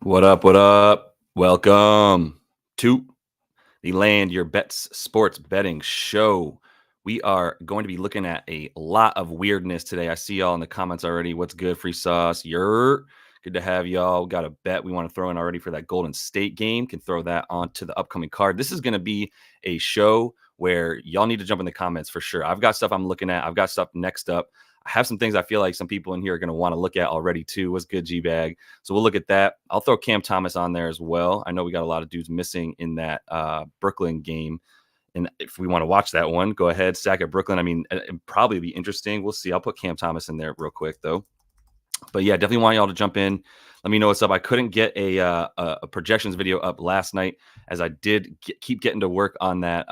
What up? What up? Welcome to the Land Your Bets Sports Betting Show. We are going to be looking at a lot of weirdness today. I see y'all in the comments already. What's good, Free Sauce? You're good to have y'all. Got a bet we want to throw in already for that Golden State game. Can throw that onto the upcoming card. This is going to be a show where y'all need to jump in the comments for sure. I've got stuff I'm looking at. I've got stuff next up. I have some things I feel like some people in here are going to want to look at already too. What's good, G-Bag? So we'll look at that. I'll throw Cam Thomas on there as well. I know we got a lot of dudes missing in that Brooklyn game. And if we want to watch that one, go ahead, stack at Brooklyn. I mean, it'd probably be interesting. We'll see. I'll put Cam Thomas in there real quick, though. But yeah, definitely want y'all to jump in. Let me know what's up. I couldn't get a projections video up last night as I did keep getting to work on that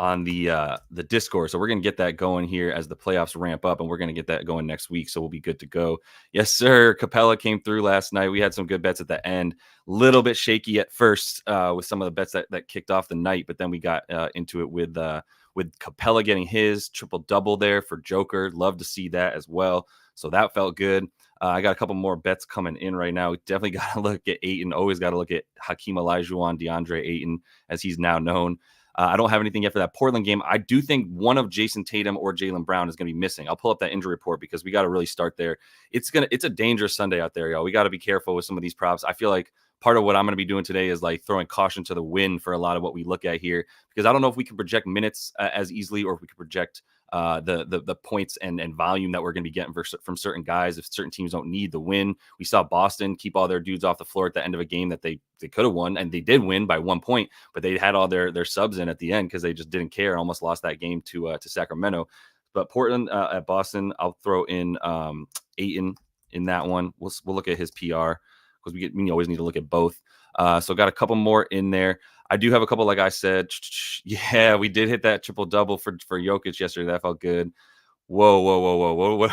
on the Discord. So we're going to get that going here as the playoffs ramp up, and we're going to get that going next week. So we'll be good to go. Yes, sir. Capella came through last night. We had some good bets at the end. Little bit shaky at first with some of the bets that kicked off the night, but then we got into it with Capella getting his triple-double there for Joker. Love to see that as well. So that felt good. I got a couple more bets coming in right now. We definitely got to look at Ayton. Always got to look at Hakeem Olajuwon, DeAndre Ayton, as he's now known. I don't have anything yet for that Portland game. I do think one of Jason Tatum or Jaylen Brown is going to be missing. I'll pull up that injury report because we got to really start there. It's a dangerous Sunday out there, y'all. We got to be careful with some of these props. I feel like part of what I'm going to be doing today is like throwing caution to the wind for a lot of what we look at here, because I don't know if we can project minutes as easily, or if we can project the points and volume that we're going to be getting from certain guys if certain teams don't need the win. We saw Boston keep all their dudes off the floor at the end of a game that they could have won, and they did win by 1 point, but they had all their subs in at the end because they just didn't care and almost lost that game to Sacramento. But Portland at Boston, I'll throw in Ayton in that one. We'll look at his PR because we always need to look at both. So got a couple more in there. I do have a couple, like I said. Yeah, we did hit that triple-double for Jokic yesterday. That felt good. Whoa.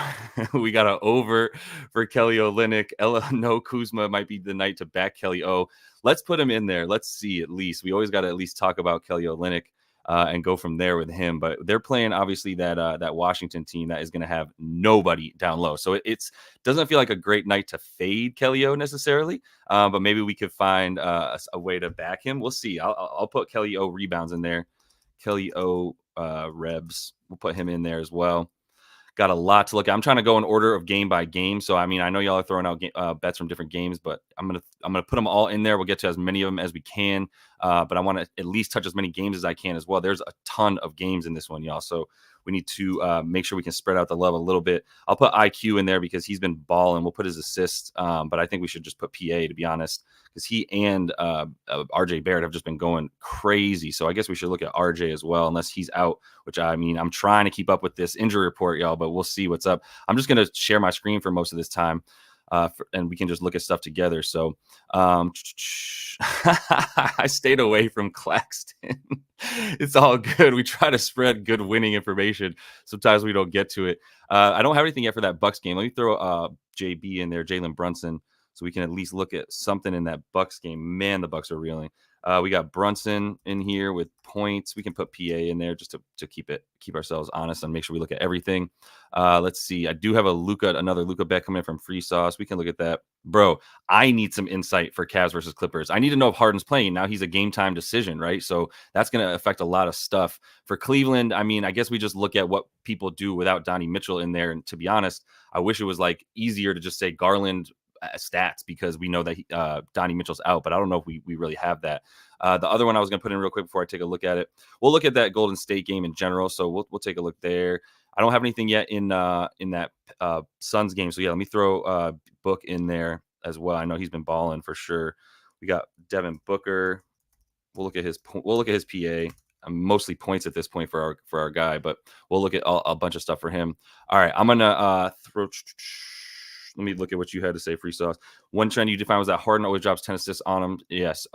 We got an over for Kelly Olynyk. No, Kuzma might be the night to back Kelly O. Let's put him in there. Let's see at least. We always got to at least talk about Kelly Olynyk and go from there with him. But they're playing, obviously, that Washington team that is going to have nobody down low. So it doesn't feel like a great night to fade Kelly O necessarily. But maybe we could find a way to back him. We'll see. I'll put Kelly O rebounds in there. Kelly O Rebs. We'll put him in there as well. Got a lot to look at. I'm trying to go in order of game by game. So, I mean, I know y'all are throwing out bets from different games, but I'm gonna put them all in there. We'll get to as many of them as we can. But I want to at least touch as many games as I can as well. There's a ton of games in this one, y'all. So we need to make sure we can spread out the love a little bit. I'll put IQ in there because he's been balling. We'll put his assists. But I think we should just put PA, to be honest, because he and RJ Barrett have just been going crazy. So I guess we should look at RJ as well, unless he's out, which I mean, I'm trying to keep up with this injury report, y'all, but we'll see what's up. I'm just going to share my screen for most of this time. And we can just look at stuff together. So I stayed away from Claxton. It's all good. We try to spread good winning information. Sometimes we don't get to it. I don't have anything yet for that Bucks game. Let me throw JB in there, Jalen Brunson, so we can at least look at something in that Bucks game. Man, the Bucks are reeling. We got Brunson in here with points. We can put PA in there just to keep ourselves honest and make sure we look at everything. Let's see. I do have another Luka bet coming in from Free Sauce. We can look at that. Bro, I need some insight for Cavs versus Clippers. I need to know if Harden's playing. Now he's a game time decision, right? So that's going to affect a lot of stuff. For Cleveland, I mean, I guess we just look at what people do without Donnie Mitchell in there. And to be honest, I wish it was like easier to just say Garland stats because we know that Donnie Mitchell's out, but I don't know if we really have that. The other one I was going to put in real quick before I take a look at it. We'll look at that Golden State game in general, so we'll take a look there. I don't have anything yet in that Suns game, so yeah, let me throw Book in there as well. I know he's been balling for sure. We got Devin Booker. We'll look at his PA. Mostly points at this point for our guy, but we'll look at a bunch of stuff for him. All right, I'm gonna throw. Let me look at what you had to say, Free Sauce. One trend you defined was that Harden always drops 10 assists on him. Yes.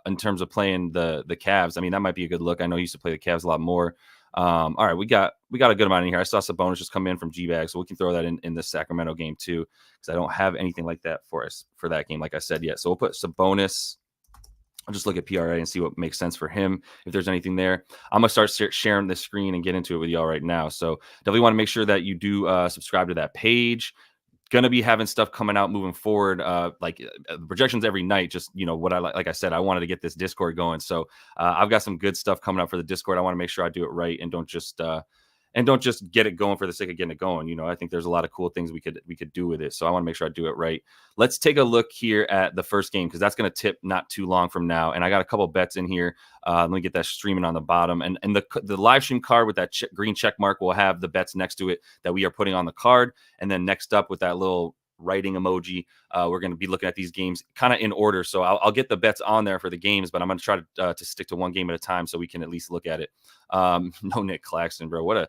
In terms of playing the Cavs, I mean, that might be a good look. I know he used to play the Cavs a lot more. All right, we got a good amount in here. I saw Sabonis just come in from G-Bag, so we can throw that in the Sacramento game too, because I don't have anything like that for us for that game, like I said yet. So we'll put Sabonis. I'll just look at PRA and see what makes sense for him, if there's anything there. I'm going to start sharing this screen and get into it with y'all right now. So definitely want to make sure that you do subscribe to that page. Gonna be having stuff coming out moving forward, projections every night. Just what like I said, I wanted to get this Discord going, so I've got some good stuff coming up for the Discord. I want to make sure I do it right and don't just get it going for the sake of getting it going. I think there's a lot of cool things we could do with it. So I want to make sure I do it right. Let's take a look here at the first game because that's going to tip not too long from now. And I got a couple bets in here. Let me get that streaming on the bottom. And the live stream card with that green check mark will have the bets next to it that we are putting on the card. And then next up with that little writing emoji, we're going to be looking at these games kind of in order. So I'll get the bets on there for the games, but I'm going to try to stick to one game at a time so we can at least look at it. No Nick Claxton, bro.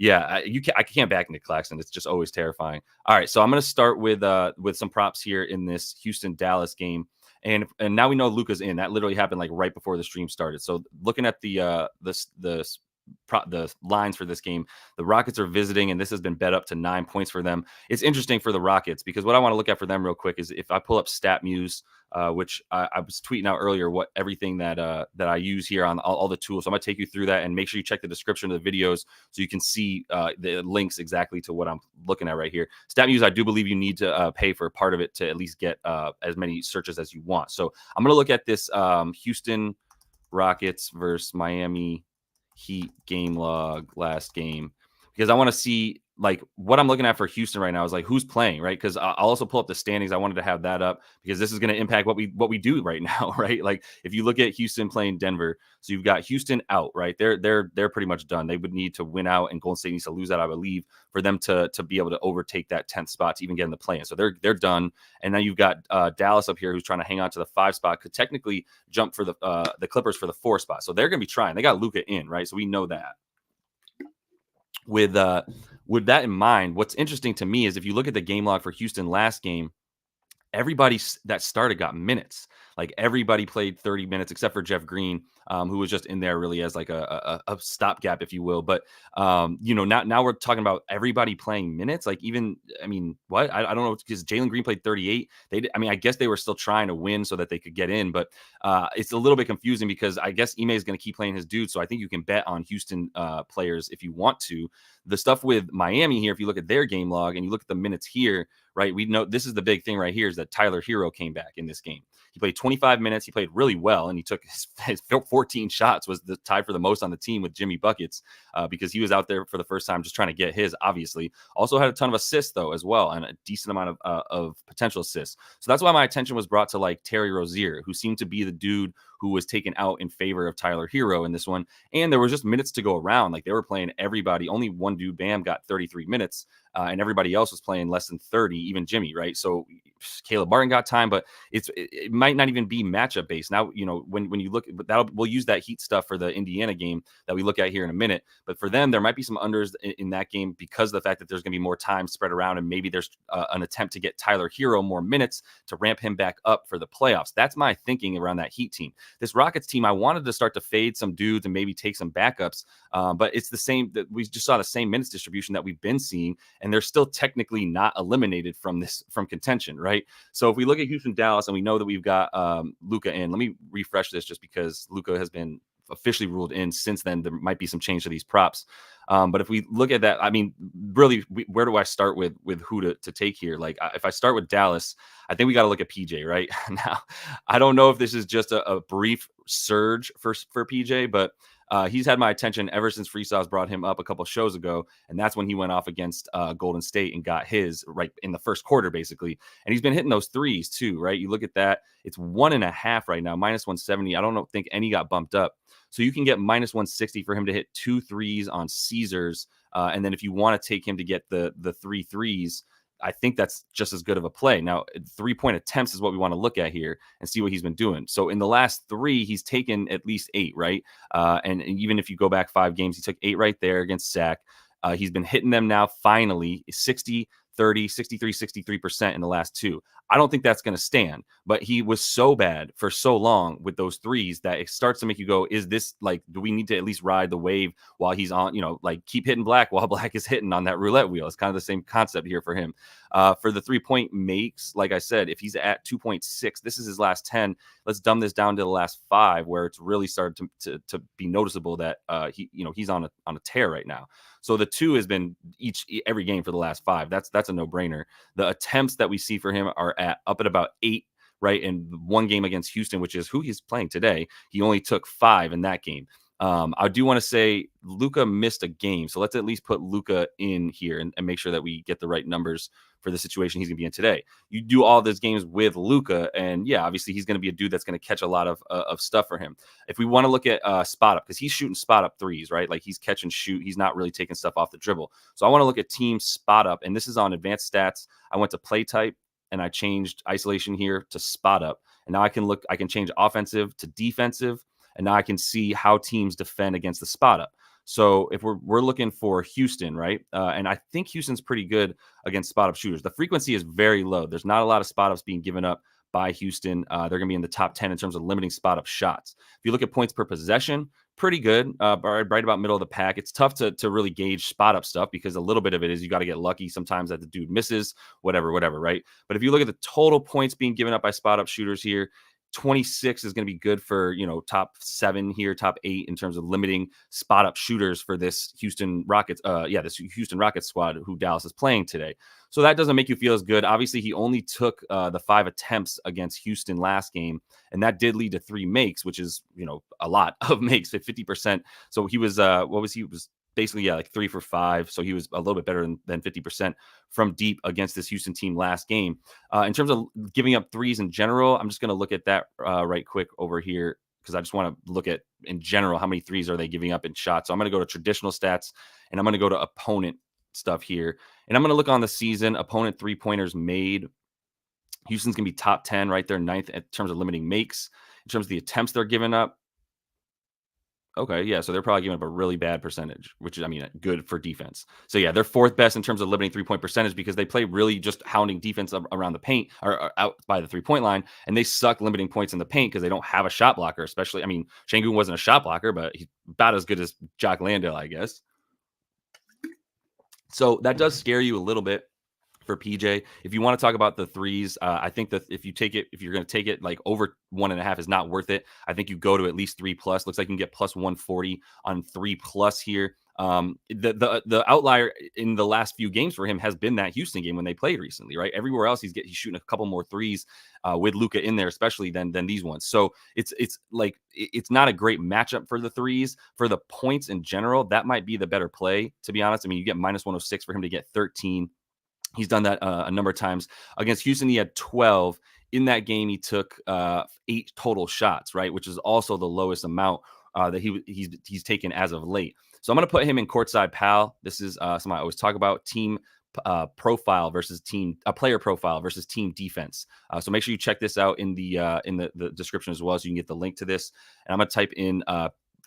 I can't back Nick Claxton. It's just always terrifying. All right, so I'm going to start with some props here in this Houston-Dallas game. And now we know Luka's in. That literally happened like right before the stream started. So looking at the lines for this game, the Rockets are visiting, and this has been bet up to 9 points for them. It's interesting for the Rockets because what I want to look at for them real quick is if I pull up StatMuse, which I was tweeting out earlier, what everything that I use here on all the tools. So I'm gonna take you through that and make sure you check the description of the videos so you can see the links exactly to what I'm looking at right here. StatMuse, I do believe you need to pay for part of it to at least get as many searches as you want. So I'm gonna look at this Houston Rockets versus Miami Heat game log last game because I want to see like what I'm looking at for Houston right now is like who's playing, right? Because I'll also pull up the standings. I wanted to have that up because this is going to impact what we do right now, right? Like if you look at Houston playing Denver, so you've got Houston out, right? They're pretty much done. They would need to win out, and Golden State needs to lose out, I believe, for them to be able to overtake that 10th spot to even get in the play-in. So they're done. And then you've got Dallas up here who's trying to hang on to the 5 spot, could technically jump for the Clippers for the 4 spot. So they're going to be trying. They got Luka in, right? So we know that. With that in mind, what's interesting to me is if you look at the game log for Houston last game, everybody that started got minutes. Like everybody played 30 minutes except for Jeff Green, who was just in there really as like a stopgap, if you will. But now we're talking about everybody playing minutes. Like even, I mean, what I don't know, because Jalen Green played 38. I guess they were still trying to win so that they could get in, but it's a little bit confusing because I guess Ime is going to keep playing his dude. So I think you can bet on Houston players if you want to. The stuff with Miami here, if you look at their game log and you look at the minutes here, right, we know this is the big thing right here is that Tyler Hero came back in this game. He played 25 minutes. He played really well, and he took his 14 shots, was the tie for the most on the team with Jimmy Buckets because he was out there for the first time just trying to get his, obviously. Also had a ton of assists, though, as well, and a decent amount of potential assists. So that's why my attention was brought to, like, Terry Rozier, who seemed to be the dude who was taken out in favor of Tyler Hero in this one. And there was just minutes to go around. Like, they were playing everybody. Only one dude, Bam, got 33 minutes, and everybody else was playing less than 30, even Jimmy, right? So Caleb Martin got time, but it might not even be matchup based. Now, when you look, but we'll use that Heat stuff for the Indiana game that we look at here in a minute. But for them, there might be some unders in that game because of the fact that there's going to be more time spread around, and maybe there's an attempt to get Tyler Hero more minutes to ramp him back up for the playoffs. That's my thinking around that Heat team. This Rockets team, I wanted to start to fade some dudes and maybe take some backups, but it's the same that we just saw the same minutes distribution that we've been seeing, and they're still technically not eliminated from contention, right? So if we look at Houston, Dallas, and we know that we've got Luka in, let me refresh this just because Luka has been officially ruled in since then. There might be some change to these props. But if we look at that, I mean, really, where do I start with who to take here? Like, if I start with Dallas, I think we got to look at PJ, right? Now, I don't know if this is just a brief surge for PJ, but he's had my attention ever since Freestyles brought him up a couple shows ago, and that's when he went off against Golden State and got his right in the first quarter, basically. And he's been hitting those threes too, right? You look at that; it's 1.5 right now, minus 170. I don't think any got bumped up, so you can get minus 160 for him to hit 2 threes on Caesars, and then if you want to take him to get the 3 threes. I think that's just as good of a play. Now, 3-point attempts is what we want to look at here and see what he's been doing. So in the last 3, he's taken at least 8, right? And even if you go back 5 games, he took 8 right there against Sac. He's been hitting them now finally 60, 30, 63, 63% in the last 2. I don't think that's going to stand, but he was so bad for so long with those threes that it starts to make you go, is this like, do we need to at least ride the wave while he's on, like keep hitting Black while Black is hitting on that roulette wheel? It's kind of the same concept here for him. For the 3-point makes, like I said, if he's at 2.6, this is his last 10. Let's dumb this down to the last 5, where it's really started to be noticeable that he's on a tear right now. So the 2 has been every game for the last 5. That's a no-brainer. The attempts that we see for him are up at about 8, right? In one game against Houston, which is who he's playing today, he only took 5 in that game. I do want to say Luka missed a game, so let's at least put Luka in here and make sure that we get the right numbers for the situation he's going to be in today. You do all those games with Luka, and yeah, obviously he's going to be a dude that's going to catch a lot of stuff for him. If we want to look at spot up, because he's shooting spot up threes, right? Like he's catch and shoot. He's not really taking stuff off the dribble. So I want to look at team spot up, and this is on advanced stats. I went to play type, and I changed isolation here to spot up, and now I can change offensive to defensive. And now I can see how teams defend against the spot up. So if we're looking for Houston, right? And I think Houston's pretty good against spot up shooters. The frequency is very low. There's not a lot of spot ups being given up by Houston. They're going to be in the top 10 in terms of limiting spot up shots. If you look at points per possession, pretty good, right about middle of the pack. It's tough to really gauge spot up stuff because a little bit of it is you got to get lucky sometimes that the dude misses, whatever, right? But if you look at the total points being given up by spot up shooters here, 26 is going to be good for, top 7 here, top 8 in terms of limiting spot up shooters for this Houston Rockets. This Houston Rockets squad who Dallas is playing today. So that doesn't make you feel as good. Obviously, he only took the 5 attempts against Houston last game, and that did lead to 3 makes, which is, a lot of makes at 50%. So he was, he was basically, like 3 for 5. So he was a little bit better than 50% from deep against this Houston team last game. In terms of giving up threes in general, I'm just going to look at that right quick over here because I just want to look at in general how many threes are they giving up in shots. So I'm going to go to traditional stats and I'm going to go to opponent stuff here. And I'm going to look on the season, opponent 3-pointers made. Houston's going to be top 10 right there, 9th in terms of limiting makes. In terms of the attempts they're giving up, okay, yeah, so they're probably giving up a really bad percentage, which is, good for defense. So yeah, they're 4th best in terms of limiting 3-point percentage because they play really just hounding defense around the paint or out by the 3-point line, and they suck limiting points in the paint because they don't have a shot blocker. Especially, Şengün wasn't a shot blocker, but he's about as good as Jock Landale, I guess. So that does scare you a little bit for PJ. If you want to talk about the threes, I think that if you're going to take it like over 1.5 is not worth it. I think you go to at least 3+. Looks like you can get plus 140 on 3+ here. The outlier in the last few games for him has been that Houston game when they played recently, right? Everywhere else he's shooting a couple more threes with Luka in there, especially than these ones. So it's not a great matchup for the threes. For the points in general, that might be the better play, to be honest. You get minus 106 for him to get 13. He's done that a number of times. Against Houston, he had 12. In that game, he took 8 total shots, right? Which is also the lowest amount that he's taken as of late. So I'm going to put him in courtside pal. This is something I always talk about: team profile versus player profile versus team defense. So make sure you check this out in the description as well, so you can get the link to this. And I'm going to type in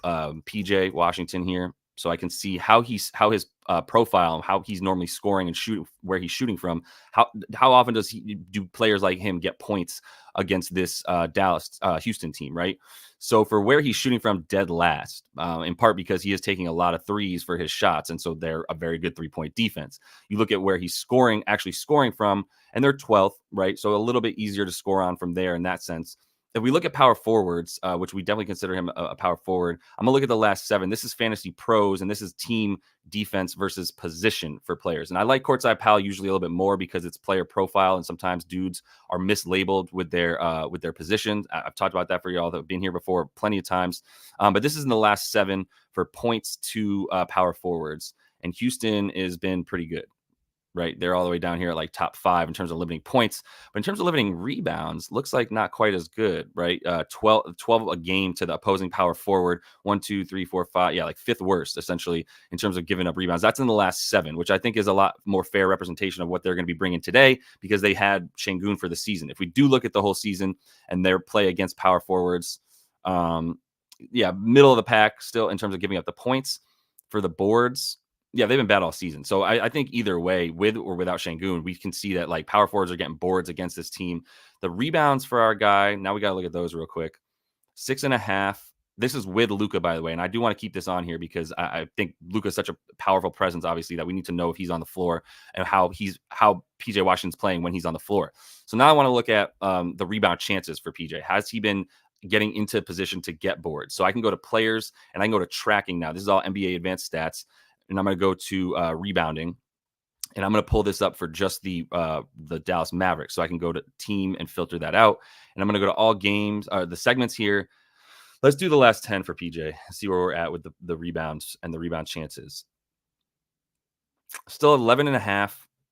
PJ Washington here, so I can see how his profile, how he's normally scoring and shooting, where he's shooting from. How often do players like him get points against this Houston team, right? So for where he's shooting from, dead last, in part because he is taking a lot of threes for his shots, and so they're a very good 3-point defense. You look at where he's actually scoring from, and they're 12th, right? So a little bit easier to score on from there in that sense. If we look at power forwards, which we definitely consider him a power forward, I'm going to look at the last 7. This is Fantasy Pros, and this is team defense versus position for players. And I like Courtside Pal usually a little bit more because it's player profile, and sometimes dudes are mislabeled with their positions. I've talked about that for y'all that have been here before plenty of times. But this is in the last 7 for points to power forwards. And Houston has been pretty good. Right, they're all the way down here at like top 5 in terms of limiting points, but in terms of limiting rebounds, looks like not quite as good, right? 12 a game to the opposing power forward. 1, 2, 3, 4, 5, yeah, like 5th worst essentially in terms of giving up rebounds. That's in the last 7, which I think is a lot more fair representation of what they're going to be bringing today because they had Şengün for the season. If we do look at the whole season and their play against power forwards, middle of the pack still in terms of giving up the points. For the boards, Yeah, they've been bad all season. So I think either way, with or without Şengün, we can see that like power forwards are getting boards against this team. The rebounds for our guy, now we got to look at those real quick. 6.5. This is with Luka, by the way, and I do want to keep this on here because I think Luka is such a powerful presence, obviously, that we need to know if he's on the floor and how PJ Washington's playing when he's on the floor. So now I want to look at the rebound chances for PJ. Has he been getting into position to get boards? So I can go to players and I can go to tracking now. This is all NBA advanced stats, and I'm going to go to rebounding. And I'm going to pull this up for just the Dallas Mavericks. So I can go to team and filter that out. And I'm going to go to all games, the segments here. Let's do the last 10 for PJ. See where we're at with the rebounds and the rebound chances. Still 11.5,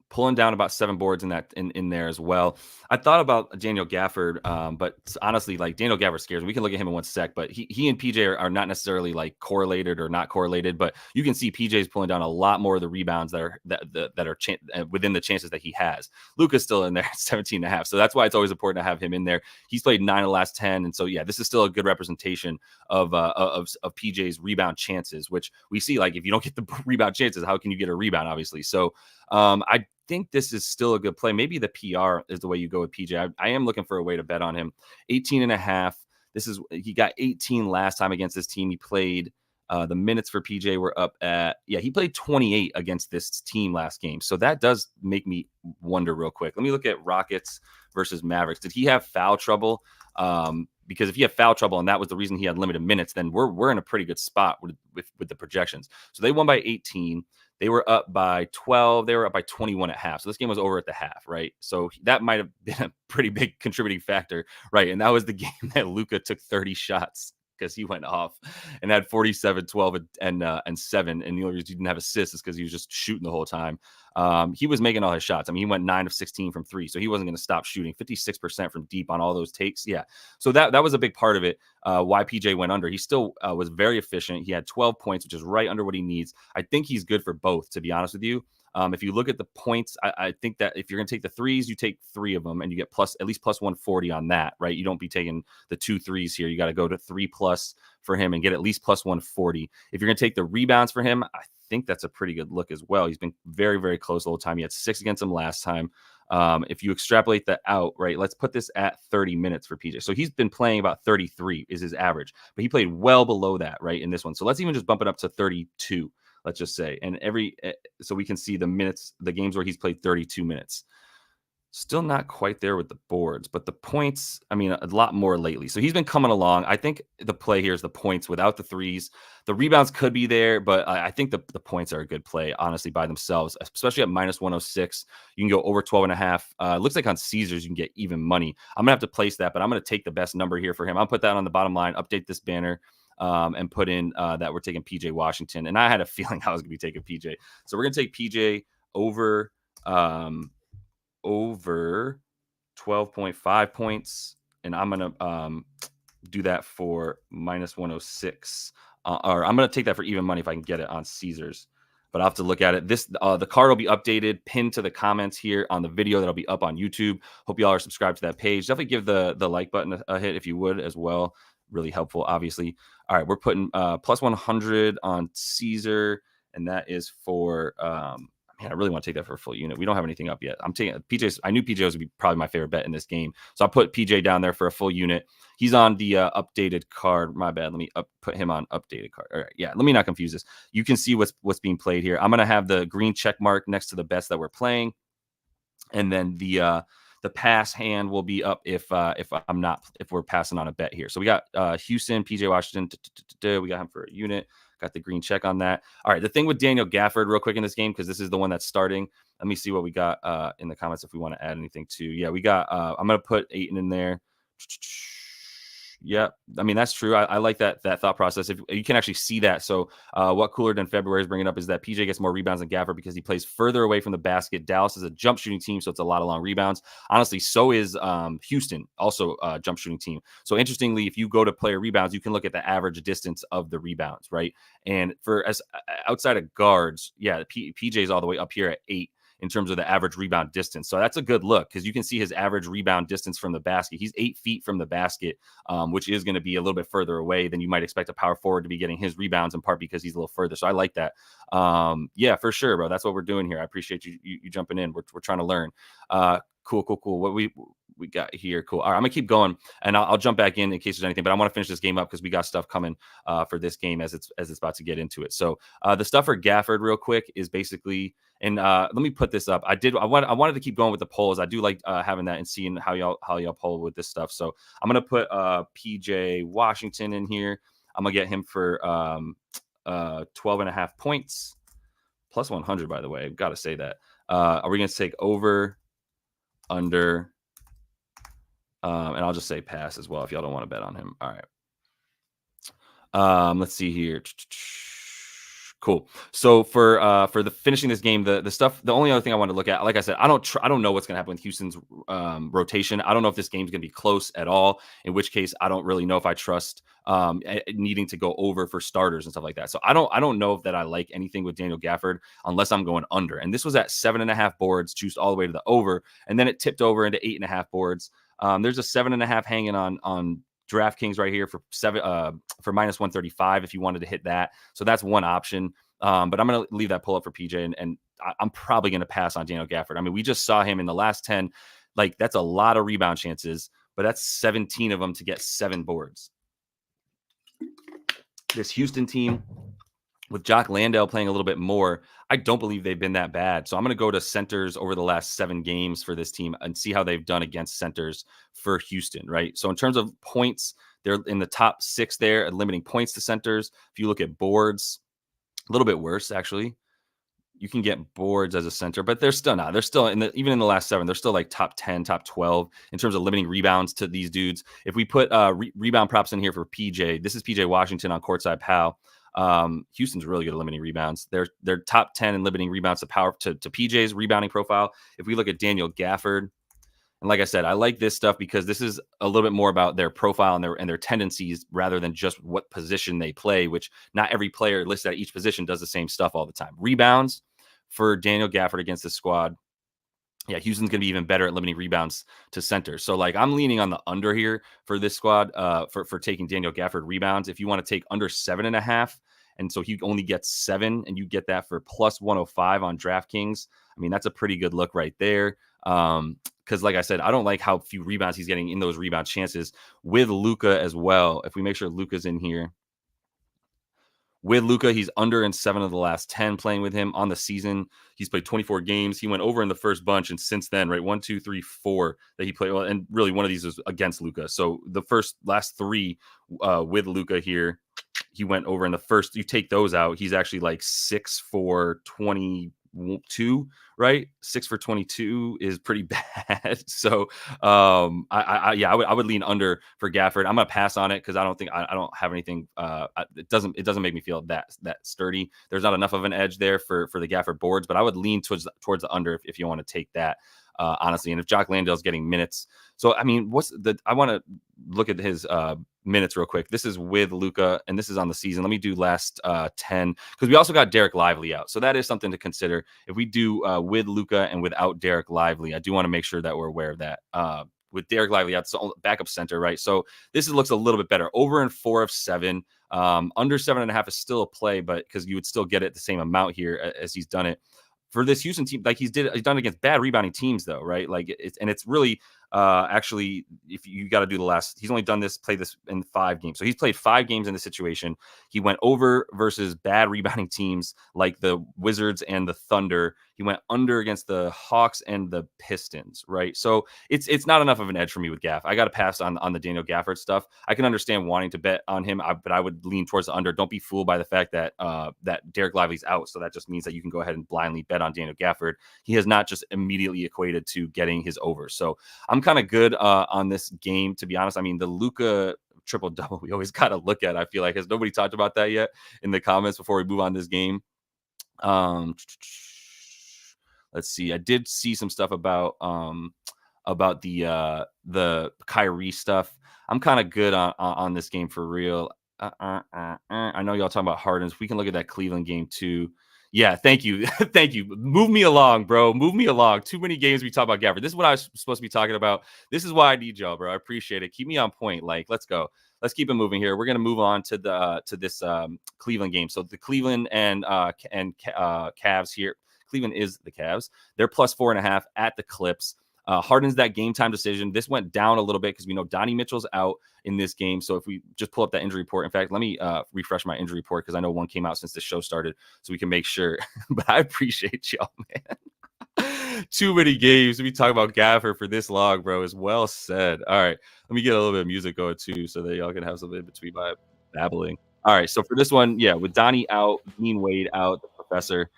pulling down about 7 boards in there as well. I thought about Daniel Gafford, but honestly, like Daniel Gafford scares me. We can look at him in one sec, but he and PJ are not necessarily like correlated or not correlated, but you can see PJ is pulling down a lot more of the rebounds that are within the chances that he has. Luka's still in there at 17.5. So that's why it's always important to have him in there. He's played 9 of the last 10. And so, yeah, this is still a good representation of PJ's rebound chances, which we see, like, if you don't get the rebound chances, how can you get a rebound, obviously? So I think this is still a good play. Maybe the PR is the way you go with PJ. I am looking for a way to bet on him. 18.5. He got 18 last time against this team. He played the minutes for PJ were up at, he played 28 against this team last game. So that does make me wonder real quick. Let me look at Rockets versus Mavericks. Did he have foul trouble? Because if he had foul trouble and that was the reason he had limited minutes, then we're in a pretty good spot with the projections. So they won by 18. They were up by 12. They were up by 21 at half. So this game was over at the half, right? So that might have been a pretty big contributing factor, right? And that was the game that Luka took 30 shots because he went off and had 47, 12, and 7. And the only reason he didn't have assists is because he was just shooting the whole time. He was making all his shots. I mean, he went 9 of 16 from 3, so he wasn't going to stop shooting. 56% from deep on all those takes. Yeah, so that was a big part of it. Why PJ went under. He still was very efficient. He had 12 points, which is right under what he needs. I think he's good for both, to be honest with you. If you look at the points, I think that if you're going to take the threes, you take 3 of them and you get at least plus 140 on that, right? You don't be taking the 2 threes here. You got to go to 3+ for him and get at least plus 140. If you're going to take the rebounds for him, I think that's a pretty good look as well. He's been very, very close the whole time. He had 6 against him last time. If you extrapolate that out, right, let's put this at 30 minutes for PJ. So he's been playing about 33 is his average, but he played well below that, right, in this one. So let's even just bump it up to 32. Let's just say, and so we can see the minutes, the games where he's played 32 minutes. Still not quite there with the boards, but the points, I mean, a lot more lately. So he's been coming along. I think the play here is the points without the threes. The rebounds could be there, but I think the points are a good play, honestly, by themselves, especially at minus 106. You can go over 12.5. Looks like on Caesars, you can get even money. I'm going to have to place that, but I'm going to take the best number here for him. I'll put that on the bottom line, update this banner. And put in that we're taking PJ Washington. And I had a feeling I was going to be taking PJ. So we're going to take PJ over 12.5 points. And I'm going to do that for minus 106. Or I'm going to take that for even money if I can get it on Caesars. But I'll have to look at it. The card will be updated, pinned to the comments here on the video that'll be up on YouTube. Hope y'all are subscribed to that page. Definitely give the like button a hit if you would as well. Really helpful, obviously. All right, we're putting plus 100 on Caesar, and that is for man, I really want to take that for a full unit. We don't have anything up yet. I'm taking PJ's. I knew PJ was going to be probably my favorite bet in this game, so I put PJ down there for a full unit. He's on the updated card. My bad. Let me put him on updated card. All right, yeah. Let me not confuse this. You can see what's being played here. I'm going to have the green check mark next to the bets that we're playing, and then the pass hand will be up if we're passing on a bet here. So we got Houston, PJ Washington. We got him for a unit. Got the green check on that. All right. The thing with Daniel Gafford real quick in this game, because this is the one that's starting. Let me see what we got in the comments if we want to add anything to. Yeah, we got I'm going to put Ayton in there. Yeah, I mean, that's true. I like that thought process. If you can actually see that. So what Cooler than February is bringing up is that PJ gets more rebounds than Gafford because he plays further away from the basket. Dallas is a jump shooting team, so it's a lot of long rebounds. Honestly, so is Houston, also a jump shooting team. So interestingly, if you go to player rebounds, you can look at the average distance of the rebounds, right? And for as outside of guards, yeah, PJ is all the way up here at 8. in terms of the average rebound distance. So that's a good look because you can see his average rebound distance from the basket. He's 8 feet from the basket, which is going to be a little bit further away than you might expect a power forward to be getting his rebounds, in part because he's a little further. So I like that. Yeah, for sure, bro. That's what we're doing here. I appreciate you jumping in. We're trying to learn. Cool. What we got here. Cool. All right, I'm gonna keep going, and I'll jump back in case there's anything. But I want to finish this game up because we got stuff coming for this game as it's about to get into it. So the stuff for Gafford, real quick, is basically. And let me put this up. I wanted to keep going with the polls. I do like having that and seeing how y'all poll with this stuff. So I'm gonna put PJ Washington in here. I'm gonna get him for 12.5 points, plus 100. By the way, I've got to say that. Are we gonna take over, under? And I'll just say pass as well if y'all don't want to bet on him. All right. Let's see here. Cool. So for the finishing this game, the stuff, the only other thing I want to look at, like I said, I don't know what's going to happen with Houston's rotation. I don't know if this game's going to be close at all, in which case I don't really know if I trust needing to go over for starters and stuff like that. So I don't know if that I like anything with Daniel Gafford unless I'm going under. And this was at 7.5 boards, juiced all the way to the over, and then it tipped over into 8.5 boards. There's a 7.5 hanging on DraftKings right here for minus 135 if you wanted to hit that. So that's one option. But I'm going to leave that pull up for PJ, and I'm probably going to pass on Daniel Gafford. I mean, we just saw him in the last 10. Like, that's a lot of rebound chances, but that's 17 of them to get 7 boards. This Houston team, with Jock Landale playing a little bit more, I don't believe they've been that bad. So I'm going to go to centers over the last 7 games for this team and see how they've done against centers for Houston, right? So in terms of points, they're in the top 6 there at limiting points to centers. If you look at boards, a little bit worse, actually. You can get boards as a center, but they're still not. They're still even in the last 7, they're still like top 10, top 12 in terms of limiting rebounds to these dudes. If we put rebound props in here for PJ, this is PJ Washington on Courtside Pal. Houston's really good at limiting rebounds. They're top 10 in limiting rebounds to PJ's rebounding profile. If we look at Daniel Gafford, and like I said, I like this stuff because this is a little bit more about their profile and their tendencies rather than just what position they play, which not every player listed at each position does the same stuff all the time. Rebounds for Daniel Gafford against this squad. Yeah, Houston's going to be even better at limiting rebounds to center. So, like, I'm leaning on the under here for this squad for taking Daniel Gafford rebounds. If you want to take under 7.5, and so he only gets 7, and you get that for plus 105 on DraftKings, I mean, that's a pretty good look right there. Because, like I said, I don't like how few rebounds he's getting in those rebound chances with Luka as well. If we make sure Luka's in here. With Luka, he's under in 7 of the last 10 playing with him on the season. He's played 24 games. He went over in the first bunch, and since then, right, 1, 2, 3, 4 that he played. Well, and really, one of these was against Luka. So the last 3 with Luka here, he went over in the first. You take those out, he's actually like 6 for 22, right? 6 for 22 is pretty bad. So I would lean under for Gafford. I'm gonna pass on it because I don't have anything. It doesn't make me feel that sturdy. There's not enough of an edge there for the Gafford boards, but I would lean towards the under if you want to take that. Honestly, and if Jock Landale's getting minutes, so I mean, I want to look at his minutes real quick. This is with Luka, and this is on the season. Let me do last 10 because we also got Derek Lively out, so that is something to consider. If we do with Luka and without Derek Lively, I do want to make sure that we're aware of that. With Derek Lively out, so backup center, right? So this looks a little bit better. Over in 4 of 7, under 7.5 is still a play, but because you would still get it the same amount here as he's done it. For this Houston team, like he's done against bad rebounding teams, though, right? Like it's really actually, if you got to do he's only played this in 5 games. So he's played 5 games in this situation. He went over versus bad rebounding teams like the Wizards and the Thunder. He went under against the Hawks and the Pistons, right? So it's not enough of an edge for me with Gaff. I got to pass on the Daniel Gafford stuff. I can understand wanting to bet on him, but I would lean towards the under. Don't be fooled by the fact that that Derek Lively's out. So that just means that you can go ahead and blindly bet on Daniel Gafford. He has not just immediately equated to getting his over. So I'm kind of good on this game, to be honest. I mean, the Luka triple double we always got to look at. I feel like, has nobody talked about that yet in the comments before we move on this game? Let's see. I did see some stuff about the Kyrie stuff. I'm kind of good on this game for real. I know y'all talking about Harden. We can look at that Cleveland game too. Yeah, thank you. Thank you. Move me along, bro. Move me along. Too many games we talk about Gafford. This is what I was supposed to be talking about. This is why I need y'all, bro. I appreciate it. Keep me on point. Like, let's go. Let's keep it moving here. We're gonna move on to the to this Cleveland game. So the Cleveland and Cavs here. Cleveland is the Cavs. They're plus 4.5 at the Clips. Harden's that game time decision. This went down a little bit because we know Donnie Mitchell's out in this game. So if we just pull up that injury report, in fact, let me refresh my injury report because I know one came out since the show started, so we can make sure. But I appreciate y'all, man. Too many games to be talking about Gafford for this long, bro. Is well said. All right, let me get a little bit of music going too, so that y'all can have something in between my babbling. All right, so for this one, yeah, with Donnie out, Dean Wade out, the professor,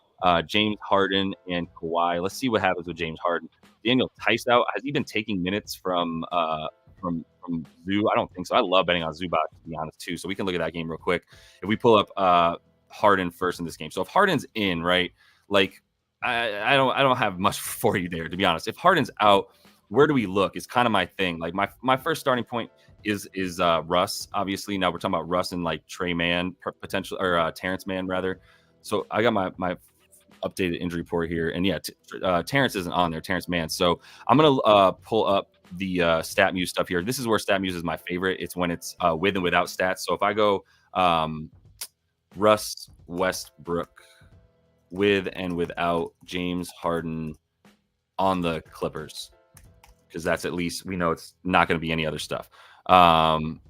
James Harden and Kawhi. Let's see what happens with James Harden. Daniel Tice out. Has he been taking minutes from Zoo? I don't think so. I love betting on Zubac, to be honest, too. So we can look at that game real quick. If we pull up Harden first in this game. So if Harden's in, right, like I don't have much for you there, to be honest. If Harden's out, where do we look? Is kind of my thing. Like my first starting point is Russ. Obviously, now we're talking about Russ and like Trey Mann potential, or Terrence Mann rather. So I got my updated injury report here, and yeah, Terrence isn't on there, Terrence Mann. So I'm gonna pull up the StatMuse stuff here. This is where StatMuse is my favorite. It's when it's with and without stats. So if I go Russ Westbrook with and without James Harden on the Clippers, because that's at least we know it's not going to be any other stuff.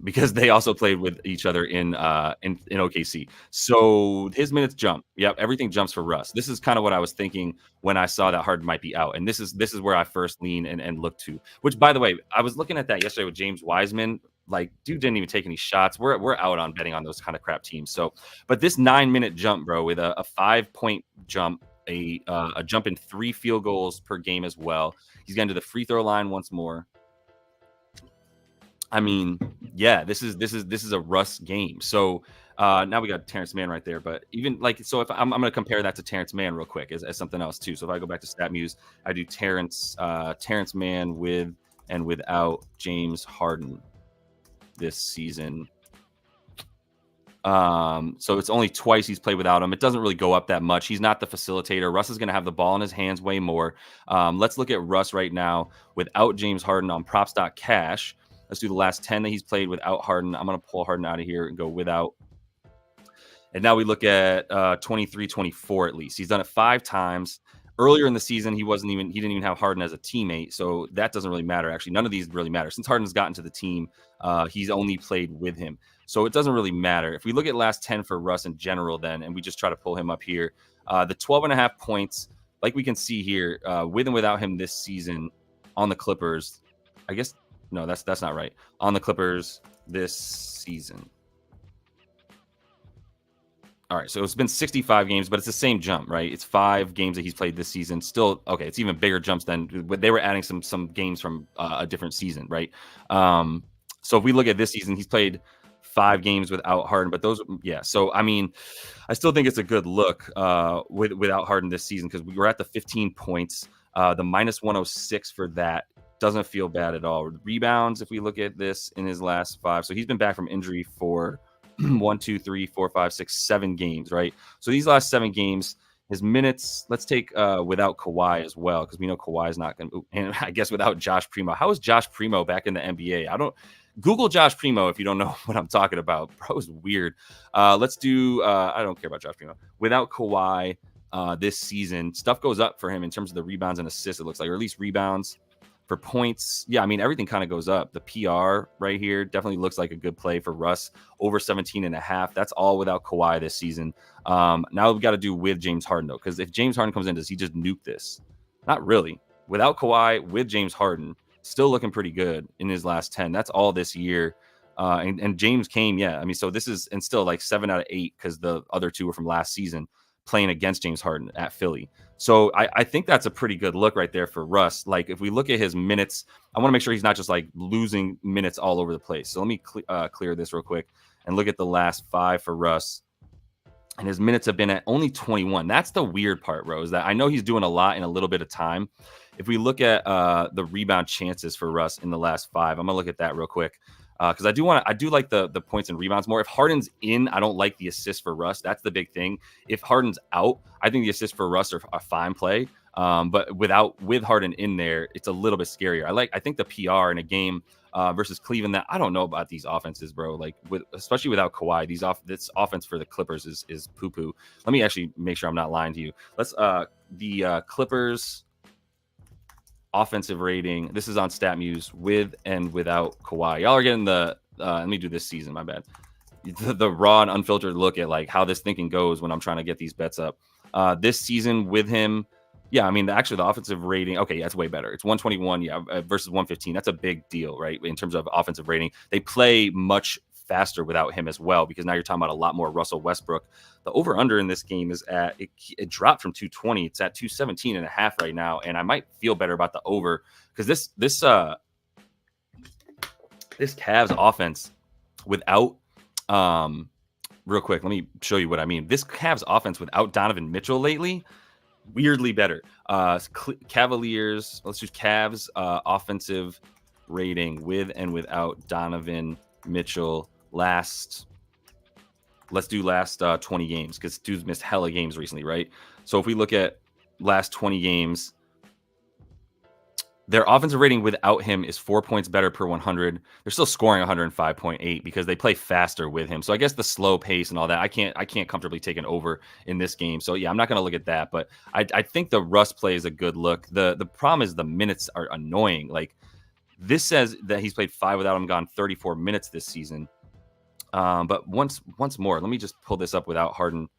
Because they also played with each other in OKC. So his minutes jump. Yep, everything jumps for Russ. This is kind of what I was thinking when I saw that Harden might be out. And this is where I first lean and look to. Which, by the way, I was looking at that yesterday with James Wiseman. Like, dude didn't even take any shots. We're out on betting on those kind of crap teams. So, but this 9-minute jump, bro, with a 5-point jump, a jump in 3 field goals per game as well. He's getting to the free throw line once more. I mean, yeah, this is a Russ game. So now we got Terrence Mann right there. But even like, so if I'm going to compare that to Terrence Mann real quick as something else too. So if I go back to StatMuse, I do Terrence Mann with and without James Harden this season. So it's only twice he's played without him. It doesn't really go up that much. He's not the facilitator. Russ is going to have the ball in his hands way more. Let's look at Russ right now without James Harden on props.cash. Let's do the last 10 that he's played without Harden. I'm going to pull Harden out of here and go without. And now we look at 23-24 at least. He's done it 5 times. Earlier in the season, he didn't even have Harden as a teammate, so that doesn't really matter. Actually, none of these really matter. Since Harden's gotten to the team, he's only played with him. So it doesn't really matter. If we look at last 10 for Russ in general then, and we just try to pull him up here, the 12.5 points, like we can see here, with and without him this season on the Clippers, I guess, no, that's not right. On the Clippers this season. All right, so it's been 65 games, but it's the same jump, right? It's 5 games that he's played this season. Still, okay, it's even bigger jumps than they were adding some games from a different season, right? So if we look at this season, he's played 5 games without Harden, but those, yeah. So I mean, I still think it's a good look without Harden this season because we were at the 15 points, the minus 106 for that. Doesn't feel bad at all. Rebounds, if we look at this in his last 5, so he's been back from injury for 1, 2, 3, 4, 5, 6, 7 games, right? So these last 7 games, his minutes, let's take without Kawhi as well, because we know Kawhi is not going to, and I guess without Josh Primo. How is Josh Primo back in the NBA? I don't, Google Josh Primo if you don't know what I'm talking about. Bro, is weird. Let's do, I don't care about Josh Primo. Without Kawhi this season, stuff goes up for him in terms of the rebounds and assists, it looks like, or at least rebounds. For points, yeah, I mean, everything kind of goes up. The PR right here definitely looks like a good play for Russ, over 17.5. That's all without Kawhi this season. Now we've got to do with James Harden, though, because if James Harden comes in, does he just nuke this? Not really. Without Kawhi, with James Harden, still looking pretty good in his last 10. That's all this year. And James came, yeah. I mean, so this is, and still like 7 out of 8 because the other 2 were from last season playing against James Harden at Philly. So I think that's a pretty good look right there for Russ. Like if we look at his minutes, I want to make sure he's not just like losing minutes all over the place. So let me clear this real quick and look at the last 5 for Russ. And his minutes have been at only 21. That's the weird part, Rose, that I know he's doing a lot in a little bit of time. If we look at the rebound chances for Russ in the last 5, I'm going to look at that real quick. because I do like the points and rebounds more. If Harden's in, I don't like the assists for Russ. That's the big thing. If Harden's out, I think the assists for Russ are a fine play. But with Harden in there, it's a little bit scarier. I think the PR in a game versus Cleveland, that I don't know about these offenses, bro. Like especially without Kawhi, this offense for the Clippers is poo poo. Let me actually make sure I'm not lying to you. Let's the Clippers offensive rating. This is on StatMuse with and without Kawhi. Y'all are getting the let me do this season. My bad. The raw and unfiltered look at like how this thinking goes when I'm trying to get these bets up. This season with him. Yeah, I mean, actually, the offensive rating, okay, that's way better. It's 121, versus 115. That's a big deal, right, in terms of offensive rating. They play much faster without him as well, because now you're talking about a lot more Russell Westbrook. The over-under in this game is it dropped from 220. It's at 217.5 right now, and I might feel better about the over, because this Cavs offense without, real quick, let me show you what I mean. This Cavs offense without Donovan Mitchell lately, weirdly better. Cavaliers, let's use Cavs offensive rating with and without Donovan Mitchell let's do last 20 games, because dude's missed hella games recently, right? So if we look at last 20 games, their offensive rating without him is 4 points better per 100. They're still scoring 105.8 because they play faster with him. So I guess the slow pace and all that, I can't comfortably take an over in this game. So yeah, I'm not going to look at that, but I think the Russ play is a good look. The problem is the minutes are annoying. Like this says that he's played 5 without him, gone 34 minutes this season. But once more, let me just pull this up without Harden.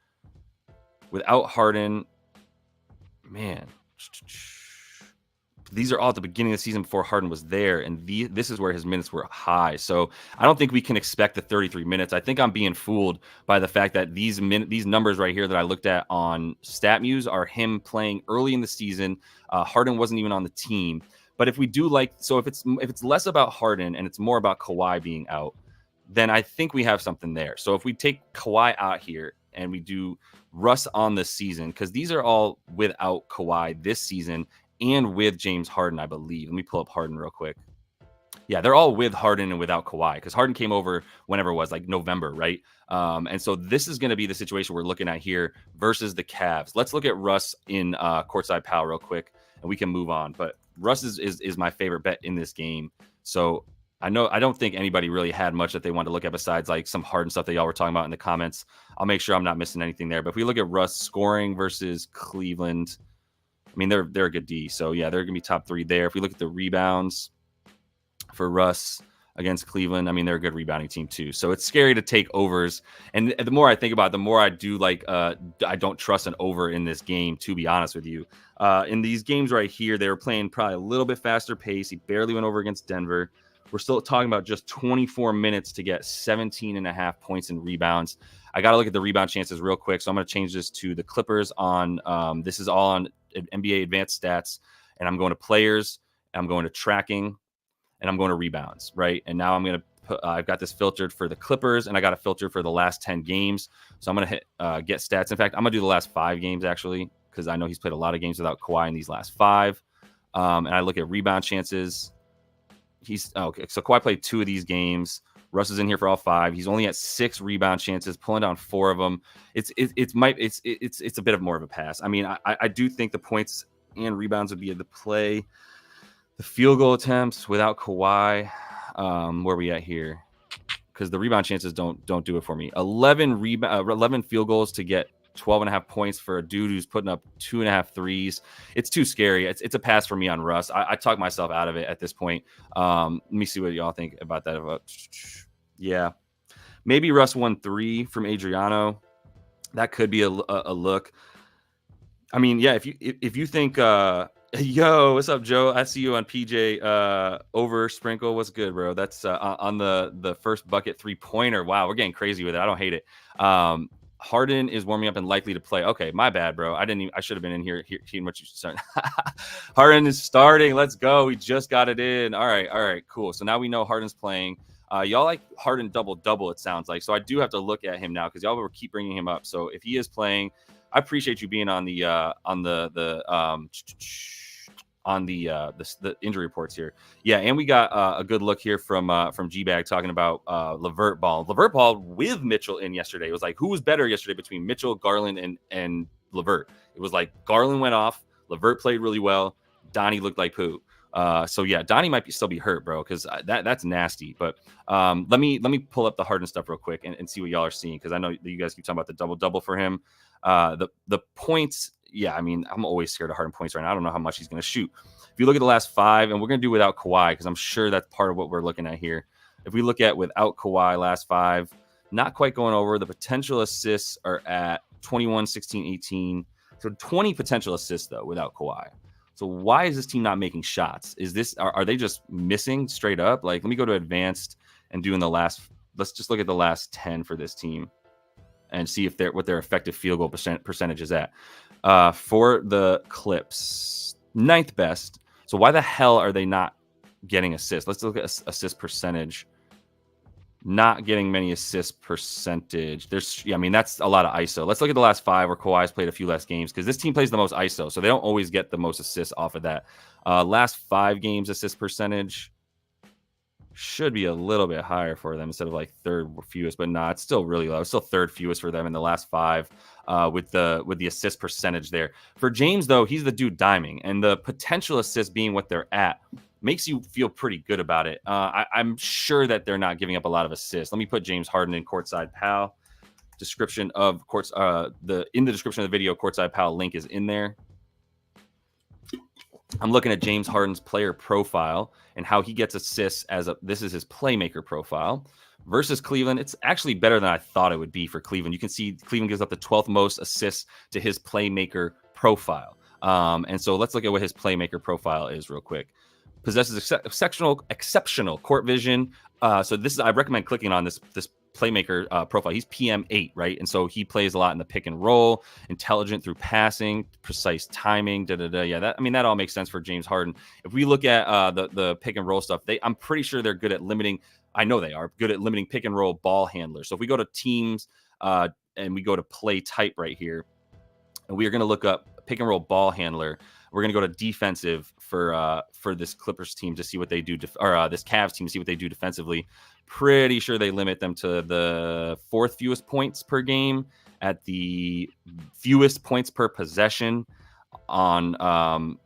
Without Harden, man. These are all at the beginning of the season before Harden was there, and this is where his minutes were high. So I don't think we can expect the 33 minutes. I think I'm being fooled by the fact that these numbers right here that I looked at on StatMuse are him playing early in the season. Harden wasn't even on the team. But if we do if it's less about Harden and it's more about Kawhi being out, then I think we have something there. So if we take Kawhi out here and we do Russ on the season, because these are all without Kawhi this season, and with James Harden, I believe. Let me pull up Harden real quick. Yeah, they're all with Harden and without Kawhi, because Harden came over whenever it was, like November, right? And so this is going to be the situation we're looking at here versus the Cavs. Let's look at Russ in Courtside Pal real quick, and we can move on. But Russ is my favorite bet in this game. So I don't think anybody really had much that they wanted to look at besides like some Harden stuff that y'all were talking about in the comments. I'll make sure I'm not missing anything there. But if we look at Russ scoring versus Cleveland, I mean, they're a good D. So, yeah, they're going to be top 3 there. If we look at the rebounds for Russ against Cleveland, I mean, they're a good rebounding team too. So it's scary to take overs. And the more I think about it, the more I do I don't trust an over in this game, to be honest with you. In these games right here, they were playing probably a little bit faster pace. He barely went over against Denver. We're still talking about just 24 minutes to get 17.5 points and rebounds. I got to look at the rebound chances real quick. So I'm going to change this to the Clippers on this is all on NBA advanced stats, and I'm going to players, and I'm going to tracking, and I'm going to rebounds, right? And now I'm going to put, I've got this filtered for the Clippers, and I got a filter for the last 10 games. So I'm going to hit get stats. In fact, I'm going to do the last 5 games actually, because I know he's played a lot of games without Kawhi in these last 5. And I look at rebound chances. Okay. So Kawhi played 2 of these games. Russ is in here for all 5. He's only at 6 rebound chances, pulling down 4 of them. It's a bit of more of a pass. I mean, I do think the points and rebounds would be the play. The field goal attempts without Kawhi, where are we at here? Because the rebound chances don't do it for me. 11 field goals to get 12.5 points for a dude who's putting up 2.5 threes. It's too scary. It's a pass for me on Russ. I talk myself out of it at this point. Let me see what y'all think about that. Yeah, maybe Russ 1-3 from Adriano. That could be a look. I mean, yeah. If you think, yo, what's up, Joe? I see you on PJ over sprinkle. What's good, bro? That's on the first bucket 3-pointer. Wow, we're getting crazy with it. I don't hate it. Harden is warming up and likely to play. Okay, my bad, bro. I should have been in here hearing what you said. Harden is starting. Let's go. We just got it in. All right, cool. So now we know Harden's playing. Y'all like Harden double, it sounds like. So I do have to look at him now because y'all will keep bringing him up. So if he is playing, I appreciate you being on the the injury reports here. Yeah, and we got a good look here from G-Bag talking about LeVert Ball. LeVert Ball with Mitchell in yesterday. It was like, who was better yesterday between Mitchell, Garland, and LeVert? It was like Garland went off, LeVert played really well, Donnie looked like poo. So yeah, Donnie might still be hurt, bro, because that's nasty. But let me pull up the Harden stuff real quick and see what y'all are seeing, because I know that you guys keep talking about the double for him. The points, yeah, I mean, I'm always scared of Harden points right now. I don't know how much he's going to shoot. If you look at the last 5, and we're going to do without Kawhi, because I'm sure that's part of what we're looking at here. If we look at without Kawhi last 5, not quite going over. The potential assists are at 21, 16, 18. So 20 potential assists though without Kawhi. So why is this team not making shots? Are they just missing straight up? Like, let me go to advanced and do in the last. Let's just look at the last 10 for this team and see if what their effective field goal percentage is at. For the Clips, 9th best. So why the hell are they not getting assists? Let's look at assist percentage. Not getting many assist percentage. I mean, that's a lot of ISO. Let's look at the last 5 where Kawhi's played a few less games, because this team plays the most ISO, so they don't always get the most assists off of that. Last 5 games assist percentage should be a little bit higher for them instead of like 3rd fewest, but nah, it's still really low. It's still 3rd fewest for them in the last 5 with the assist percentage there. For James, though, he's the dude diming, and the potential assists being what they're at makes you feel pretty good about it. I'm sure that they're not giving up a lot of assists. Let me put James Harden in Courtside Pal. Description of in the description of the video, Courtside Pal link is in there. I'm looking at James Harden's player profile and how he gets assists this is his playmaker profile versus Cleveland. It's actually better than I thought it would be for Cleveland. You can see Cleveland gives up the 12th most assists to his playmaker profile. And so let's look at what his playmaker profile is real quick. Possesses exceptional court vision. So I recommend clicking on this playmaker profile. He's PM8, right? And so he plays a lot in the pick and roll, intelligent through passing, precise timing. Yeah, that all makes sense for James Harden. If we look at the pick and roll stuff, I'm pretty sure they're good at limiting. I know they are good at limiting pick and roll ball handlers. So if we go to teams and we go to play type right here, and we are going to look up pick and roll ball handler. We're going to go to defensive for this Clippers team to see what they do, or this Cavs team to see what they do defensively. Pretty sure they limit them to the 4th fewest points per game, at the fewest points per possession, on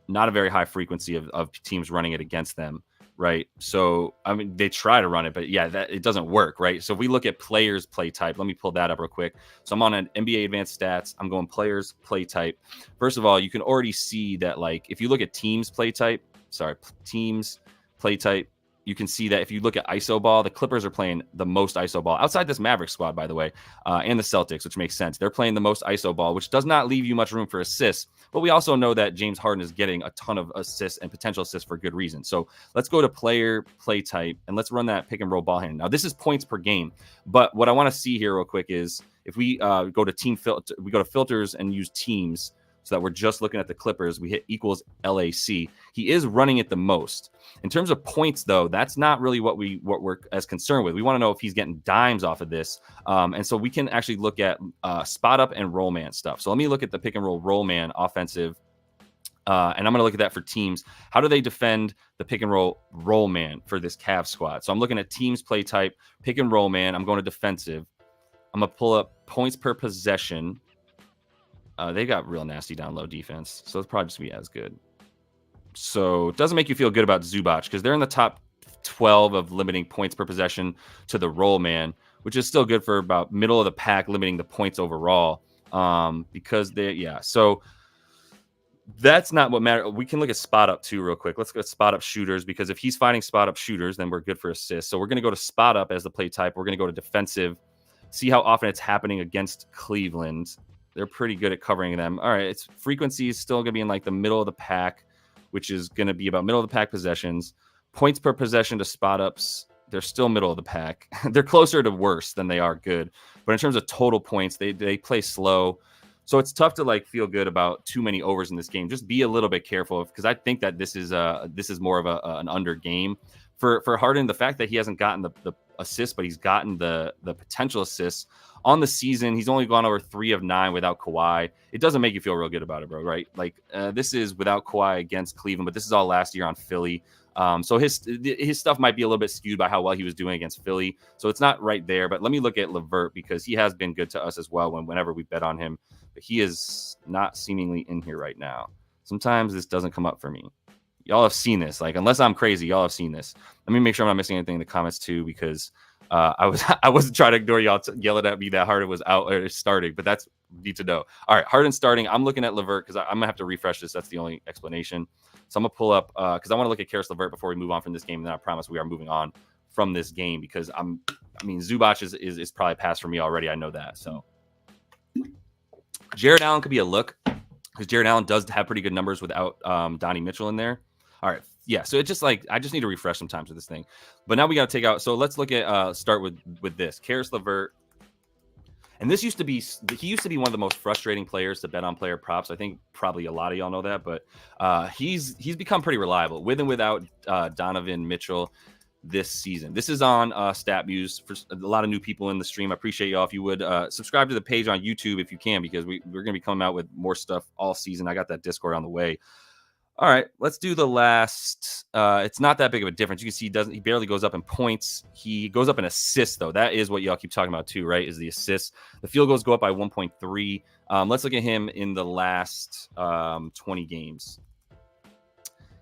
not a very high frequency of teams running it against them, right? So, I mean, they try to run it, but yeah, it doesn't work, right? So if we look at players play type, let me pull that up real quick. So I'm on an NBA advanced stats. I'm going players play type. First of all, you can already see that, like, if you look at teams play type, you can see that if you look at ISO ball, the Clippers are playing the most ISO ball outside this Mavericks squad, by the way, and the Celtics, which makes sense. They're playing the most ISO ball, which does not leave you much room for assists. But we also know that James Harden is getting a ton of assists and potential assists for good reason. So let's go to player play type and let's run that pick and roll ball hand. Now, this is points per game. But what I want to see here real quick is if we go to filters and use teams, so that we're just looking at the Clippers, we hit equals LAC. He is running it the most. In terms of points, though, that's not really what we're as concerned with. We want to know if he's getting dimes off of this. And so we can actually look at spot up and roll man stuff. So let me look at the pick and roll man offensive. And I'm going to look at that for teams. How do they defend the pick and roll man for this Cavs squad? So I'm looking at teams play type, pick and roll man. I'm going to defensive. I'm going to pull up points per possession. They got real nasty down low defense, so it's probably just be as good. So it doesn't make you feel good about Zubac because they're in the top 12 of limiting points per possession to the roll man, which is still good for about middle of the pack, limiting the points overall. So that's not what matters. We can look at spot up too real quick. Let's go spot up shooters, because if he's fighting spot up shooters, then we're good for assists. So we're going to go to spot up as the play type. We're going to go to defensive, see how often it's happening against Cleveland. They're pretty good at covering them. All right, its frequency is still going to be in like the middle of the pack, which is going to be about middle of the pack possessions. Points per possession to spot ups, they're still middle of the pack. They're closer to worse than they are good. But in terms of total points, they play slow. So it's tough to like feel good about too many overs in this game. Just be a little bit careful, because I think that this is more of an under game for Harden, the fact that he hasn't gotten the assists, but he's gotten the potential assists on the season. He's only gone over 3 of 9 without Kawhi. It doesn't make you feel real good about it, bro, right? Like this is without Kawhi against Cleveland, but this is all last year on Philly. So his stuff might be a little bit skewed by how well he was doing against Philly. So it's not right there. But let me look at LeVert, because he has been good to us as well whenever we bet on him. But he is not seemingly in here right now. Sometimes this doesn't come up for me. Y'all have seen this. Like, unless I'm crazy, y'all have seen this. Let me make sure I'm not missing anything in the comments too, because I wasn't trying to ignore y'all yelling at me that Harden was out or starting, but that's need to know. All right, Harden starting. I'm looking at LeVert because I'm gonna have to refresh this. That's the only explanation. So I'm gonna pull up because I want to look at Caris LeVert before we move on from this game. And then I promise we are moving on from this game, because Zubac is probably past for me already. I know that. So Jared Allen could be a look, because Jared Allen does have pretty good numbers without Donnie Mitchell in there. All right. Yeah. So it's just like, I just need to refresh sometimes with this thing. But now we got to take out. So let's look at start with this. Caris LeVert. And he used to be one of the most frustrating players to bet on player props. I think probably a lot of y'all know that, but he's become pretty reliable with and without Donovan Mitchell this season. This is on StatMuse for a lot of new people in the stream. I appreciate y'all if you would subscribe to the page on YouTube if you can, because we're going to be coming out with more stuff all season. I got that Discord on the way. All right, let's do the last. It's not that big of a difference. You can see he barely goes up in points. He goes up in assists, though. That is what y'all keep talking about too, right? Is the assists. The field goals go up by 1.3. Let's look at him in the last 20 games.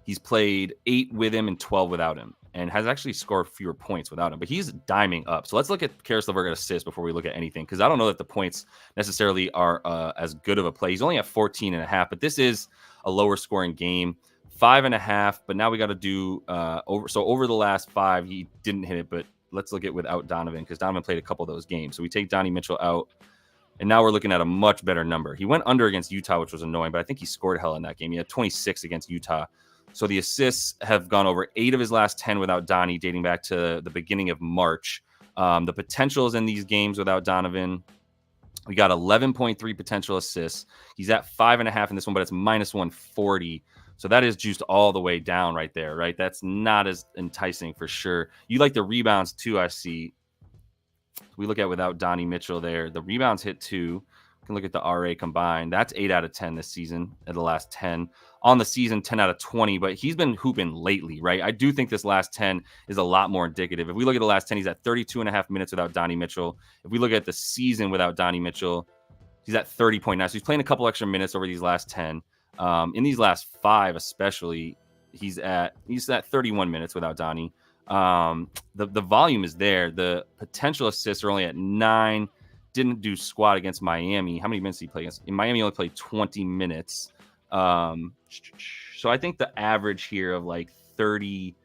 He's played 8 with him and 12 without him, and has actually scored fewer points without him. But he's diming up. So let's look at Caris LeVert at assists before we look at anything, because I don't know that the points necessarily are as good of a play. He's only at 14.5, but this is a lower scoring game, 5.5. But now we got to do over the last 5, he didn't hit it. But let's look at without Donovan, because Donovan played a couple of those games. So we take Donnie Mitchell out, and now we're looking at a much better number. He went under against Utah, which was annoying, but I think he scored hell in that game. He had 26 against Utah. So the assists have gone over 8 of his last 10 without Donnie, dating back to the beginning of March. The potentials in these games without Donovan, we got 11.3 potential assists. He's at 5.5 in this one, but it's minus 140. So that is juiced all the way down right there, right? That's not as enticing for sure. You like the rebounds too, I see. We look at without Donnie Mitchell there. The rebounds hit 2. You can look at the RA combined. That's 8 out of 10 this season at the last 10. On the season, 10 out of 20, but he's been hooping lately, right? I do think this last 10 is a lot more indicative. If we look at the last 10, he's at 32.5 minutes without Donnie Mitchell. If we look at the season without Donnie Mitchell, he's at 30.9. So he's playing a couple extra minutes over these last 10. In these last 5 especially, he's at 31 minutes without Donnie. The volume is there. The potential assists are only at 9. Didn't do squat against Miami. How many minutes did he play against? In Miami, he only played 20 minutes. So I think the average here of like 32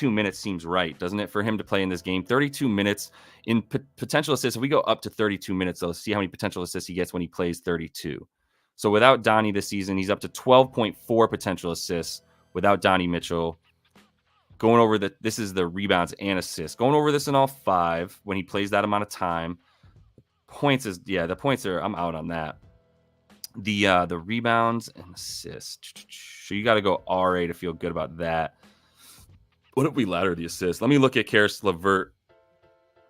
minutes seems right, doesn't it, for him to play in this game? 32 minutes in potential assists. If we go up to 32 minutes, though, see how many potential assists he gets when he plays 32. So without Donnie this season, he's up to 12.4 potential assists without Donnie Mitchell. Going over this is the rebounds and assists. Going over this in all 5 when he plays that amount of time. The points are, I'm out on that. The rebounds and assists. So you got to go RA to feel good about that. What if we ladder the assists? Let me look at Caris LeVert,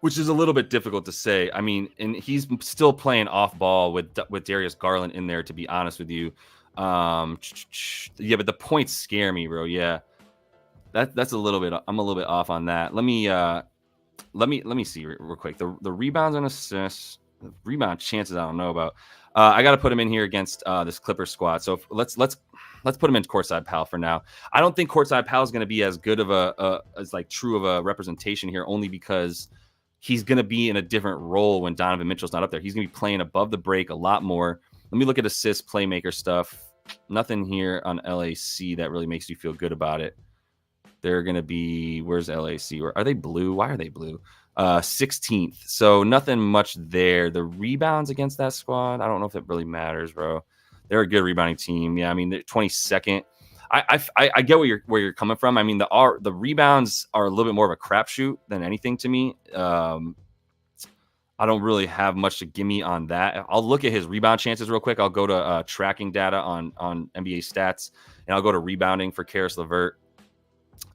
which is a little bit difficult to say. I mean, and he's still playing off ball with Darius Garland in there, to be honest with you. But the points scare me, bro. Yeah. That's a little bit. I'm a little bit off on that. Let me see real quick. The rebounds and assists, the rebound chances I don't know about. I got to put him in here against this Clippers squad. So let's put him in Courtside Pal for now. I don't think Courtside Pal is going to be as good of as like true of a representation here, only because he's going to be in a different role when Donovan Mitchell's not up there. He's going to be playing above the break a lot more. Let me look at assist playmaker stuff. Nothing here on LAC that really makes you feel good about it. They're going to be, where's LAC? Are they blue? Why are they blue? 16th. So nothing much there. The rebounds against that squad, I don't know if it really matters, bro. They're a good rebounding team. Yeah, I mean, they're 22nd. I get where you're coming from. I mean, the rebounds are a little bit more of a crapshoot than anything to me. I don't really have much to give me on that. I'll look at his rebound chances real quick. I'll go to tracking data on NBA stats, and I'll go to rebounding for Caris LeVert.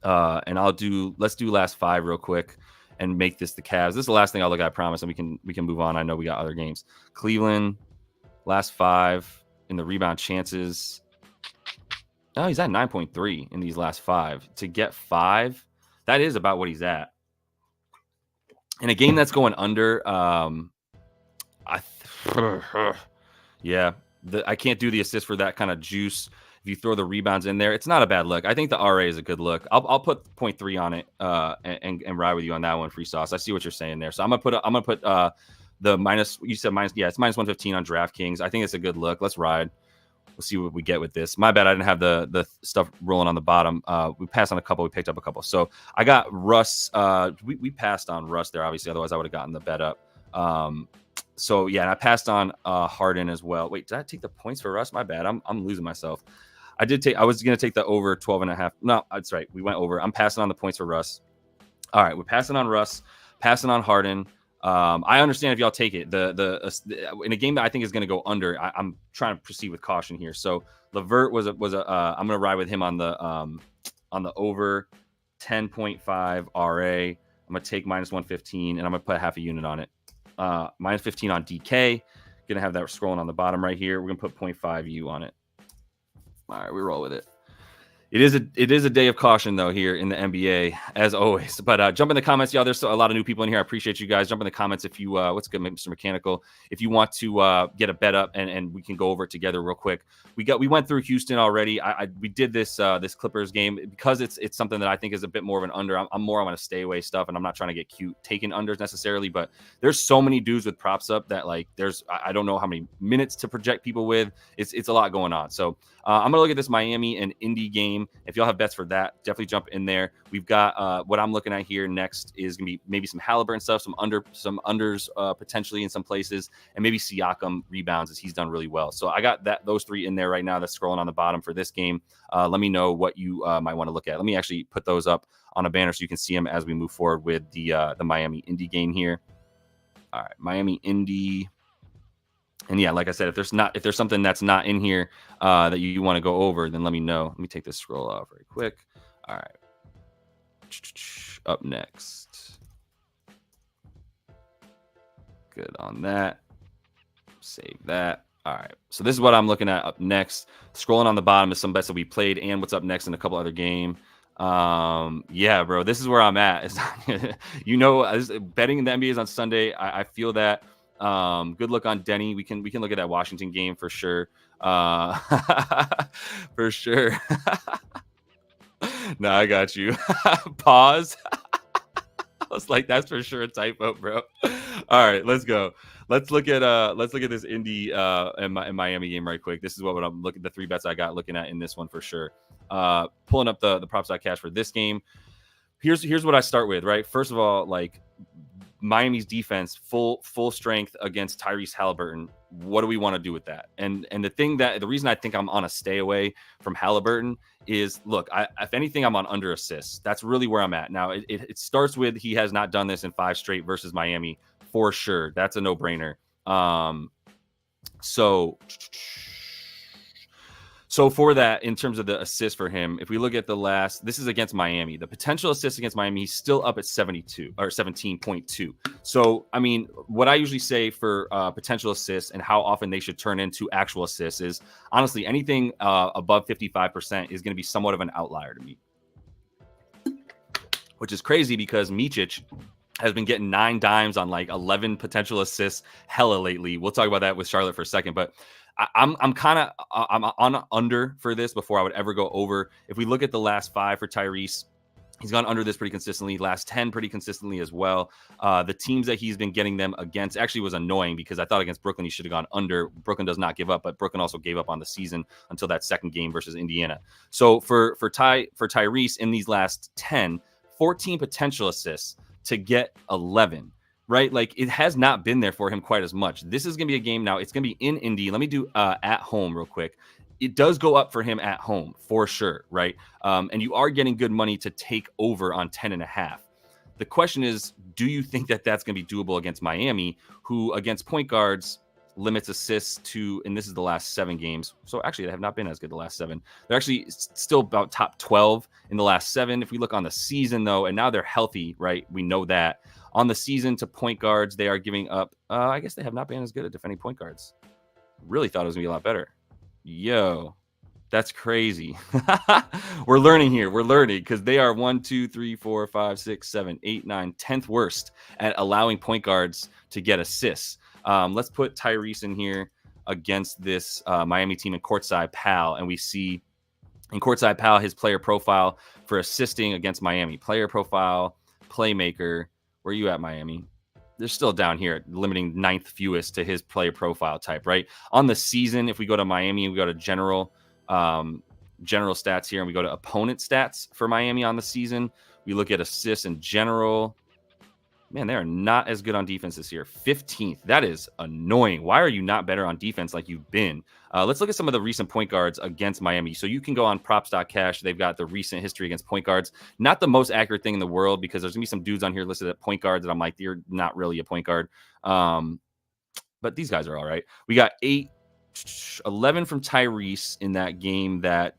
And let's do last 5 real quick and make this the Cavs. This is the last thing I'll look at, I promise, and we can move on. I know we got other games. Cleveland, last 5 in the rebound chances. Oh, he's at 9.3 in these last 5. To get 5, that is about what he's at. In a game that's going under, yeah, I can't do the assist for that kind of juice. If you throw the rebounds in there, it's not a bad look. I think the RA is a good look. I'll put 0.3 on it and ride with you on that one, Free Sauce. I see what you're saying there. So I'm gonna put the minus. You said minus. Yeah, it's minus 115 on DraftKings. I think it's a good look. Let's ride. We'll see what we get with this. My bad, I didn't have the stuff rolling on the bottom. We passed on a couple. We picked up a couple. So I got Russ. We passed on Russ there, obviously. Otherwise, I would have gotten the bet up. So yeah, and I passed on Harden as well. Wait, did I take the points for Russ? My bad. I'm losing myself. I was going to take the over 12.5. No, that's right. We went over. I'm passing on the points for Russ. All right, we're passing on Russ, passing on Harden. I understand if y'all take it. In a game that I think is going to go under, I'm trying to proceed with caution here. So Levert was a I'm going to ride with him on the over 10.5 RA. I'm going to take minus 115 and I'm going to put half a unit on it. Minus 15 on DK. Going to have that scrolling on the bottom right here. We're going to put 0.5 U on it. All right, we roll with it. It is a day of caution, though, here in the NBA, as always. But jump in the comments, y'all. There's a lot of new people in here. I appreciate you guys. Jump in the comments if you, what's good, Mr. Mechanical, if you want to get a bet up and we can go over it together real quick. We went through Houston already. We did this Clippers game because it's something that I think is a bit more of an under. I'm more on a stay away stuff, and I'm not trying to get cute taking unders necessarily. But there's so many dudes with props up that I don't know how many minutes to project people with. It's a lot going on. So I'm gonna look at this Miami and Indy game. If y'all have bets for that, definitely jump in there. We've got what I'm looking at here next is gonna be maybe some Halliburton stuff, some unders potentially in some places, and maybe Siakam rebounds as he's done really well. So I got those 3 in there right now. That's scrolling on the bottom for this game. Let me know what you might want to look at. Let me actually put those up on a banner so you can see them as we move forward with the Miami Indy game here. All right, Miami Indy. And yeah, like I said, if there's something that's not in here that you want to go over, then let me know. Let me take this scroll off very quick. All right. Up next. Good on that. Save that. All right. So this is what I'm looking at up next. Scrolling on the bottom is some bets that we played and what's up next in a couple other games. Yeah, bro, this is where I'm at. Betting in the NBA is on Sunday. I feel that. Good look on Denny. We can look at that Washington game for sure. For sure. No, I got you. Pause. I was like, that's for sure a typo, bro. All right, let's go. Let's look at this Indy and Miami game right quick. This is what I'm looking. The 3 bets I got looking at in this one for sure. Pulling up the props I cash for this game. Here's what I start with. Right, first of all, Miami's defense, full strength against Tyrese Halliburton. What do we want to do with that? And the reason I think I'm on a stay away from Halliburton is, look, if anything, I'm on under assists. That's really where I'm at. Now, it starts with he has not done this in 5 straight versus Miami for sure. That's a no-brainer. So for that, in terms of the assist for him, if we look at this is against Miami. The potential assist against Miami, he's still up at 72 or 17.2. So, I mean, what I usually say for potential assists and how often they should turn into actual assists is, honestly, anything above 55% is going to be somewhat of an outlier to me. Which is crazy because Micic has been getting 9 dimes on 11 potential assists hella lately. We'll talk about that with Charlotte for a second, but I'm on under for this before I would ever go over. If we look at the last 5 for Tyrese, he's gone under this pretty consistently. Last 10 pretty consistently as well. The teams that he's been getting them against actually was annoying because I thought against Brooklyn he should have gone under. Brooklyn does not give up, but Brooklyn also gave up on the season until that second game versus Indiana. So for Tyrese in these last 10, 14 potential assists to get 11. Right? It has not been there for him quite as much. This is going to be a game now. It's going to be in Indy. Let me do at home real quick. It does go up for him at home for sure, right? And you are getting good money to take over on 10.5. The question is, do you think that that's going to be doable against Miami, who against point guards limits assists to, and this is the last 7 games. So actually, they have not been as good the last 7. They're actually still about top 12 in the last 7. If we look on the season, though, and now they're healthy, right? We know that. On the season to point guards, they are giving up, I guess they have not been as good at defending point guards. Really thought it was going to be a lot better. Yo, that's crazy. We're learning here. We're learning because they are 1, 2, 3, 4, 5, 6, 7, 8, 9, 10th worst at allowing point guards to get assists. Let's put Tyrese in here against this Miami team in Courtside Pal, and we see in Courtside Pal his player profile for assisting against Miami. Player profile, playmaker. Where are you at, Miami? They're still down here, limiting 9th fewest to his player profile type, right? On the season, if we go to Miami, we go to general stats here, and we go to opponent stats for Miami on the season. We look at assists in general. Man, they are not as good on defense this year. 15th. That is annoying. Why are you not better on defense like you've been? Let's look at some of the recent point guards against Miami. So you can go on props.cash. They've got the recent history against point guards. Not the most accurate thing in the world because there's going to be some dudes on here listed at point guards that I'm like, you're not really a point guard. But these guys are all right. We got 11 from Tyrese in that game that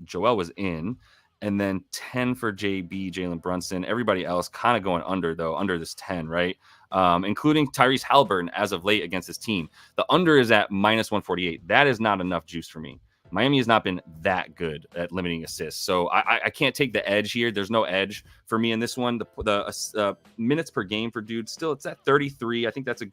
Joel was in. And then 10 for JB, Jalen Brunson. Everybody else kind of going under, though, under this 10, right? Including Tyrese Halliburton as of late against his team. The under is at -148. That is not enough juice for me. Miami has not been that good at limiting assists. So I can't take the edge here. There's no edge for me in this one. The minutes per game for dudes, still it's at 33. I think that's a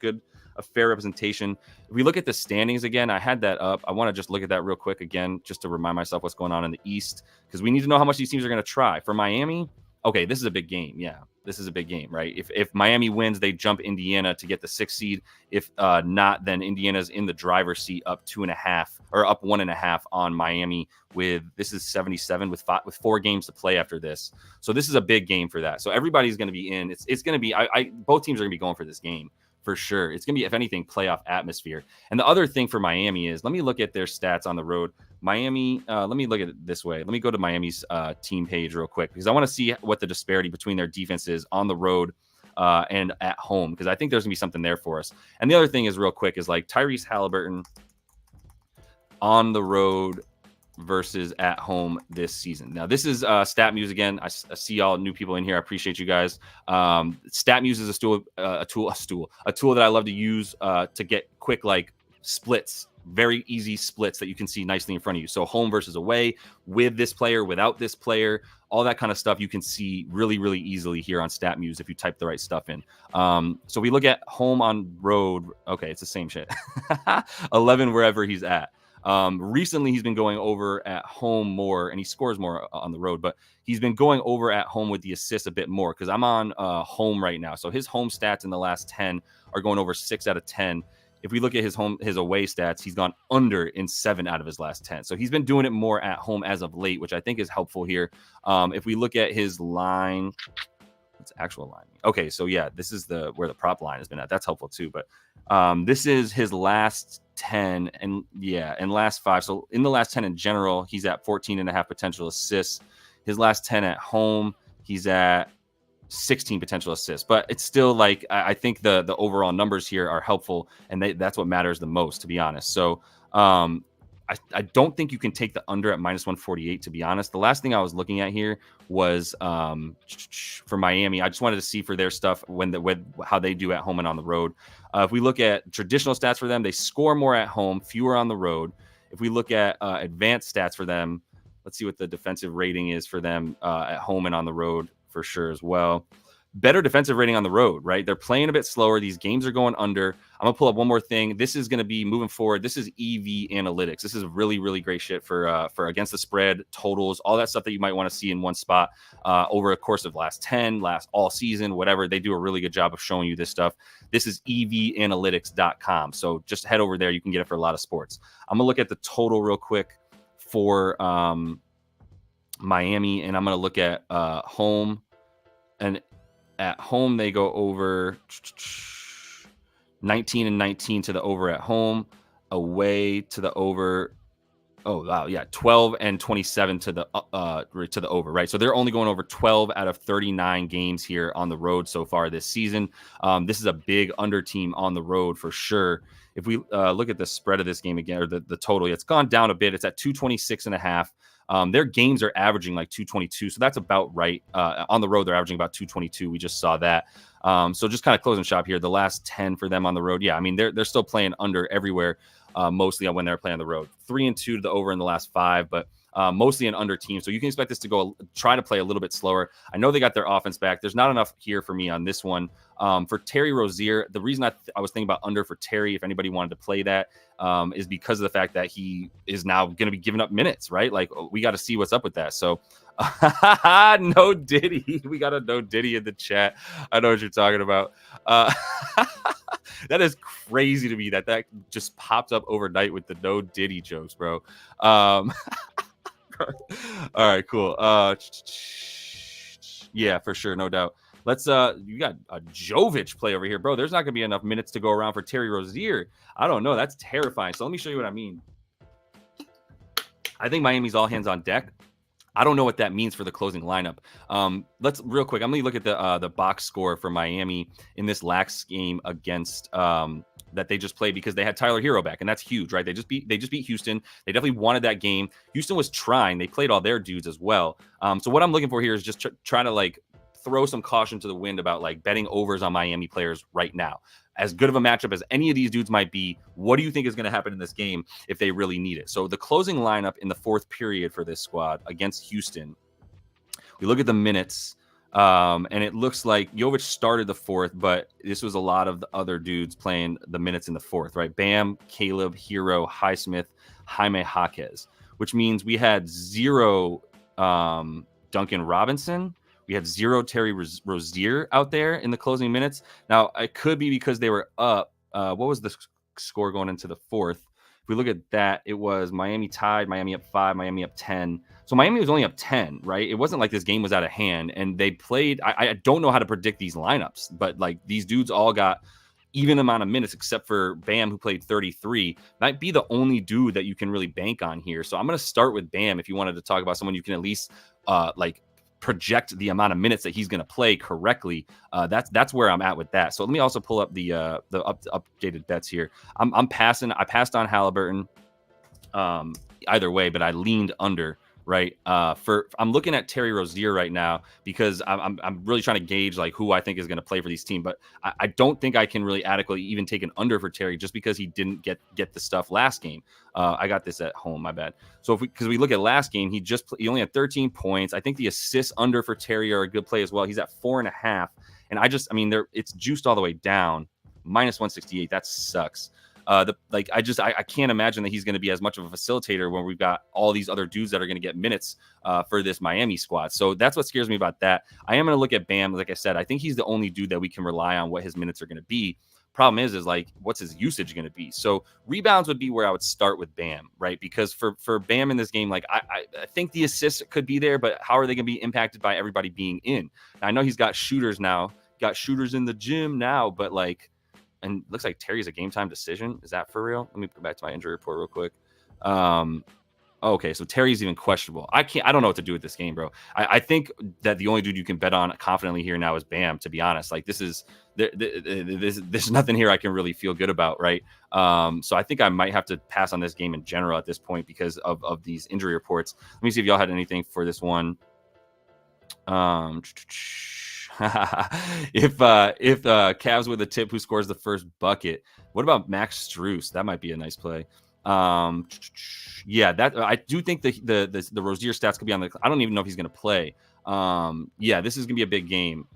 fair representation. If we look at the standings again, I had that up. I want to just look at that real quick again, just to remind myself what's going on in the East, because we need to know how much these teams are going to try. For Miami, okay, this is a big game. Yeah, this is a big game, right? If Miami wins, they jump Indiana to get the 6th seed. If not, then Indiana's in the driver's seat, up 2.5 or up 1.5 on Miami. This is 77 with 4 games to play after this. So this is a big game for that. So everybody's going to be in. It's going to be. Both teams are going to be going for this game. For sure. It's going to be, if anything, playoff atmosphere. And the other thing for Miami is, let me look at their stats on the road. Miami, let me look at it this way. Let me go to Miami's team page real quick, because I want to see what the disparity between their defense is on the road and at home, because I think there's going to be something there for us. And the other thing is real quick is like Tyrese Halliburton on the road versus at home this season. Now, this is StatMuse again. I see all new people in here. I appreciate you guys. StatMuse is a tool that I love to use to get quick like splits, very easy splits that you can see nicely in front of you. So home versus away, with this player, without this player, all that kind of stuff you can see really, really easily here on StatMuse if you type the right stuff in. So we look at home on road. Okay, it's the same shit. 11 wherever he's at. Recently, he's been going over at home more, and he scores more on the road, but he's been going over at home with the assists a bit more, because I'm on home right now. So his home stats in the last 10 are going over 6 out of 10. If we look at his away stats, he's gone under in 7 out of his last 10. So he's been doing it more at home as of late, which I think is helpful here. If we look at his line, what's actual line? Okay, so yeah, this is where the prop line has been at. That's helpful too. But this is his last 10 and last 5. So in the last 10 in general, he's at 14.5 potential assists. His last 10 at home, he's at 16 potential assists. But it's still like, I think the overall numbers here are helpful, and that's what matters the most, to be honest. So I don't think you can take the under at -148, to be honest. The last thing I was looking at here was for Miami. I just wanted to see for their stuff how they do at home and on the road. If we look at traditional stats for them, they score more at home, fewer on the road. If we look at advanced stats for them, let's see what the defensive rating is for them at home and on the road for sure as well. Better defensive rating on the road, right? They're playing a bit slower. These games are going under. I'm going to pull up one more thing. This is going to be moving forward. This is EV analytics. This is really, really great shit for against the spread, totals, all that stuff that you might want to see in one spot over a course of last all season, whatever. They do a really good job of showing you this stuff. This is evanalytics.com. So just head over there. You can get it for a lot of sports. I'm going to look at the total real quick for Miami, and I'm going to look at home. And at home, they go over 19 and 19 to the over at home, away to the over Oh wow, yeah, 12 and 27 to the over, right? So they're only going over 12 out of 39 games here on the road so far this season. This is a big under team on the road for sure. If we look at the spread of this game again, or the total, it's gone down a bit. It's at 226.5. Their games are averaging like 222, so that's about right. On the road, they're averaging about 222. We just saw that. So just kind of closing shop here. The last 10 for them on the road, yeah, I mean they're still playing under everywhere. Mostly when they're playing on the road. 3-2 to the over in the last 5, but mostly an under team. So you can expect this to try to play a little bit slower. I know they got their offense back. There's not enough here for me on this one. For Terry Rozier, the reason I was thinking about under for Terry, if anybody wanted to play that, is because of the fact that he is now going to be giving up minutes, right? Like we got to see what's up with that. So no Diddy. We got a no Diddy in the chat. I know what you're talking about. That is crazy to me that just popped up overnight with the no Diddy jokes, bro. All right, cool. Yeah, for sure, no doubt. Let's you got a Jovic play over here, bro. There's not gonna be enough minutes to go around for Terry Rozier. I don't know. That's terrifying. So let me show you what I mean. I think Miami's all hands on deck. I don't know what that means for the closing lineup. Let's real quick. I'm going to look at the box score for Miami in this last game against that they just played because they had Tyler Hero back, and that's huge, right? They just beat Houston. They definitely wanted that game. Houston was trying. They played all their dudes as well. So what I'm looking for here is just try to like throw some caution to the wind about like betting overs on Miami players right now. As good of a matchup as any of these dudes might be, what do you think is going to happen in this game if they really need it? So the closing lineup in the fourth period for this squad against Houston, we look at the minutes, and it looks like Jovic started the fourth, but this was a lot of the other dudes playing the minutes in the fourth, right? Bam, Caleb, Hero, Highsmith, Jaime Jaquez, which means we had 0 Duncan Robinson. We had 0 Terry Rozier out there in the closing minutes. Now, it could be because they were up. What was the score going into the fourth? If we look at that, it was Miami tied, Miami up 5, Miami up 10. So Miami was only up 10, right? It wasn't like this game was out of hand. And they played, I don't know how to predict these lineups, but like these dudes all got even amount of minutes except for Bam, who played 33. Might be the only dude that you can really bank on here. So I'm going to start with Bam if you wanted to talk about someone you can at least like project the amount of minutes that he's going to play correctly. That's where I'm at with that. So let me also pull up the updated bets here. I passed on Halliburton either way, but I leaned under, right? I'm looking at Terry Rozier right now because I'm really trying to gauge like who I think is going to play for these teams, but I don't think I can really adequately even take an under for Terry just because he didn't get the stuff last game. I got this at home, my bad. So because we look at last game, he only had 13 points. I think the assists under for Terry are a good play as well. He's at 4.5, and it's juiced all the way down, -168. That sucks. I can't imagine that he's going to be as much of a facilitator when we've got all these other dudes that are going to get minutes for this Miami squad. So that's what scares me about that. I am going to look at Bam. Like I said, I think he's the only dude that we can rely on what his minutes are going to be. Problem is like, what's his usage going to be? So rebounds would be where I would start with Bam, right? Because for Bam in this game, like I think the assists could be there, but how are they going to be impacted by everybody being in? Now, I know he's got shooters now, got shooters in the gym now, but like, and it looks like Terry's a game time decision. Is that for real? Let me go back to my injury report real quick. Okay, so Terry's even questionable. I don't know what to do with this game, bro. I think that the only dude you can bet on confidently here now is Bam, to be honest. Like there's nothing here I can really feel good about, right? So I think I might have to pass on this game in general at this point because of these injury reports. Let me see if y'all had anything for this one. if Cavs with a tip who scores the first bucket, what about Max Strus? That might be a nice play. Yeah, that I do think the Rozier stats could be on the. I don't even know if he's going to play. Yeah, this is going to be a big game.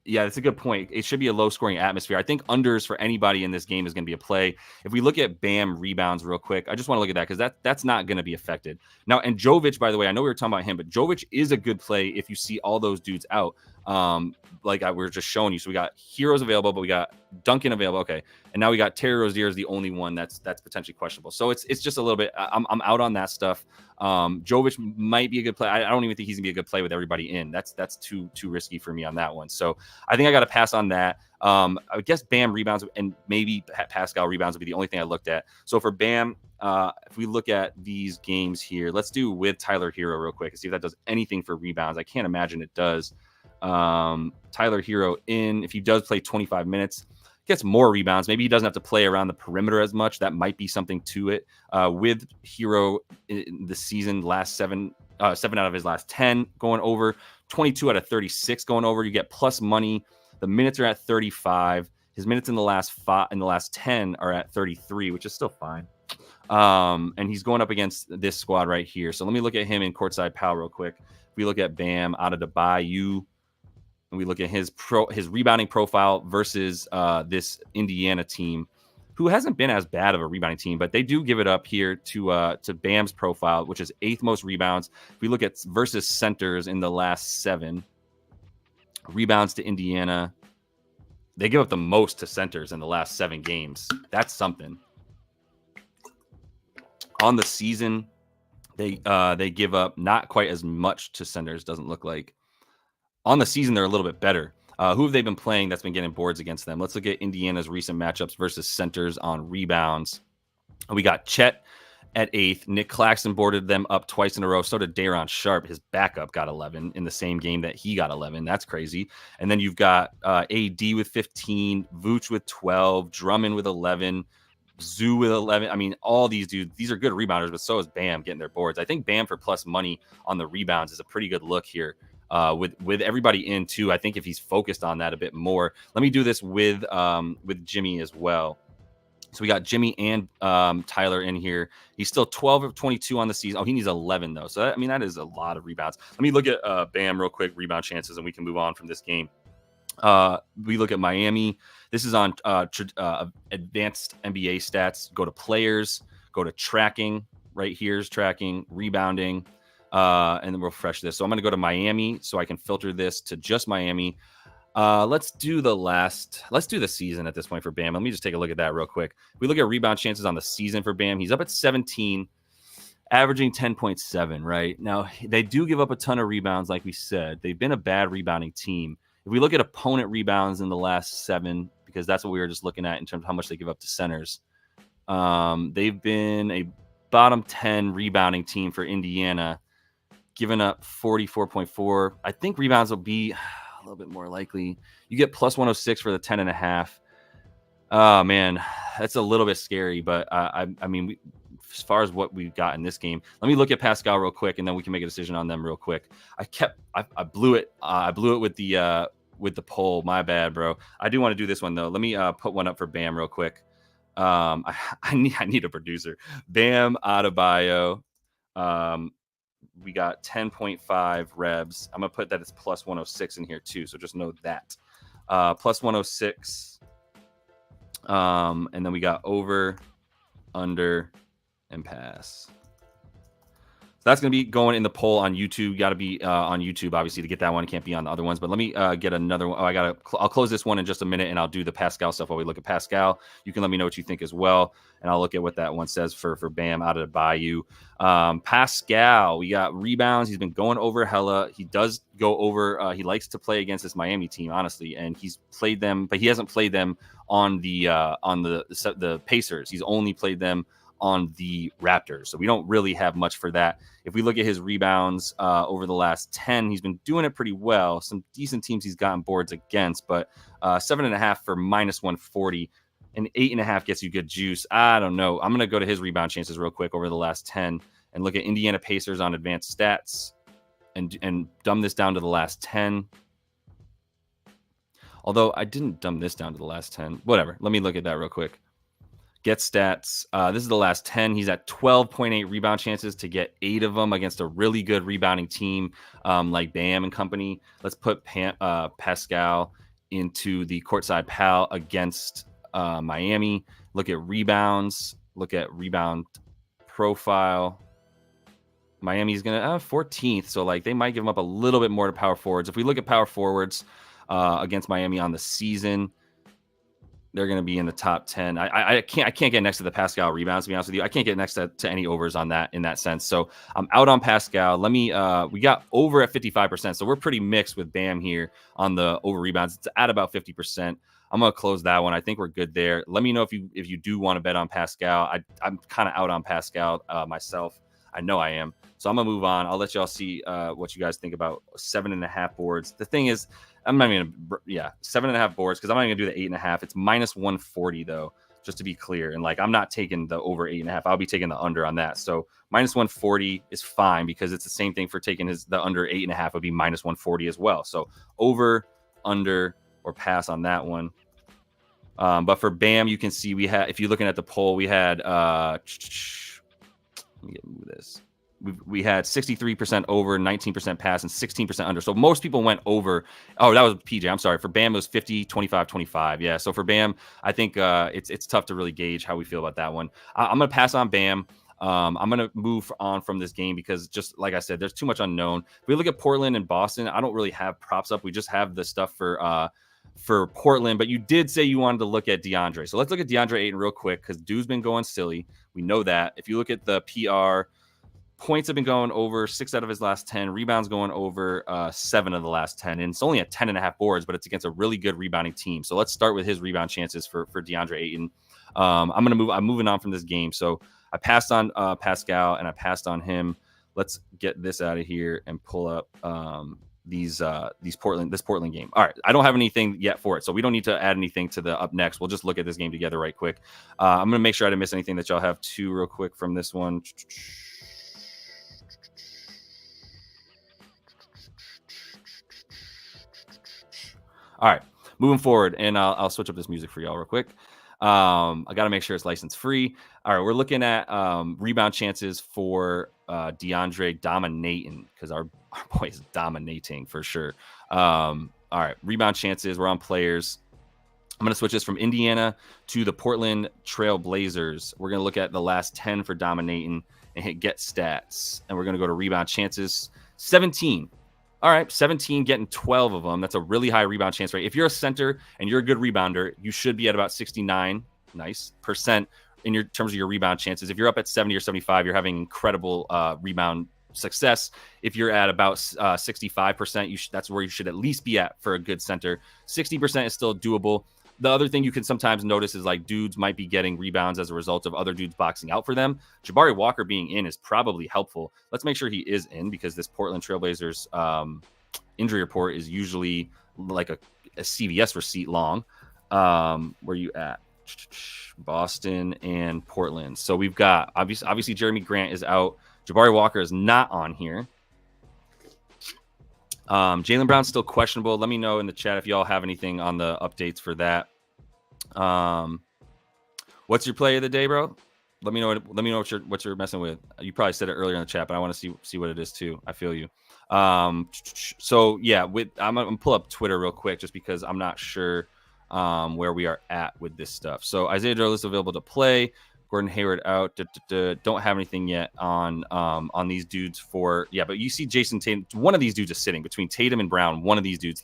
Yeah, that's a good point. It should be a low-scoring atmosphere. I think unders for anybody in this game is going to be a play. If we look at Bam rebounds real quick, I just want to look at that because that's not going to be affected. Now, and Jovic, by the way, I know we were talking about him, but Jovic is a good play if you see all those dudes out. Like we were just showing you. So we got Heroes available, but we got Duncan available. Okay. And now we got Terry Rozier is the only one that's potentially questionable. So it's just a little bit, I'm out on that stuff. Jovic might be a good play. I don't even think he's gonna be a good play with everybody in. That's too risky for me on that one. So I think I got to pass on that. I would guess Bam rebounds and maybe Pascal rebounds would be the only thing I looked at. So for Bam, if we look at these games here, let's do with Tyler Hero real quick and see if that does anything for rebounds. I can't imagine it does. Tyler Hero if he does play 25 minutes, gets more rebounds. Maybe he doesn't have to play around the perimeter as much. That might be something to it. With Hero in the season, last 7 out of his last 10 going over, 22 out of 36 going over. You get plus money. The minutes are at 35. His minutes in the last 10 are at 33, which is still fine. And he's going up against this squad right here. So let me look at him in Courtside Pal real quick. If we look at Bam out of the Bayou, and we look at his rebounding profile versus this Indiana team, who hasn't been as bad of a rebounding team, but they do give it up here to Bam's profile, which is 8th most rebounds. If we look at versus centers in the last 7 rebounds to Indiana, they give up the most to centers in the last 7 games. That's something. On the season, they give up not quite as much to centers, doesn't look like. On the season, they're a little bit better. Who have they been playing that's been getting boards against them? Let's look at Indiana's recent matchups versus centers on rebounds. We got Chet at 8th. Nick Claxton boarded them up twice in a row. So did Daron Sharp. His backup got 11 in the same game that he got 11. That's crazy. And then you've got AD with 15, Vooch with 12, Drummond with 11, Zoo with 11. I mean, all these dudes, these are good rebounders, but so is Bam getting their boards. I think Bam for plus money on the rebounds is a pretty good look here. With everybody in too, I think if he's focused on that a bit more. Let me do this with Jimmy as well. So we got Jimmy and Tyler in here. He's still 12 of 22 on the season. Oh, he needs 11 though. So that is a lot of rebounds. Let me look at Bam real quick, rebound chances, and we can move on from this game. We look at Miami. This is on advanced NBA stats. Go to players, go to tracking. Right here's tracking, rebounding. And then we'll refresh this. So I'm going to go to Miami so I can filter this to just Miami. Let's do the season at this point for Bam. Let me just take a look at that real quick. If we look at rebound chances on the season for Bam, he's up at 17, averaging 10.7, right? Now, they do give up a ton of rebounds, like we said. They've been a bad rebounding team. If we look at opponent rebounds in the last 7, because that's what we were just looking at in terms of how much they give up to centers, they've been a bottom 10 rebounding team for Indiana, giving up 44.4. I think rebounds will be a little bit more likely. You get plus 106 for the 10.5. Oh, man, that's a little bit scary. But, I mean, as far as what we've got in this game, let me look at Pascal real quick, and then we can make a decision on them real quick. I blew it. I blew it with the poll. My bad, bro. I do want to do this one, though. Let me put one up for Bam real quick. I need a producer. Bam Adebayo. We got 10.5 revs. I'm going to put that as plus 106 in here too. So just know that. Plus 106. And then we got over, under, and pass. So that's going to be going in the poll on YouTube. You got to be on YouTube, obviously, to get that one. It can't be on the other ones. But let me get another one. I'll close this one in just a minute, and I'll do the Pascal stuff while we look at Pascal. You can let me know what you think as well, and I'll look at what that one says for Bam out of the Bayou. Pascal, we got rebounds. He's been going over hella. He does go over. He likes to play against this Miami team, honestly, and he's played them, but he hasn't played them on the Pacers. He's only played them on the Raptors. So we don't really have much for that. If we look at his rebounds over the last 10, he's been doing it pretty well. Some decent teams he's gotten boards against, but 7.5 for minus 140 and 8.5 gets you good juice. I don't know. I'm going to go to his rebound chances real quick over the last 10 and look at Indiana Pacers on advanced stats and dumb this down to the last 10. Although I didn't dumb this down to the last 10. Whatever. Let me look at that real quick. Get stats. This is the last 10. He's at 12.8 rebound chances to get 8 of them against a really good rebounding team like Bam and company. Let's put Pascal into the courtside pal against Miami. Look at rebounds. Look at rebound profile. Miami's going to 14th. So like they might give them up a little bit more to power forwards. If we look at power forwards against Miami on the season, they're going to be in the top 10. I can't get next to the Pascal rebounds, to be honest with you. I can't get next to any overs on that in that sense. So I'm out on Pascal. We got over at 55%. So we're pretty mixed with Bam here on the over rebounds. It's at about 50%. I'm going to close that one. I think we're good there. Let me know if you do want to bet on Pascal. I'm kind of out on Pascal myself. I know I am. So I'm going to move on. I'll let y'all see what you guys think about 7.5 boards. The thing is, I'm not even going to, 7.5 boards because I'm not going to do the 8.5. It's minus 140 though, just to be clear. And like, I'm not taking the over 8.5. I'll be taking the under on that. So minus 140 is fine because it's the same thing for taking the under 8.5 would be minus 140 as well. So over, under, or pass on that one. But for Bam, you can see we had, if you're looking at the poll, we had, let me get this. We had 63% over, 19% pass, and 16% under. So most people went over. Oh, that was PJ. I'm sorry. For Bam, it was 50, 25, 25. Yeah. So for Bam, I think it's tough to really gauge how we feel about that one. I'm going to pass on Bam. I'm going to move on from this game because just like I said, there's too much unknown. If we look at Portland and Boston, I don't really have props up. We just have the stuff for Portland, but you did say you wanted to look at DeAndre. So let's look at DeAndre Ayton real quick because dude's been going silly. We know that. If you look at the PR, points have been going over 6 out of his last 10. Rebounds going over 7 of the last 10. And it's only at 10.5 boards, but it's against a really good rebounding team. So let's start with his rebound chances for DeAndre Ayton. I'm moving on from this game. So I passed on Pascal and I passed on him. Let's get this out of here and pull up this Portland game. All right. I don't have anything yet for it, so we don't need to add anything to the up next. We'll just look at this game together right quick. I'm going to make sure I didn't miss anything that y'all have too real quick from this one. All right, moving forward, and I'll switch up this music for y'all real quick. I got to make sure it's license free. All right, we're looking at rebound chances for DeAndre dominating because our boy is dominating for sure. All right, rebound chances. We're on players. I'm going to switch this from Indiana to the Portland Trail Blazers. We're going to look at the last 10 for dominating and hit get stats. And we're going to go to rebound chances. 17. All right, 17, getting 12 of them. That's a really high rebound chance rate. If you're a center and you're a good rebounder, you should be at about 69% in your terms of your rebound chances. If you're up at 70 or 75, you're having incredible rebound success. If you're at about 65%, that's where you should at least be at for a good center. 60% is still doable. The other thing you can sometimes notice is like dudes might be getting rebounds as a result of other dudes boxing out for them. Jabari Walker being in is probably helpful. Let's make sure he is in because this Portland Trailblazers injury report is usually like a CVS receipt long. Where you at? Boston and Portland. So we've got obviously Jeremy Grant is out. Jabari Walker is not on here. Jaylen Brown's still questionable. Let me know in the chat if y'all have anything on the updates for that. What's your play of the day, bro? Let me know what you're messing with. You probably said it earlier in the chat, but I want to see what it is too. I feel you. So yeah, I'm gonna pull up Twitter real quick just because I'm not sure where we are at with this stuff. So Isaiah Joe is available to play. Gordon Hayward out. Don't have anything yet on these dudes but you see Jason Tatum. One of these dudes is sitting between Tatum and Brown. One of these dudes,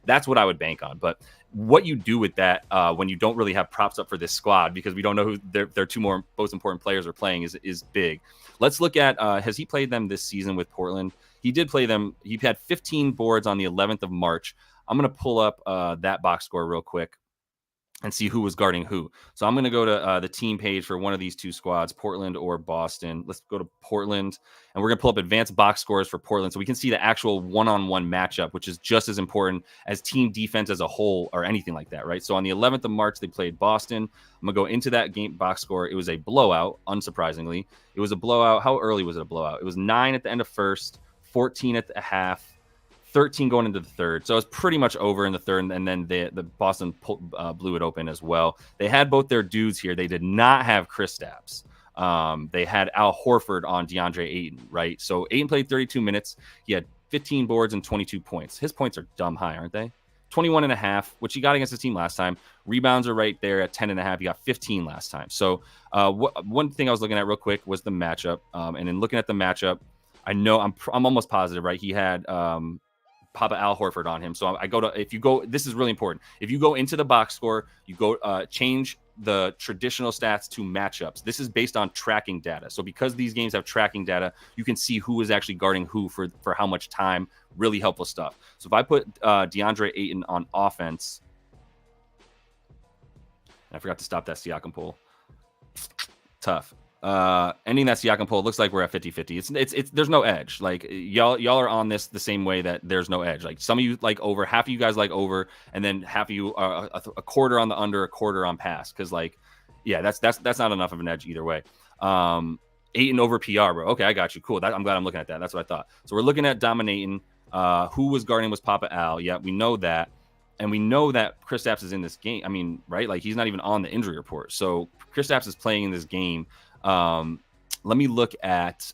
that's what I would bank on. But what you do with that when you don't really have props up for this squad because we don't know who their two most important players are playing is big. Let's look at has he played them this season with Portland? He did play them. He had 15 boards on the 11th of March. I'm going to pull up that box score real quick and see who was guarding who. So I'm going to go to the team page for one of these two squads, Portland or Boston. Let's go to Portland, and we're going to pull up advanced box scores for Portland so we can see the actual one-on-one matchup, which is just as important as team defense as a whole or anything like that, right? So on the 11th of March, they played Boston. I'm going to go into that game box score. It was a blowout, unsurprisingly. It was a blowout. How early was it a blowout? It was 9 at the end of first, 14 at the half, 13 going into the third. So it was pretty much over in the third, and then the Boston blew it open as well. They had both their dudes here. They did not have Kristaps. They had Al Horford on DeAndre Ayton, right? So Ayton played 32 minutes. He had 15 boards and 22 points. His points are dumb high, aren't they? 21 and a half, which he got against his team last time. Rebounds are right there at 10 and a half. He got 15 last time. So one thing I was looking at real quick was the matchup. And in looking at the matchup, I know I'm almost positive, right? He had Papa Al Horford on him. So I go to, if you go, this is really important. If you go into the box score, you go change the traditional stats to matchups. This is based on tracking data. So because these games have tracking data, you can see who is actually guarding who for how much time. Really helpful stuff. So if I put DeAndre Ayton on offense, and I forgot to stop that Siakam pull. Tough. Ending that Siakam poll, looks like we're at 50-50. It's there's no edge. Like y'all are on this the same way that there's no edge. Like some of you like over, half of you guys like over, and then half of you are a quarter on the under, a quarter on pass. Because like, yeah, that's not enough of an edge either way. Ayton over PR, bro. Okay, I got you. Cool. I'm glad I'm looking at that. That's what I thought. So we're looking at dominating. Who was guarding was Papa Al. Yeah, we know that. And we know that Kristaps is in this game. I mean, right? Like he's not even on the injury report. So Kristaps is playing in this game. Let me look at,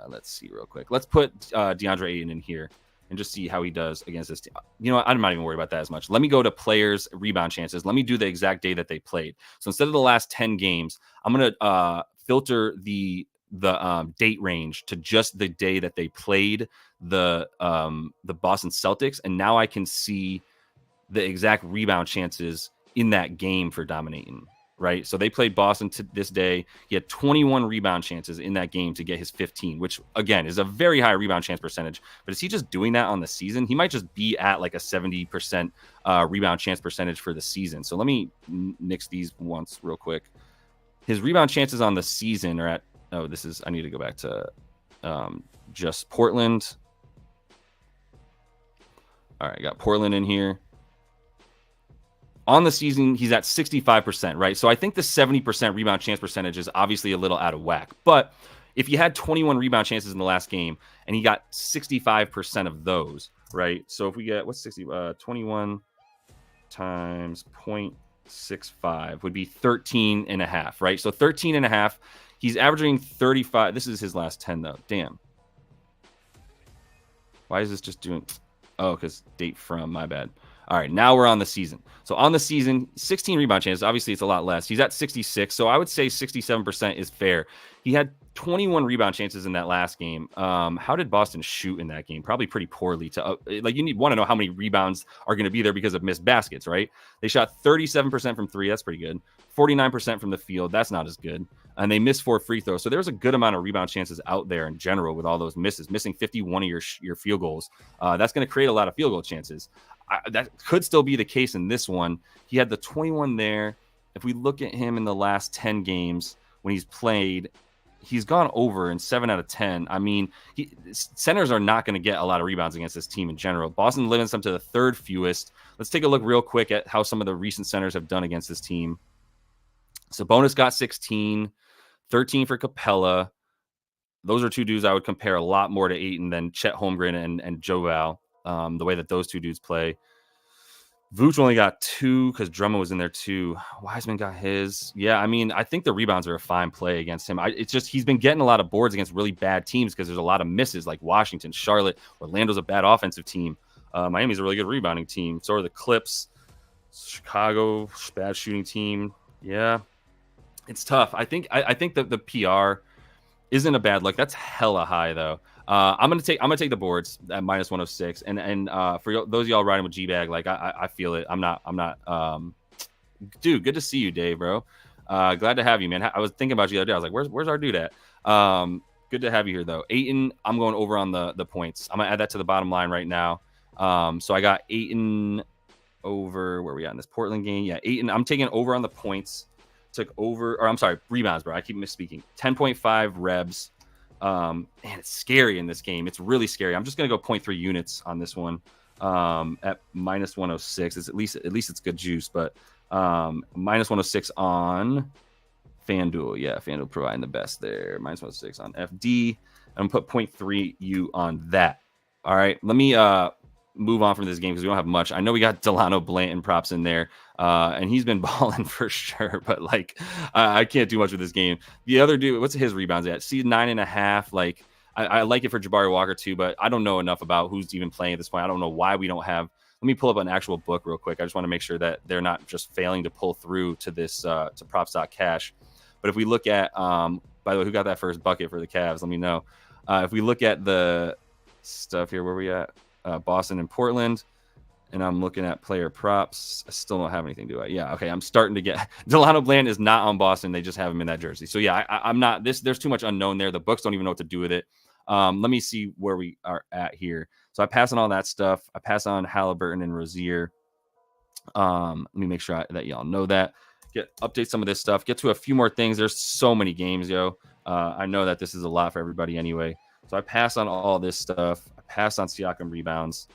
let's see real quick. Let's put DeAndre Ayton in here and just see how he does against this team. You know what? I'm not even worried about that as much. Let me go to players' rebound chances. Let me do the exact day that they played. So instead of the last 10 games, I'm going to filter the date range to just the day that they played the Boston Celtics. And now I can see the exact rebound chances in that game for dominating. Right. So they played Boston to this day. He had 21 rebound chances in that game to get his 15, which again is a very high rebound chance percentage. But is he just doing that on the season? He might just be at like a 70% rebound chance percentage for the season. So let me nix these once real quick. His rebound chances on the season are at, I need to go back to just Portland. All right. Got Portland in here. On the season, he's at 65%, right? So I think the 70% rebound chance percentage is obviously a little out of whack. But if you had 21 rebound chances in the last game and he got 65% of those, right? So if we get, 21 times 0.65 would be 13 and a half, right? So 13 and a half, he's averaging 35. This is his last 10 though. Damn. Why is this just doing, because date from, my bad. All right, now we're on the season. So on the season, 16 rebound chances. Obviously, it's a lot less. He's at 66, so I would say 67% is fair. He had 21 rebound chances in that last game. How did Boston shoot in that game? Probably pretty poorly. You want to know how many rebounds are going to be there because of missed baskets, right? They shot 37% from three. That's pretty good. 49% from the field. That's not as good. And they missed 4 free throws. So there's a good amount of rebound chances out there in general with all those misses. Missing 51 of your field goals. That's going to create a lot of field goal chances. That could still be the case in this one. He had the 21 there. If we look at him in the last 10 games when he's played, he's gone over in 7 out of 10. I mean, centers are not going to get a lot of rebounds against this team in general. Boston limits them to the third fewest. Let's take a look real quick at how some of the recent centers have done against this team. Sabonis got 16, 13 for Capella. Those are two dudes I would compare a lot more to Ayton than Chet Holmgren and Joval. The way that those two dudes play. Vooch only got 2 because Drummond was in there too. Wiseman got his. Yeah, I mean, I think the rebounds are a fine play against him. It's just he's been getting a lot of boards against really bad teams because there's a lot of misses like Washington, Charlotte. Orlando's a bad offensive team. Miami's a really good rebounding team. So are the Clips. Chicago, bad shooting team. Yeah, it's tough. I think that the PR isn't a bad look. That's hella high though. I'm gonna take the boards at -106, and for those of y'all riding with G-Bag, like I feel it. I'm not. Dude, good to see you, Dave, bro. Glad to have you, man. I was thinking about you the other day. I was like, where's our dude at? Good to have you here, though. Ayton, I'm going over on the points. I'm gonna add that to the bottom line right now. So I got Ayton over where we at in this Portland game. Yeah, Ayton. I'm taking over on the points. Took over, or I'm sorry, rebounds, bro. I keep misspeaking. 10.5 rebs. Man, it's scary in this game. It's really scary. I'm just gonna go 0.3 units on this one. At -106. It's at least it's good juice, but -106 on FanDuel. Yeah, FanDuel providing the best there. -106 on FD. I'm gonna put 0.3 U on that. All right, let me move on from this game because we don't have much. I know we got Delano Blanton props in there, and he's been balling for sure, but like I can't do much with this game. The other dude, what's his rebounds at? See, 9.5. Like I like it for Jabari Walker too, but I don't know enough about who's even playing at this point. I don't know why we don't have. Let me pull up an actual book real quick. I just want to make sure that they're not just failing to pull through to this to props.cash. But if we look at by the way, who got that first bucket for the Cavs? Let me know. If we look at the stuff here, where we at? Boston and Portland. And I'm looking at player props. I still don't have anything to it. Yeah, okay. I'm starting to get Delano Bland is not on Boston. They just have him in that jersey. So yeah, I'm not this. There's too much unknown there. The books don't even know what to do with it. Let me see where we are at here. So I pass on all that stuff. I pass on Halliburton and Rozier. Let me make sure that y'all know that. Update some of this stuff. Get to a few more things. There's so many games, yo. I know that this is a lot for everybody anyway. So I pass on all this stuff. I pass on Siakam rebounds.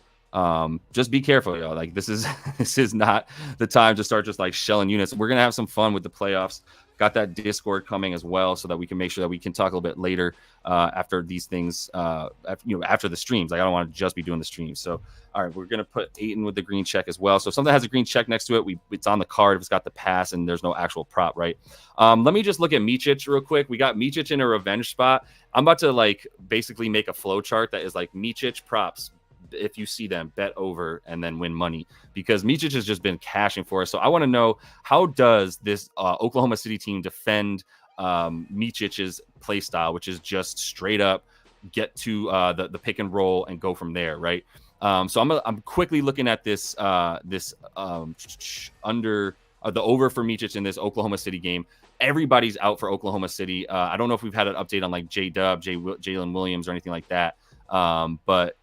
Just be careful, y'all. Like this is not the time to start just like shelling units. We're gonna have some fun with the playoffs. Got that Discord coming as well, so that we can make sure that we can talk a little bit later after these things. After the streams. Like I don't want to just be doing the streams. So all right, we're gonna put Ayton with the green check as well. So if something has a green check next to it, it's on the card. If it's got the pass and there's no actual prop, right? Let me just look at Micic real quick. We got Micic in a revenge spot. I'm about to like basically make a flow chart that is like Micic props. If you see them, bet over and then win money, because Micic has just been cashing for us. So I want to know, how does this Oklahoma City team defend Micic's play style, which is just straight up get to the pick and roll and go from there, right? So I'm quickly looking at this under the over for Micic in this Oklahoma City game. Everybody's out for Oklahoma City. I don't know if we've had an update on like Jalen Williams or anything like that, but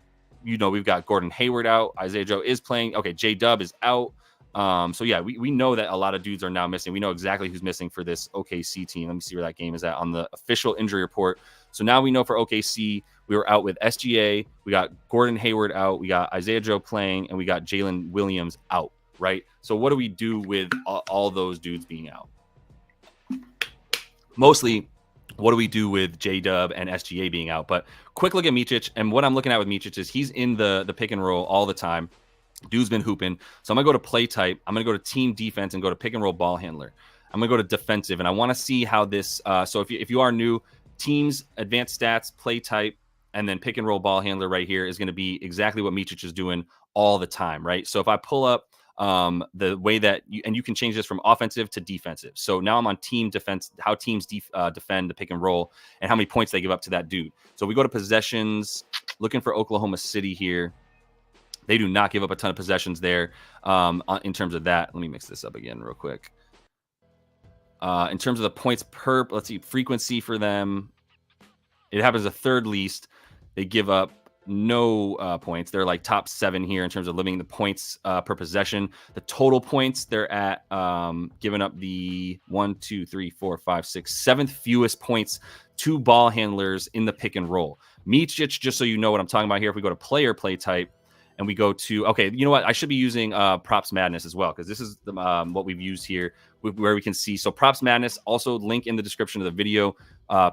we've got Gordon Hayward out. Isaiah Joe is playing. Okay, J-Dub is out. So yeah, we know that a lot of dudes are now missing. We know exactly who's missing for this OKC team. Let me see where that game is at on the official injury report. So now we know for OKC, we were out with SGA. We got Gordon Hayward out. We got Isaiah Joe playing, and we got Jalen Williams out, right? So what do we do with all those dudes being out? Mostly, what do we do with J-Dub and SGA being out? But quick look at Micic, and what I'm looking at with Micic is he's in the pick and roll all the time. Dude's been hooping. So I'm going to go to play type. I'm going to go to team defense and go to pick and roll ball handler. I'm going to go to defensive, and I want to see how this so if you are new, teams, advanced stats, play type, and then pick and roll ball handler right here is going to be exactly what Micic is doing all the time, right? So if I pull up the way that you can change this from offensive to defensive. So now I'm on team defense, how teams defend the pick and roll and how many points they give up to that dude. So we go to possessions, looking for Oklahoma City here. They do not give up a ton of possessions there in terms of that. Let me mix this up again real quick. In terms of the points per, let's see, frequency for them, it happens a third least. They give up no points. They're like top 7 here in terms of limiting the points per possession. The total points, they're at giving up the 7th fewest points to ball handlers in the pick and roll. Micic, just so you know what I'm talking about here, if we go to player play type and we go to, okay, you know what? I should be using Props Madness as well, because this is the, what we've used here where we can see. So Props Madness, also link in the description of the video.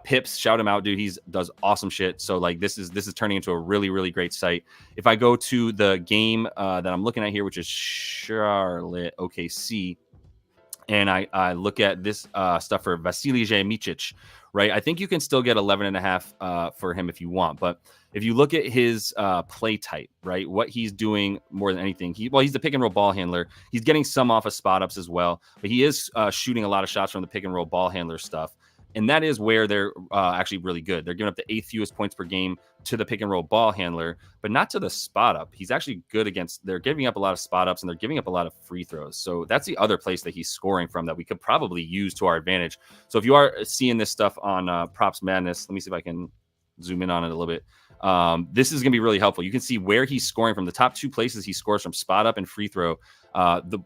Pips, shout him out, dude. He does awesome shit. So like this is turning into a really, really great site. If I go to the game that I'm looking at here, which is Charlotte OKC, and I look at this stuff for Vasilije Micic, right? I think you can still get 11.5 for him if you want. But if you look at his play type, right, what he's doing more than anything, he's the pick and roll ball handler. He's getting some off of spot ups as well, but he is shooting a lot of shots from the pick and roll ball handler stuff. And that is where they're actually really good. They're giving up the 8th fewest points per game to the pick and roll ball handler, but not to the spot up. He's actually good against, they're giving up a lot of spot ups and they're giving up a lot of free throws. So that's the other place that he's scoring from that we could probably use to our advantage. So if you are seeing this stuff on Props Madness, let me see if I can zoom in on it a little bit. This is going to be really helpful. You can see where he's scoring from. The top 2 places he scores from spot up and free throw,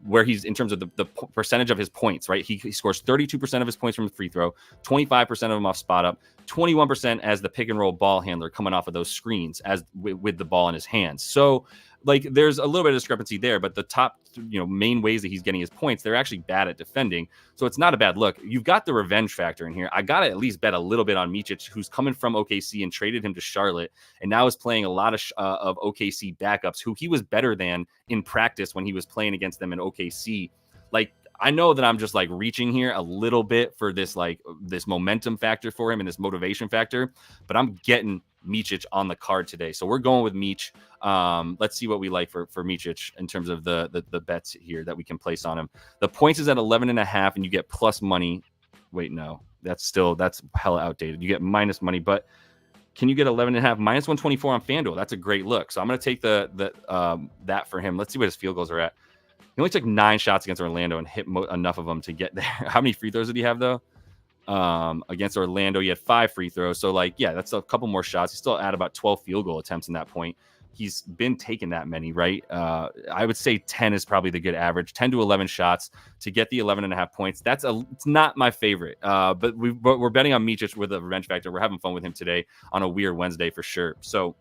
where he's in terms of the percentage of his points, right? He scores 32% of his points from the free throw, 25% of them off spot up, 21% as the pick and roll ball handler coming off of those screens as with the ball in his hands. So like there's a little bit of discrepancy there, but the top, main ways that he's getting his points, they're actually bad at defending. So it's not a bad look. You've got the revenge factor in here. I got to at least bet a little bit on Micic, who's coming from OKC and traded him to Charlotte, and now is playing a lot of OKC backups who he was better than in practice when he was playing against them in OKC. Like, I know that I'm just like reaching here a little bit for this, like this momentum factor for him and this motivation factor, but I'm getting Micic on the card today. So we're going with Mich. Let's see what we like for Micic in terms of the bets here that we can place on him. The points is at 11.5 and you get plus money. Wait, no, that's hella outdated. You get minus money, but Can you get 11.5 minus 124 on FanDuel? That's a great look. So I'm going to take that for him. Let's see what his field goals are at. He only took 9 shots against Orlando and hit enough of them to get there. How many free throws did he have though? Against Orlando, he had 5 free throws. So like, yeah, that's a couple more shots. He's still at about 12 field goal attempts in that point. He's been taking that many, right? I would say 10 is probably the good average. 10 to 11 shots to get the 11.5 points. It's not my favorite. But we're betting on Micic with a revenge factor. We're having fun with him today on a weird Wednesday for sure. So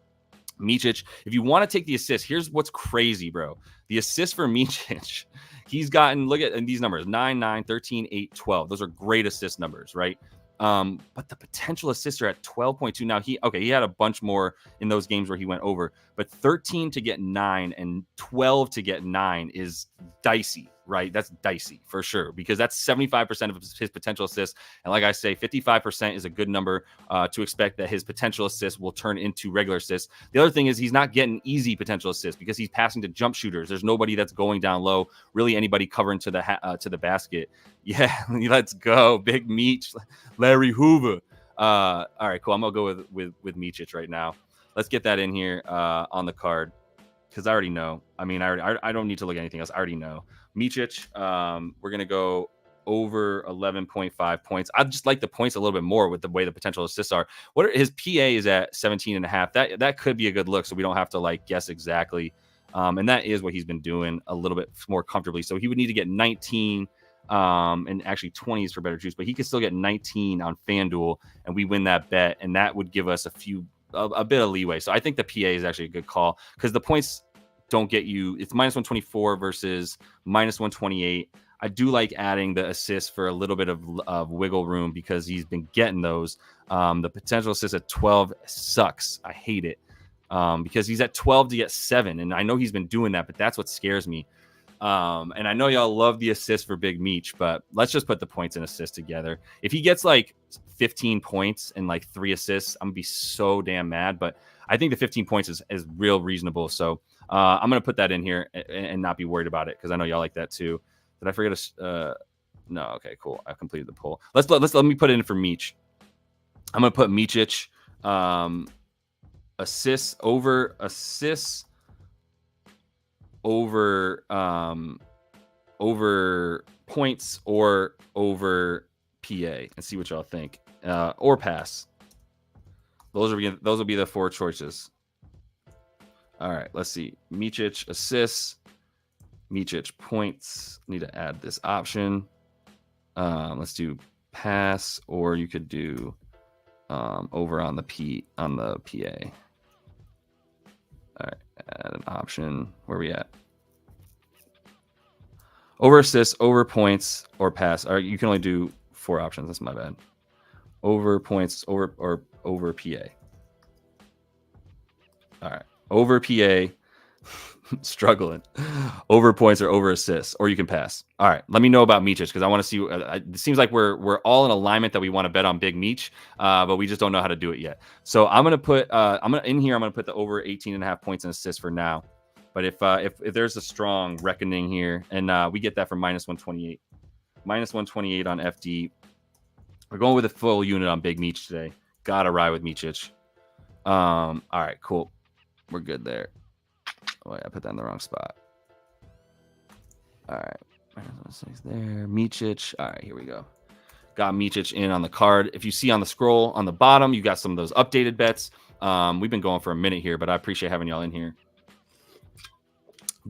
Micic, if you want to take the assist, here's what's crazy, bro. The assist for Micic, he's gotten, look at these numbers, 9, 9, 13, 8, 12. Those are great assist numbers, right? But the potential assists are at 12.2. Now he had a bunch more in those games where he went over, but 13 to get 9 and 12 to get 9 is dicey, right? That's dicey for sure, because that's 75% of his potential assists. And like I say, 55% is a good number to expect that his potential assists will turn into regular assists. The other thing is he's not getting easy potential assists because he's passing to jump shooters. There's nobody that's going down low, really anybody covering to the basket. Yeah, let's go. Big Meech, Larry Hoover. All right, cool. I'm going to go with Micic right now. Let's get that in here on the card because I already know. I mean, I don't need to look at anything else. I already know. Micic, we're going to go over 11.5 points. I just like the points a little bit more with the way the potential assists are. His PA is at 17.5. That could be a good look, so we don't have to like guess exactly. And that is what he's been doing a little bit more comfortably. So he would need to get 19 and actually 20s for better juice, but he could still get 19 on FanDuel and we win that bet, and that would give us a bit of leeway. So I think the PA is actually a good call because the points don't get you. It's minus 124 versus minus 128. I do like adding the assists for a little bit of wiggle room because he's been getting those. The potential assist at 12 sucks. I hate it because he's at 12 to get 7, and I know he's been doing that, but that's what scares me. And I know y'all love the assist for Big Meech, but let's just put the points and assists together. If he gets like 15 points and like 3 assists, I'm gonna be so damn mad. But I think the 15 points is real reasonable. So I'm gonna put that in here and not be worried about it because I know y'all like that too. Did I forget no? Okay, cool. I completed the poll. Let me put it in for Meech. I'm gonna put Micic assists over points or over PA and see what y'all think. Or pass. Those will be the 4 choices. All right, let's see. Micic assists, Micic points. Need to add this option. Let's do pass, or you could do over on the PA. All right, add an option. Where are we at? Over assists, over points, or pass. All right, you can only do 4 options. That's my bad. Over points, or over PA. All right, over PA. Struggling. Over points or over assists, or you can pass. All right, let me know about Micic because I want to see. It seems like we're all in alignment that we want to bet on Big Meech, but we just don't know how to do it yet. So I'm gonna put I'm gonna put the over 18.5 points and assists for now. But if there's a strong reckoning here, and we get that for minus 128, minus 128 on FD. We're going with a full unit on Big Meech today. Gotta ride with Micic. All right, cool. We're good there. Oh, I put that in the wrong spot. All right. There. Micic. All right, here we go. Got Micic in on the card. If you see on the scroll on the bottom, you got some of those updated bets. We've been going for a minute here, but I appreciate having y'all in here.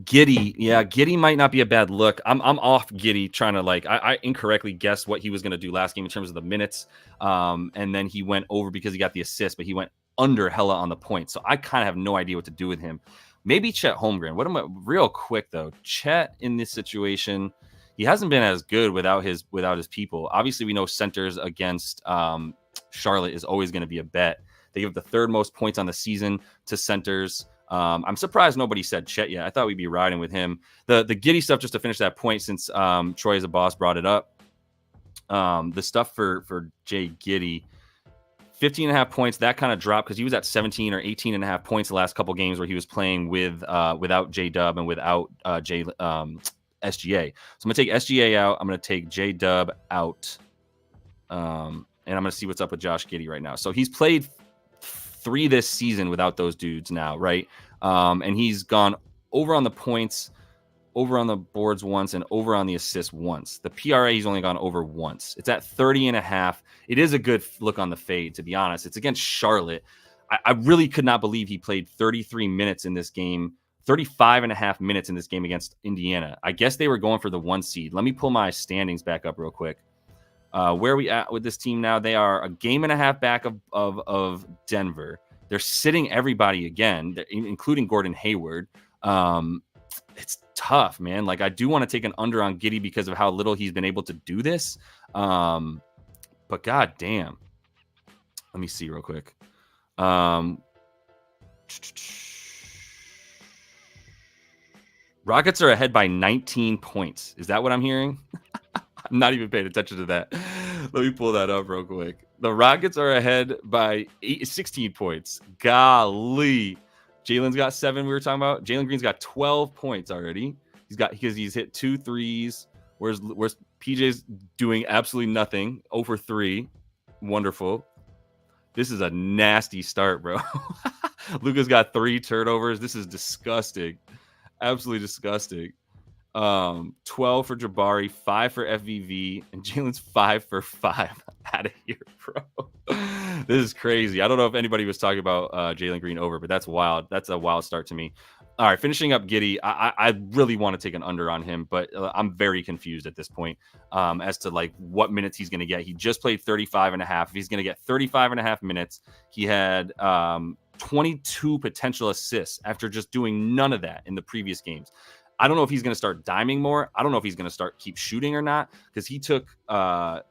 Giddey. Yeah, Giddey might not be a bad look. I'm off Giddey trying to I incorrectly guessed what he was going to do last game in terms of the minutes. And then he went over because he got the assist, but he went under hella on the point. So I kind of have no idea what to do with him. Maybe Chet Holmgren. Real quick though? Chet in this situation, he hasn't been as good without his people. Obviously, we know centers against Charlotte is always going to be a bet. They give the 3rd most points on the season to centers. I'm surprised nobody said Chet yet. I thought we'd be riding with him. The Giddey stuff, just to finish that point, since Troy as a boss brought it up. The stuff for Jay Giddey. 15.5 points, that kind of dropped because he was at 17 or 18.5 points the last couple games where he was playing without J-Dub and without SGA. So I'm going to take SGA out. I'm going to take J-Dub out. And I'm going to see what's up with Josh Giddey right now. So he's played 3 this season without those dudes now, right? And he's gone over on the points, over on the boards once, and over on the assists once. The PRA, he's only gone over once. It's at 30.5. It is a good look on the fade, to be honest. It's against Charlotte. I really could not believe he played 33 minutes in this game, 35.5 minutes in this game against Indiana. I guess they were going for the 1 seed. Let me pull my standings back up real quick. Where are we at with this team now? They are a game and a half back of Denver. They're sitting everybody again, including Gordon Hayward. It's tough, man. Like, I do want to take an under on Giddey because of how little he's been able to do this. But god damn. Let me see real quick. Rockets are ahead by 19 points. Is that what I'm hearing? I'm not even paying attention to that. Let me pull that up real quick. The Rockets are ahead by 16 points. Golly. Jalen's got 7. We were talking about. Jalen Green's got 12 points already. He's hit 2 threes. Whereas PJ's doing absolutely nothing. 0 for 3. Wonderful. This is a nasty start, bro. Luka's got 3 turnovers. This is disgusting. Absolutely disgusting. 12 for Jabari, 5 for FVV, and Jalen's 5 for 5. Out of here, bro. This is crazy. I don't know if anybody was talking about Jalen Green over, but that's wild. That's a wild start to me. All right, finishing up Giddey. I really want to take an under on him, but I'm very confused at this point as to like what minutes he's going to get. He just played 35.5. If he's going to get 35.5 minutes, he had 22 potential assists after just doing none of that in the previous games. I don't know if he's going to start diming more. I don't know if he's going to keep shooting or not, because he took 12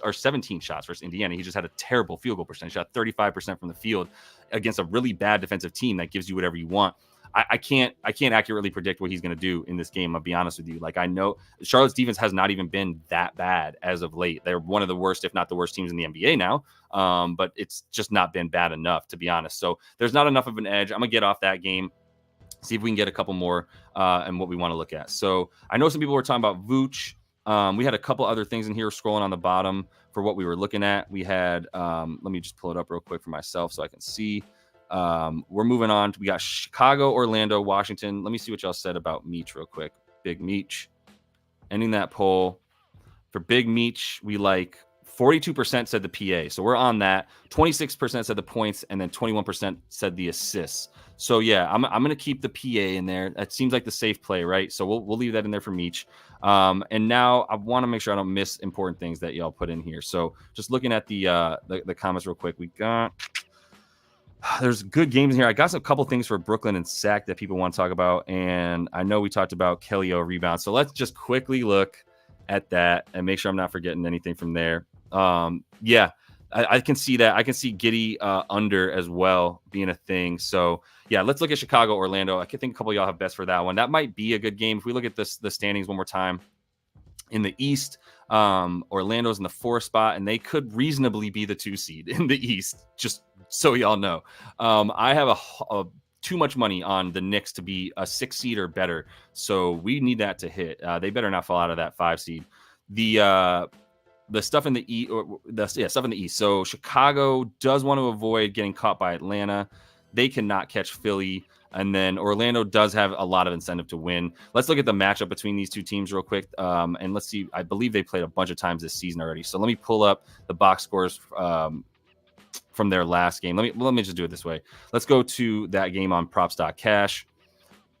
or 17 shots versus Indiana. He just had a terrible field goal percentage. He shot 35% from the field against a really bad defensive team that gives you whatever you want. I can't accurately predict what he's going to do in this game. I'll be honest with you. Like, I know Charlotte's defense has not even been that bad as of late. They're one of the worst, if not the worst teams in the NBA now. But it's just not been bad enough, to be honest. So there's not enough of an edge. I'm going to get off that game, see if we can get a couple more and what we want to look at. So I know some people were talking about Vooch. We had a couple other things in here scrolling on the bottom for what we were looking at. We had, let me just pull it up real quick for myself so I can see. We're moving on. We got Chicago, Orlando, Washington. Let me see what y'all said about Meech real quick. Big Meech. Ending that poll. For Big Meech, we like 42% said the PA. So we're on that. 26% said the points, and then 21% said the assists. So yeah, I'm going to keep the PA in there. That seems like the safe play, right? So we'll leave that in there for Meech. And now I want to make sure I don't miss important things that y'all put in here. So just looking at the comments real quick, we got... There's good games in here. I got a couple things for Brooklyn and Sac that people want to talk about. And I know we talked about Kelly O rebound. So let's just quickly look at that and make sure I'm not forgetting anything from there. Yeah, I can see that. I can see Giddey under as well being a thing. So yeah, let's look at Chicago, Orlando. I think a couple of y'all have bets for that one. That might be a good game. If we look at the standings one more time. In the East, Orlando's in the 4th spot, and they could reasonably be the 2 seed in the East, just so y'all know. I have too much money on the Knicks to be a 6 seed or better, so we need that to hit. They better not fall out of that 5 seed. The stuff in the East, stuff in the East. So Chicago does want to avoid getting caught by Atlanta. They cannot catch Philly. And then Orlando does have a lot of incentive to win. Let's look at the matchup between these two teams real quick. And let's see. I believe they played a bunch of times this season already. So let me pull up the box scores from their last game. Let me just do it this way. Let's go to that game on props.cash.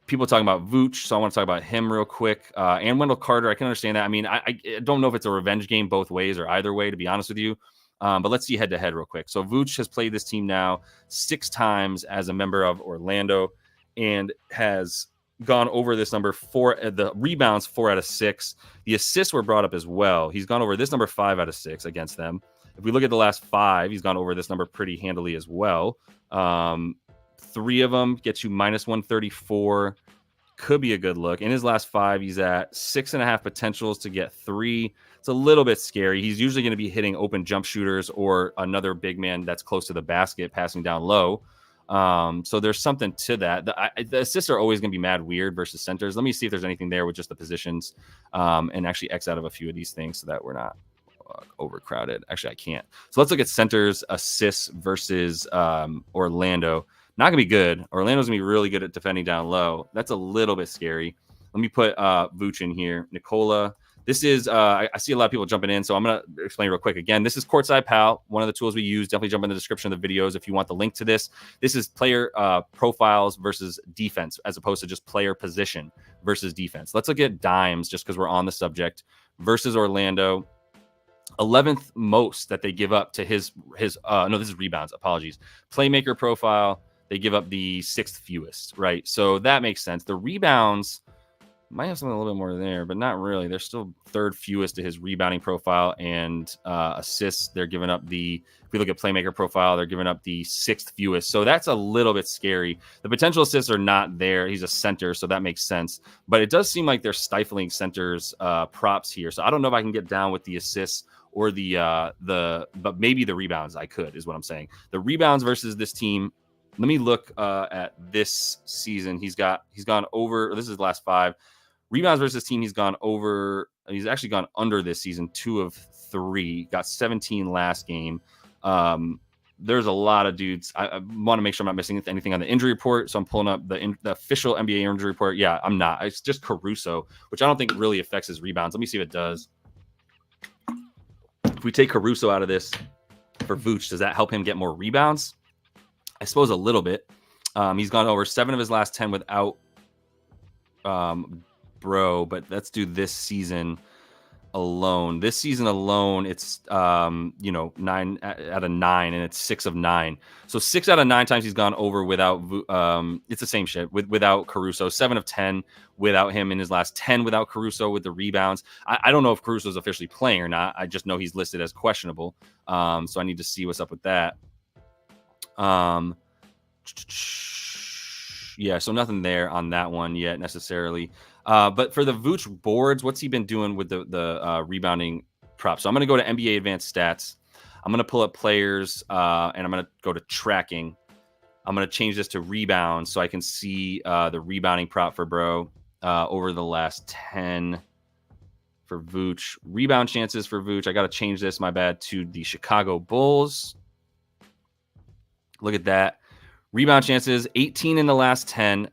People talking about Vooch, so I want to talk about him real quick. And Wendell Carter, I can understand that. I mean, I don't know if it's a revenge game both ways or either way, to be honest with you. But let's see head-to-head real quick. So Vooch has played this team now 6 times as a member of Orlando and has gone over this number 4. The rebounds 4 out of 6. The assists were brought up as well. He's gone over this number 5 out of 6 against them. If we look at the last 5, he's gone over this number pretty handily as well. 3 of them get you minus 134. Could be a good look. In his last 5, he's at 6.5 potentials to get 3. It's a little bit scary. He's usually going to be hitting open jump shooters or another big man that's close to the basket, passing down low. So there's something to that. The assists are always going to be mad weird versus centers. Let me see if there's anything there with just the positions and actually X out of a few of these things so that we're not overcrowded. Actually, I can't. So let's look at centers assists versus Orlando. Not going to be good. Orlando's going to be really good at defending down low. That's a little bit scary. Let me put Vooch in here. Nikola. This is, I see a lot of people jumping in, so I'm going to explain real quick. Again, this is Courtside Pal, one of the tools we use. Definitely jump in the description of the videos if you want the link to this. This is player profiles versus defense, as opposed to just player position versus defense. Let's look at dimes, just because we're on the subject, versus Orlando. 11th most that they give up to his no, this is rebounds. Apologies. Playmaker profile, they give up the 6th fewest, right? So that makes sense. The rebounds might have something a little bit more there, but not really. They're still 3rd fewest to his rebounding profile, and assists. They're giving up if we look at playmaker profile, they're giving up the 6th fewest. So that's a little bit scary. The potential assists are not there. He's a center, so that makes sense. But it does seem like they're stifling centers props here. So I don't know if I can get down with the assists or but maybe the rebounds I could, is what I'm saying. The rebounds versus this team. Let me look at this season. He's gone over, this is the last 5. Rebounds versus team, he's actually gone under this season, 2 of 3, got 17 last game. There's a lot of dudes. I want to make sure I'm not missing anything on the injury report, so I'm pulling up the official NBA injury report. Yeah, I'm not. It's just Caruso, which I don't think really affects his rebounds. Let me see if it does. If we take Caruso out of this for Vooch, does that help him get more rebounds? I suppose a little bit. He's gone over 7 of his last 10 without Bro, but let's do this season alone. This season alone, it's 9 out of 9, and it's 6 of 9. So 6 out of 9 times he's gone over without it's the same shit without Caruso. 7 of 10 without him in his last 10 without Caruso with the rebounds. I don't know if Caruso's officially playing or not. I just know he's listed as questionable. So I need to see what's up with that. Yeah, so nothing there on that one yet necessarily. But for the Vooch boards, what's he been doing with the rebounding props? So I'm going to go to NBA Advanced Stats. I'm going to pull up players, and I'm going to go to tracking. I'm going to change this to rebounds so I can see the rebounding prop for Bro over the last 10 for Vooch. Rebound chances for Vooch. I got to change this, my bad, to the Chicago Bulls. Look at that. Rebound chances, 18 in the last 10.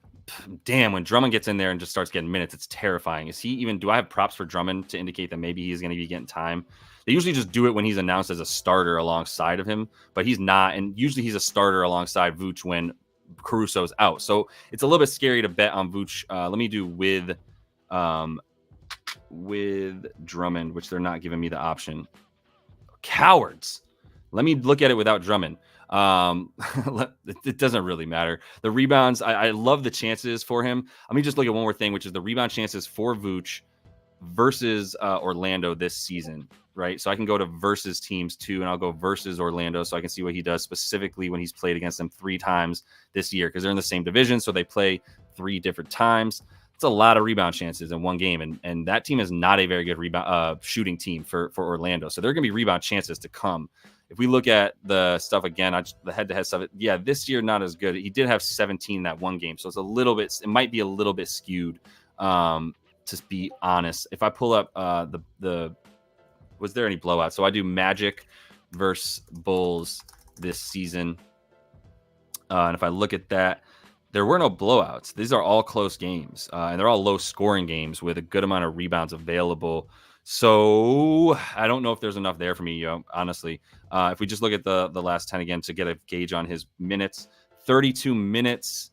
Damn, when Drummond gets in there and just starts getting minutes, it's terrifying. Do I have props for Drummond to indicate that maybe he's going to be getting time? They usually just do it when he's announced as a starter alongside of him, but he's not. And usually he's a starter alongside Vooch when Caruso's out. So it's a little bit scary to bet on Vooch. Let me do with Drummond, which they're not giving me the option. Cowards. Let me look at it without Drummond. It doesn't really matter. The rebounds, I love the chances for him. Let me just look at one more thing, which is the rebound chances for Vooch versus Orlando this season, right? So I can go to versus teams too, and I'll go versus Orlando so I can see what he does specifically when he's played against them 3 times this year, because they're in the same division, so they play 3 different times. It's a lot of rebound chances in one game, and that team is not a very good rebound shooting team for Orlando. So there are going to be rebound chances to come. If we look at the stuff again, the head-to-head stuff, yeah, this year not as good. He did have 17 in that one game, so it might be a little bit skewed, to be honest. If I pull up was there any blowouts? So I do Magic versus Bulls this season, and if I look at that, there were no blowouts. These are all close games, and they're all low-scoring games with a good amount of rebounds available. So I don't know if there's enough there for me, honestly. If we just look at the last 10 again to get a gauge on his minutes, 32 minutes,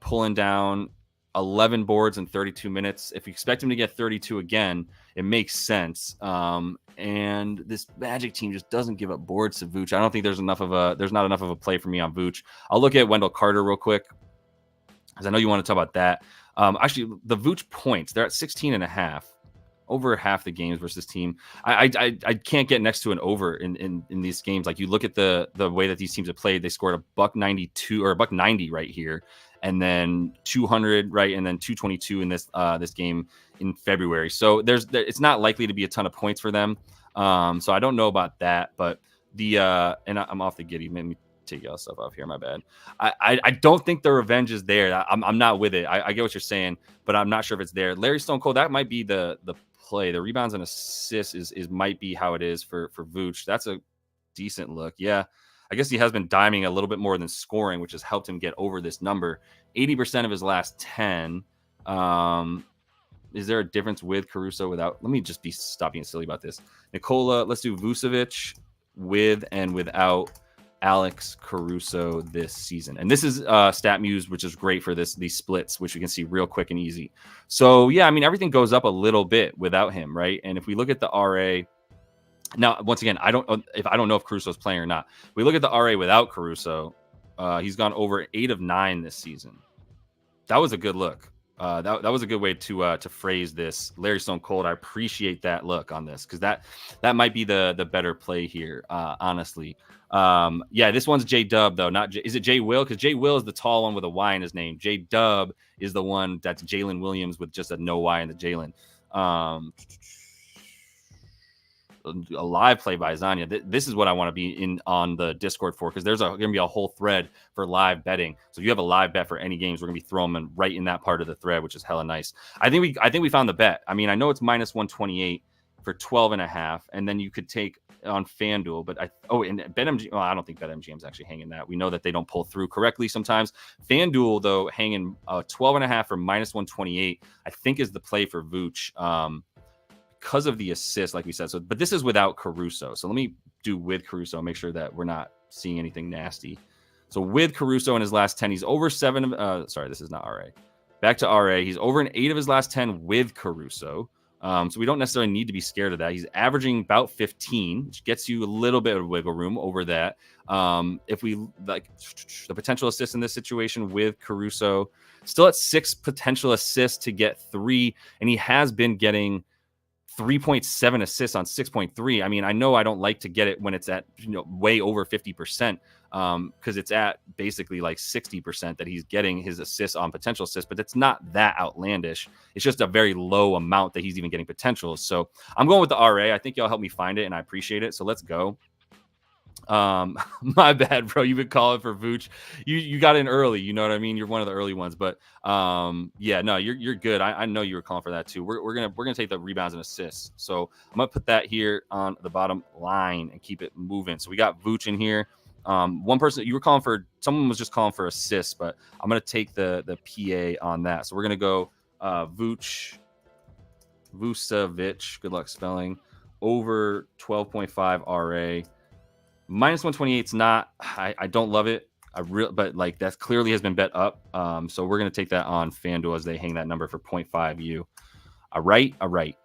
pulling down 11 boards in 32 minutes. If you expect him to get 32 again, it makes sense. And this Magic team just doesn't give up boards to Vooch. I don't think there's not enough of a play for me on Vooch. I'll look at Wendell Carter real quick, because I know you want to talk about that. Actually, the Vooch points, they're at 16.5. Over half the games versus team. I can't get next to an over in these games. Like, you look at the way that these teams have played, they scored $192 or $190 right here, and then 200 right, and then 222 in this game in February. So it's not likely to be a ton of points for them. So I don't know about that, but and I'm off the giddy. take y'all stuff off here. My bad. I don't think the revenge is there. I'm not with it. I get what you're saying, but I'm not sure if it's there. Larry Stone Cold, that might be the play. The rebounds and assists is might be how it is for Vooch. That's a decent look. Yeah. I guess he has been diming a little bit more than scoring, which has helped him get over this number. 80% of his last 10. Is there a difference with Caruso without? Let me just stop being silly about this. Nikola, let's do Vucevic with and without Alex Caruso this season. And this is StatMuse, which is great for these splits, which we can see real quick and easy. So, yeah, I mean, everything goes up a little bit without him, right? And if we look at the RA, now, once again, I don't know if Caruso's playing or not. We look at the RA without Caruso. He's gone over 8 of 9 this season. That was a good look. That was a good way to phrase this. Larry Stone Cold, I appreciate that look on this because that might be the better play here, honestly. Yeah, this one's J Dub though. Is it J Will? Because J Will is the tall one with a Y in his name. J Dub is the one that's Jalen Williams with just a no Y in the Jalen. A live play by Zanya. This is what I want to be in on the Discord for, because there's going to be a whole thread for live betting. So if you have a live bet for any games, we're going to be throwing them right in that part of the thread, which is hella nice. I think we found the bet. I mean, I know it's minus 128 for 12.5, and then you could take on FanDuel, but and BetMGM. Well, I don't think BetMGM is actually hanging that. We know that they don't pull through correctly sometimes. FanDuel though, hanging 12.5 for minus 128, I think is the play for Vooch. Because of the assist, like we said. So, but this is without Caruso. So let me do with Caruso, make sure that we're not seeing anything nasty. So with Caruso in his last 10, he's over 7. Sorry, this is not RA. Back to RA. He's over an 8 of his last 10 with Caruso. So we don't necessarily need to be scared of that. He's averaging about 15, which gets you a little bit of wiggle room over that. If we like the potential assist in this situation with Caruso, still at 6 potential assists to get 3, and he has been getting 3.7 assists on 6.3. I mean, I know I don't like to get it when it's at way over 50%, because it's at basically like 60% that he's getting his assists on potential assists, but it's not that outlandish. It's just a very low amount that he's even getting potential. So I'm going with the RA. I think y'all help me find it, and I appreciate it. So let's go. My bad, bro. You've been calling for Vooch. You got in early. You know what I mean? You're one of the early ones, but yeah, no, you're good. I know you were calling for that too. We're gonna take the rebounds and assists. So I'm gonna put that here on the bottom line and keep it moving. So we got Vooch in here. One person you were calling for, someone was just calling for assists, but I'm gonna take the PA on that. So we're gonna go Vucevic. Good luck spelling. Over 12.5 RA. Minus 128 is not. I don't love it. But like that clearly has been bet up. So we're gonna take that on FanDuel as they hang that number for 0.5 U. All right.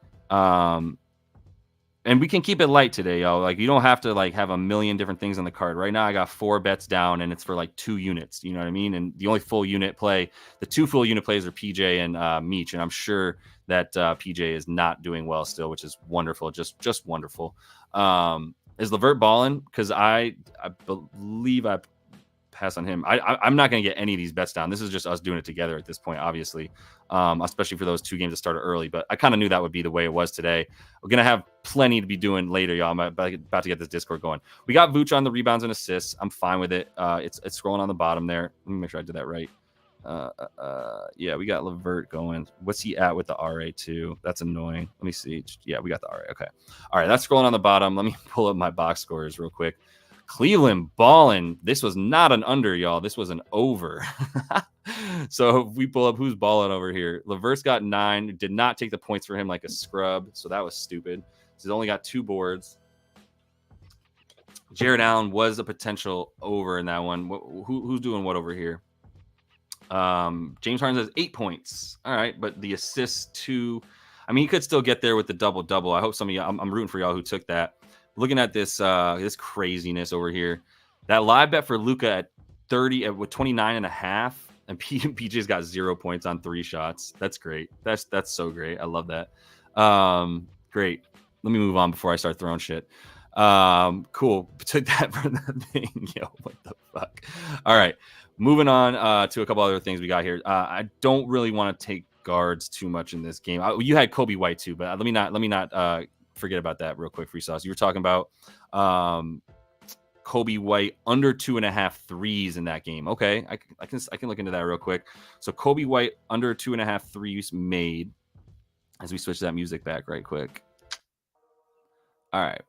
And we can keep it light today, y'all. Like you don't have to like have a million different things on the card. Right now, I got 4 bets down, and it's for like 2 units. You know what I mean? And the only full unit play, the 2 full unit plays are PJ and Meech, and I'm sure that PJ is not doing well still, which is wonderful. Just wonderful. Is LeVert balling? Because I believe I passed on him. I'm not going to get any of these bets down. This is just us doing it together at this point, obviously, especially for those 2 games that started early. But I kind of knew that would be the way it was today. We're going to have plenty to be doing later, y'all. I'm about to get this Discord going. We got Vooch on the rebounds and assists. I'm fine with it. It's scrolling on the bottom there. Let me make sure I did that right. Yeah, we got LeVert going. What's he at with the RA2? That's annoying. Let me see. Yeah, we got the RA. Okay. All right, that's scrolling on the bottom. Let me pull up my box scores real quick. Cleveland balling. This was not an under, y'all. This was an over. So if we pull up who's balling over here, LeVert's got 9. Did not take the points for him like a scrub, so that was stupid. He's only got 2 boards. Jared Allen was a potential over in that one. Who's doing what over here? James Harden has 8 points. All right, but the assists 2. I mean, he could still get there with the double-double. I hope some of y'all, I'm rooting for y'all who took that. Looking at this craziness over here. That live bet for Luka at 30 with 29.5, and PJ's got 0 points on 3 shots. That's great. That's so great. I love that. Great. Let me move on before I start throwing shit. Cool. Took that for the thing. Yo, what the fuck? All right. Moving on to a couple other things we got here. I don't really want to take guards too much in this game. You had Kobe White too, but let me not forget about that real quick. Free sauce. You were talking about Kobe White under 2.5 threes in that game. Okay, I can look into that real quick. So Kobe White under 2.5 threes made. As we switch that music back right quick. All right.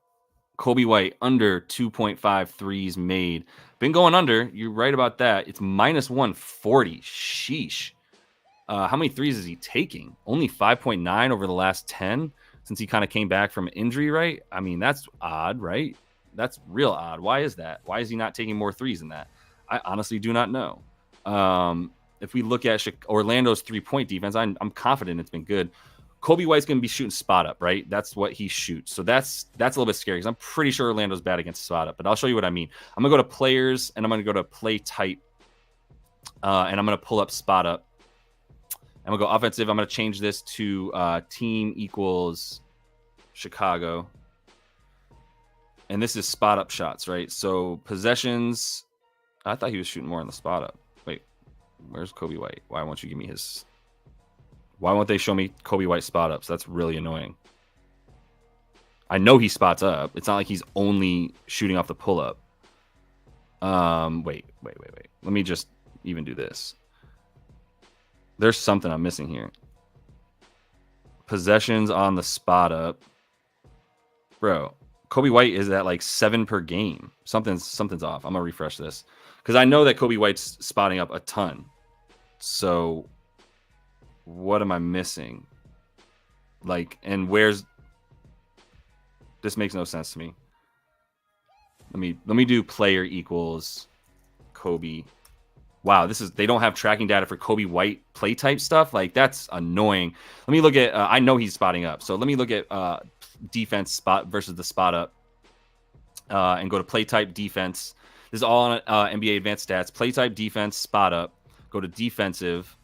Kobe White under 2.5 threes made. Been going under. You're right about that. It's minus 140. Sheesh. How many threes is he taking? Only 5.9 over the last 10 since he kind of came back from injury, right? I mean, that's odd, right? That's real odd. Why is that? Why is he not taking more threes than that? I honestly do not know. If we look at Orlando's 3-point defense, I'm confident it's been good. Kobe White's going to be shooting spot up, right? That's what he shoots. So that's a little bit scary because I'm pretty sure Orlando's bad against spot up. But I'll show you what I mean. I'm going to go to players, and I'm going to go to play type, and I'm going to pull up spot up. I'm going to go offensive. I'm going to change this to team equals Chicago. And this is spot up shots, right? So possessions. I thought he was shooting more on the spot up. Wait, where's Kobe White? Why won't you give me his... Why won't they show me Kobe White spot ups? That's really annoying. I know he spots up. It's not like he's only shooting off the pull up. Wait. Let me just even do this. There's something I'm missing here. Possessions on the spot up. Bro, Kobe White is at like 7 per game. Something's off. I'm going to refresh this. Because I know that Kobe White's spotting up a ton. So... what am I missing? Like, and where's... This makes no sense to me. Let me do player equals Kobe. Wow, they don't have tracking data for Kobe White play type stuff. Like, that's annoying. Let me look at... I know he's spotting up. So let me look at defense spot versus the spot up. And go to play type defense. This is all on NBA advanced stats. Play type defense, spot up. Go to defensive.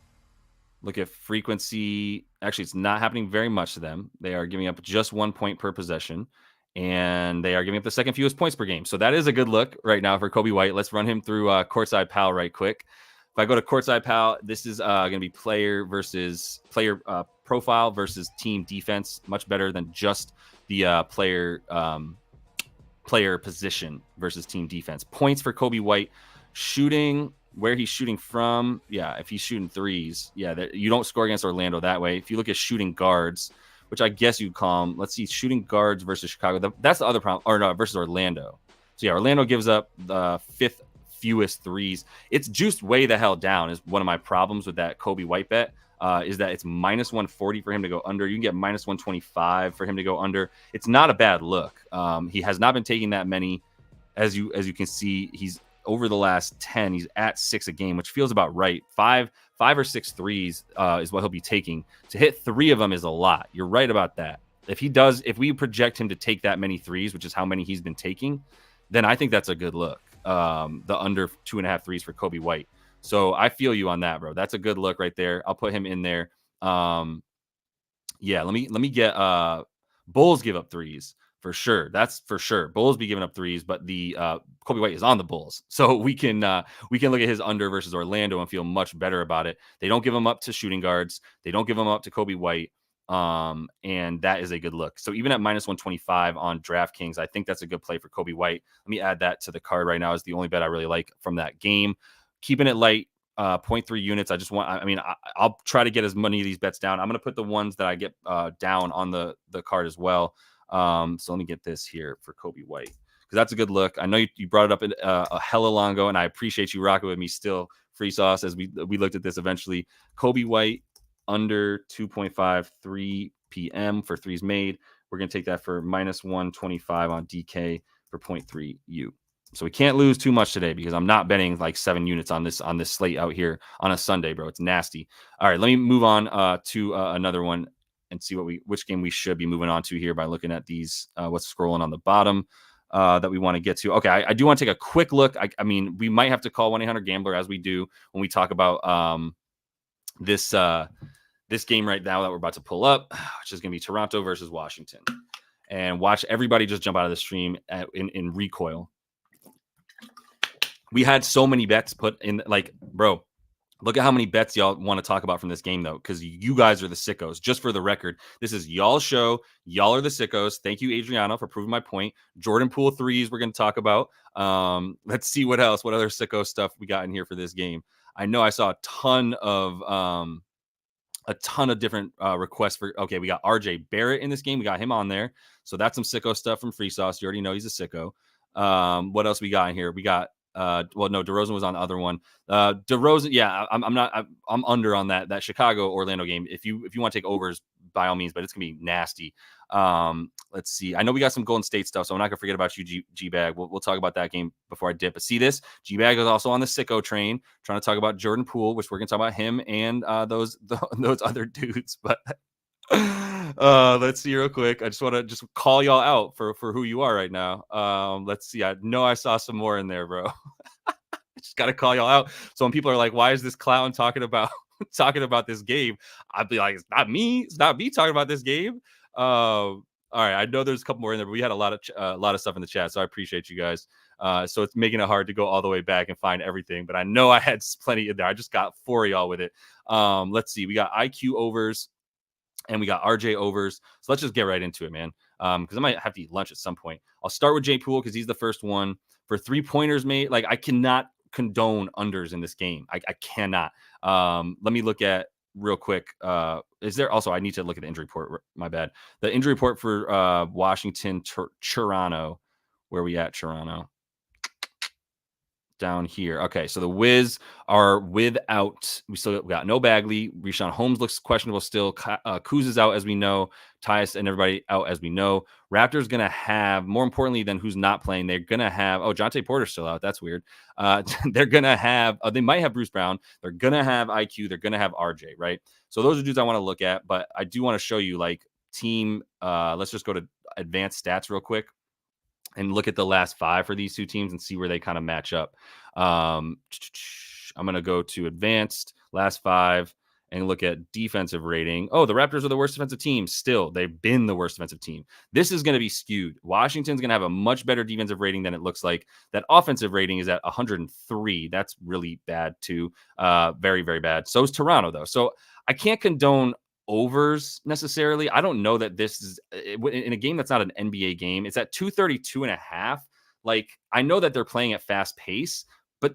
Look at frequency. Actually, it's not happening very much to them. They are giving up just 1 point per possession, and they are giving up the second fewest points per game. So that is a good look right now for Kobe White. Let's run him through Courtside Pal right quick. If I go to Courtside Pal, this is going to be player versus player profile versus team defense. Much better than just the player position versus team defense. Points for Kobe White. Shooting... where he's shooting from, yeah, if he's shooting threes, yeah, you don't score against Orlando that way. If you look at shooting guards, which I guess you'd call them, let's see, shooting guards versus Chicago. That's the other problem, or no, versus Orlando. So yeah, Orlando gives up the 5th fewest threes. It's juiced way the hell down is one of my problems with that Kobe White bet, is that it's minus 140 for him to go under. You can get minus 125 for him to go under. It's not a bad look. He has not been taking that many. As you can see, he's over the last 10, he's at 6 a game, which feels about right. Five or 6 threes is what he'll be taking. To hit 3 of them is a lot. You're right about that. If we project him to take that many threes, which is how many he's been taking, then I think that's a good look. The under 2.5 threes for Kobe White. So I feel you on that, bro. That's a good look right there. I'll put him in there. Yeah, let me get Bulls give up threes. For sure. That's for sure. Bulls be giving up threes, but the Kobe White is on the Bulls. So we can look at his under versus Orlando and feel much better about it. They don't give him up to shooting guards. They don't give him up to Kobe White. And that is a good look. So even at minus 125 on DraftKings, I think that's a good play for Kobe White. Let me add that to the card right now. Is the only bet I really like from that game. Keeping it light, 0.3 units. I'll try to get as many of these bets down. I'm going to put the ones that I get down on the card as well. So let me get this here for Kobe White, because that's a good look. I know you brought it up a hella long ago, and I appreciate you rocking with me still. Free sauce as we looked at this eventually. Kobe White under 2.5 3 p.m. for threes made. We're going to take that for minus 125 on DK for 0.3 U. So we can't lose too much today because I'm not betting like 7 units on this slate out here on a Sunday, bro. It's nasty. All right, let me move on to another one and see which game we should be moving on to here by looking at these, what's scrolling on the bottom that we want to get to. Okay, I do want to take a quick look. I mean, we might have to call 1-800-GAMBLER as we do when we talk about this game right now that we're about to pull up, which is going to be Toronto versus Washington. And watch everybody just jump out of the stream in recoil. We had so many bets put in, like, bro, Look at how many bets y'all want to talk about from this game, though, because you guys are the sickos. Just for the record, this is y'all's show. Y'all are the sickos. Thank you, Adriano, for proving my point. Jordan Poole threes we're going to talk about. Let's see what else, what other sicko stuff we got in here for this game. I know I saw a ton of different requests for. Okay, we got RJ Barrett in this game. We got him on there. So that's some sicko stuff from Free Sauce. You already know he's a sicko. What else we got in here? We got well, no, DeRozan was on the other one. DeRozan, yeah, I'm under on that Chicago Orlando game. If you want to take overs, by all means, but it's gonna be nasty. Let's see. I know we got some Golden State stuff, so I'm not gonna forget about you, G Bag. We'll talk about that game before I dip. But see this, G Bag is also on the sicko train, trying to talk about Jordan Poole, which we're gonna talk about him and those other dudes. But let's see real quick. I just want to call y'all out for who you are right now. Let's see. I know I saw some more in there, bro. Just got to call y'all out. So when people are like, why is this clown talking about this game? I'd be like, it's not me. It's not me talking about this game. All right. I know there's a couple more in there, but we had a lot of stuff in the chat. So I appreciate you guys. So it's making it hard to go all the way back and find everything, but I know I had plenty in there. I just got 4 of y'all with it. Let's see. We got IQ overs and we got RJ overs. So let's just get right into it, man. Because I might have to eat lunch at some point. I'll start with Jay Poole because he's the first one. For 3-pointers made, like I cannot condone unders in this game. I cannot. Let me look at real quick. Is there also, I need to look at the injury report. My bad. The injury report for Washington, Toronto. Where are we at, Toronto? Down here. Okay, so the Wiz are without. We got no Bagley. Richaun Holmes looks questionable still. Kuz is out, as we know. Tyus and everybody out, as we know. Raptors going to have, more importantly than who's not playing, they're going to have, Jonte Porter's still out. That's weird. They're going to have, they might have Bruce Brown. They're going to have IQ. They're going to have RJ, right? So those are dudes I want to look at, but I do want to show you, like, team, let's just go to advanced stats real quick and look at the last 5 for these two teams and see where they kind of match up. I'm going to go to advanced last 5 and look at defensive rating. Oh, the Raptors are the worst defensive team. Still, they've been the worst defensive team. This is going to be skewed. Washington's going to have a much better defensive rating than it looks like. That offensive rating is at 103. That's really bad too. Very, very bad. So is Toronto, though. So I can't condone overs necessarily. I don't know that this is in a game that's not an NBA game. It's at 232.5. Like, I know that they're playing at fast pace, but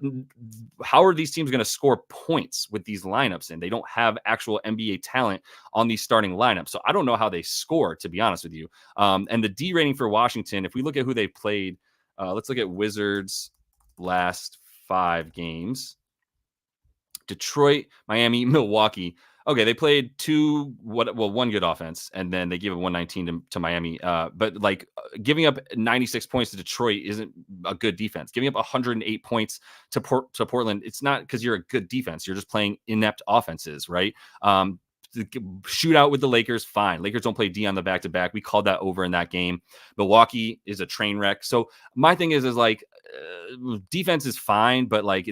how are these teams going to score points with these lineups? And they don't have actual NBA talent on these starting lineups. So I don't know how they score, to be honest with you. And the D rating for Washington, if we look at who they played, let's look at Wizards last 5 games. Detroit, Miami, Milwaukee. Okay, they played one good offense, and then they gave a 119 to Miami. But like giving up 96 points to Detroit isn't a good defense. Giving up 108 points to Portland, it's not because you're a good defense. You're just playing inept offenses, right? Shootout with the Lakers, fine. Lakers don't play D on the back-to-back. We called that over in that game. Milwaukee is a train wreck. So my thing is like defense is fine, but like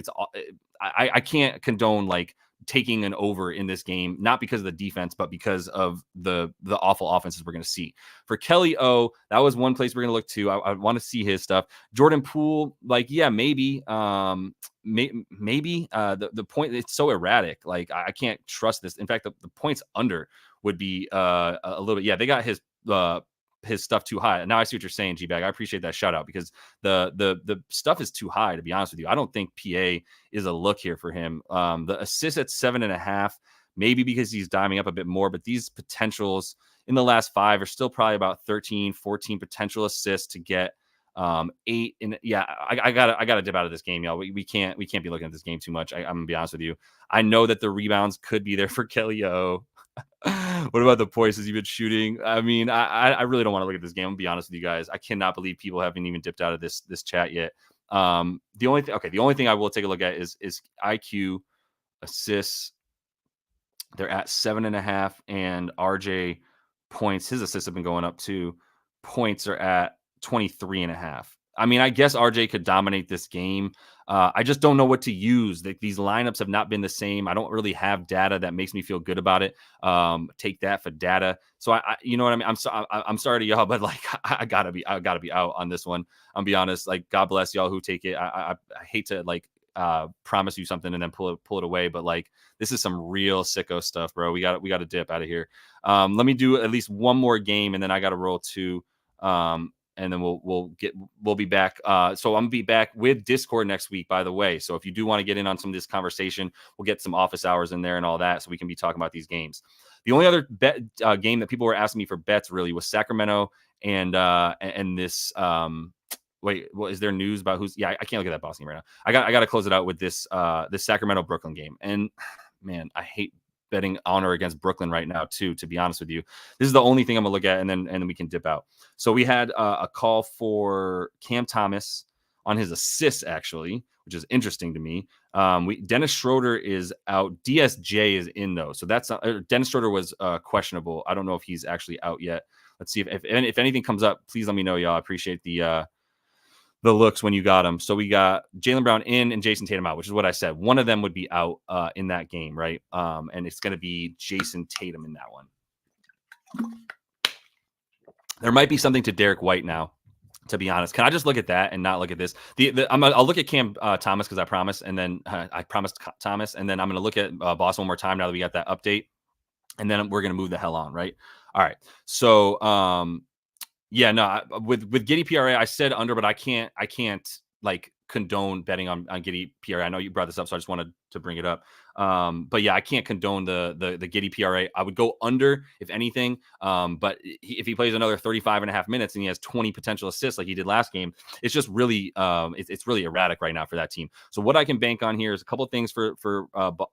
I can't condone like taking an over in this game, not because of the defense, but because of the awful offenses we're going to see. For Kelly O, that was one place we're going to look to. I want to see his stuff. Jordan Poole, like, yeah, maybe. Maybe the point, it's so erratic. Like, I can't trust this. In fact, the points under would be a little bit. Yeah, they got his stuff too high. Now I see what you're saying, G-Bag. I appreciate that shout out because the stuff is too high, to be honest with you. I don't think PA is a look here for him. The assist at 7.5, maybe because he's diming up a bit more, but these potentials in the last 5 are still probably about 13, 14 potential assists to get 8. And yeah, I gotta dip out of this game, y'all. We can't be looking at this game too much. I'm gonna be honest with you. I know that the rebounds could be there for Kelly O. What about the points you've been shooting? I mean, I really don't want to look at this game. I'll be honest with you guys. I cannot believe people haven't even dipped out of this chat yet. The only thing I will take a look at is IQ assists. They're at 7.5, and RJ points. His assists have been going up too. Points are at 23.5. I mean, I guess RJ could dominate this game. I just don't know what to use. These lineups have not been the same. I don't really have data that makes me feel good about it. Take that for data. So I you know what I mean? I'm sorry to y'all, but like I gotta be out on this one. I'll be honest. Like, God bless y'all who take it. I hate to like promise you something and then pull it away. But like, this is some real sicko stuff, bro. We got to dip out of here. Let me do at least one more game, and then I got to roll 2. And then we'll be back. So I'm gonna be back with Discord next week, by the way. So if you do want to get in on some of this conversation, we'll get some office hours in there and all that, so we can be talking about these games. The only other bet game that people were asking me for bets really was Sacramento and this. Wait, well, is there news about who's? Yeah, I can't look at that Boston game right now. I got to close it out with this this Sacramento Brooklyn game. And man, I hate betting on or against Brooklyn right now too, to be honest with you. This is the only thing I'm gonna look at, and then we can dip out. So we had a call for Cam Thomas on his assists, actually, which is interesting to me. Dennis Schroeder is out. DSJ is in though, so that's Dennis Schroeder was questionable. I don't know if he's actually out yet. Let's see if anything comes up. Please let me know, y'all. I appreciate the looks when you got them. So we got Jaylen Brown in and Jason Tatum out, which is what I said. One of them would be out in that game, right? And it's going to be Jason Tatum in that one. There might be something to Derek White now, to be honest. Can I just look at that and not look at this? I'll look at Cam Thomas because I promised, and then I promised Thomas, and then I'm going to look at Boston one more time now that we got that update, and then we're going to move the hell on, right? All right. So, yeah, no, with Giddey PRA, I said under, but I can't like condone betting on Giddey PRA. I know you brought this up, so I just wanted to bring it up. But yeah, I can't condone the Giddey PRA. I would go under if anything. But if he plays another 35 and a half minutes and he has 20 potential assists like he did last game, it's just really it's really erratic right now for that team. So what I can bank on here is a couple of things for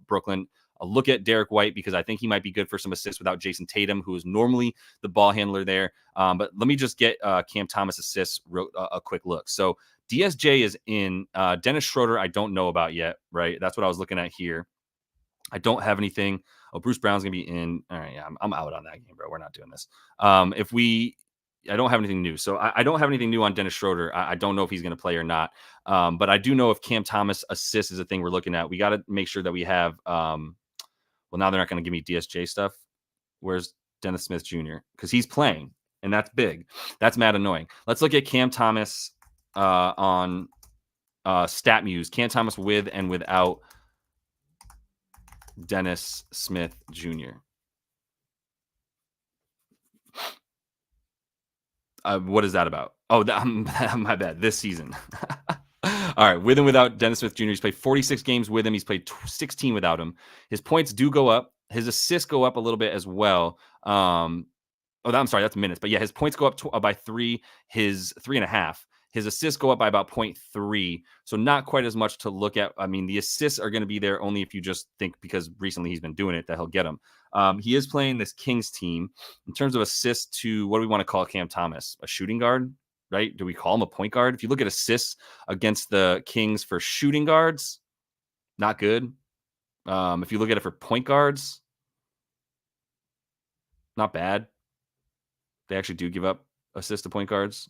Brooklyn. I'll look at Derek White because I think he might be good for some assists without Jason Tatum, who is normally the ball handler there. But let me just get Cam Thomas assists a quick look. So DSJ is in. Dennis Schroeder, I don't know about yet, right? That's what I was looking at here. I don't have anything. Oh, Bruce Brown's going to be in. All right, yeah, I'm out on that game, bro. We're not doing this. I don't have anything new. So I don't have anything new on Dennis Schroeder. I don't know if he's going to play or not. But I do know if Cam Thomas assists is a thing we're looking at. We got to make sure that we have well, now they're not going to give me DSJ stuff. Where's Dennis Smith Jr.? Because he's playing, and that's big. That's mad annoying. Let's look at Cam Thomas on StatMuse. Cam Thomas with and without Dennis Smith Jr. What is that about? Oh, my bad. This season. All right, with and without Dennis Smith Jr., he's played 46 games with him. He's played 16 without him. His points do go up. His assists go up a little bit as well. I'm sorry, that's minutes. But yeah, his points go up by 3. His 3.5. His assists go up by about 0.3. So not quite as much to look at. I mean, the assists are going to be there only if you just think because recently he's been doing it that he'll get them. He is playing this Kings team. In terms of assists to, what do we want to call Cam Thomas? A shooting guard? Right? Do we call him a point guard? If you look at assists against the Kings for shooting guards, not good. If you look at it for point guards, not bad. They actually do give up assists to point guards.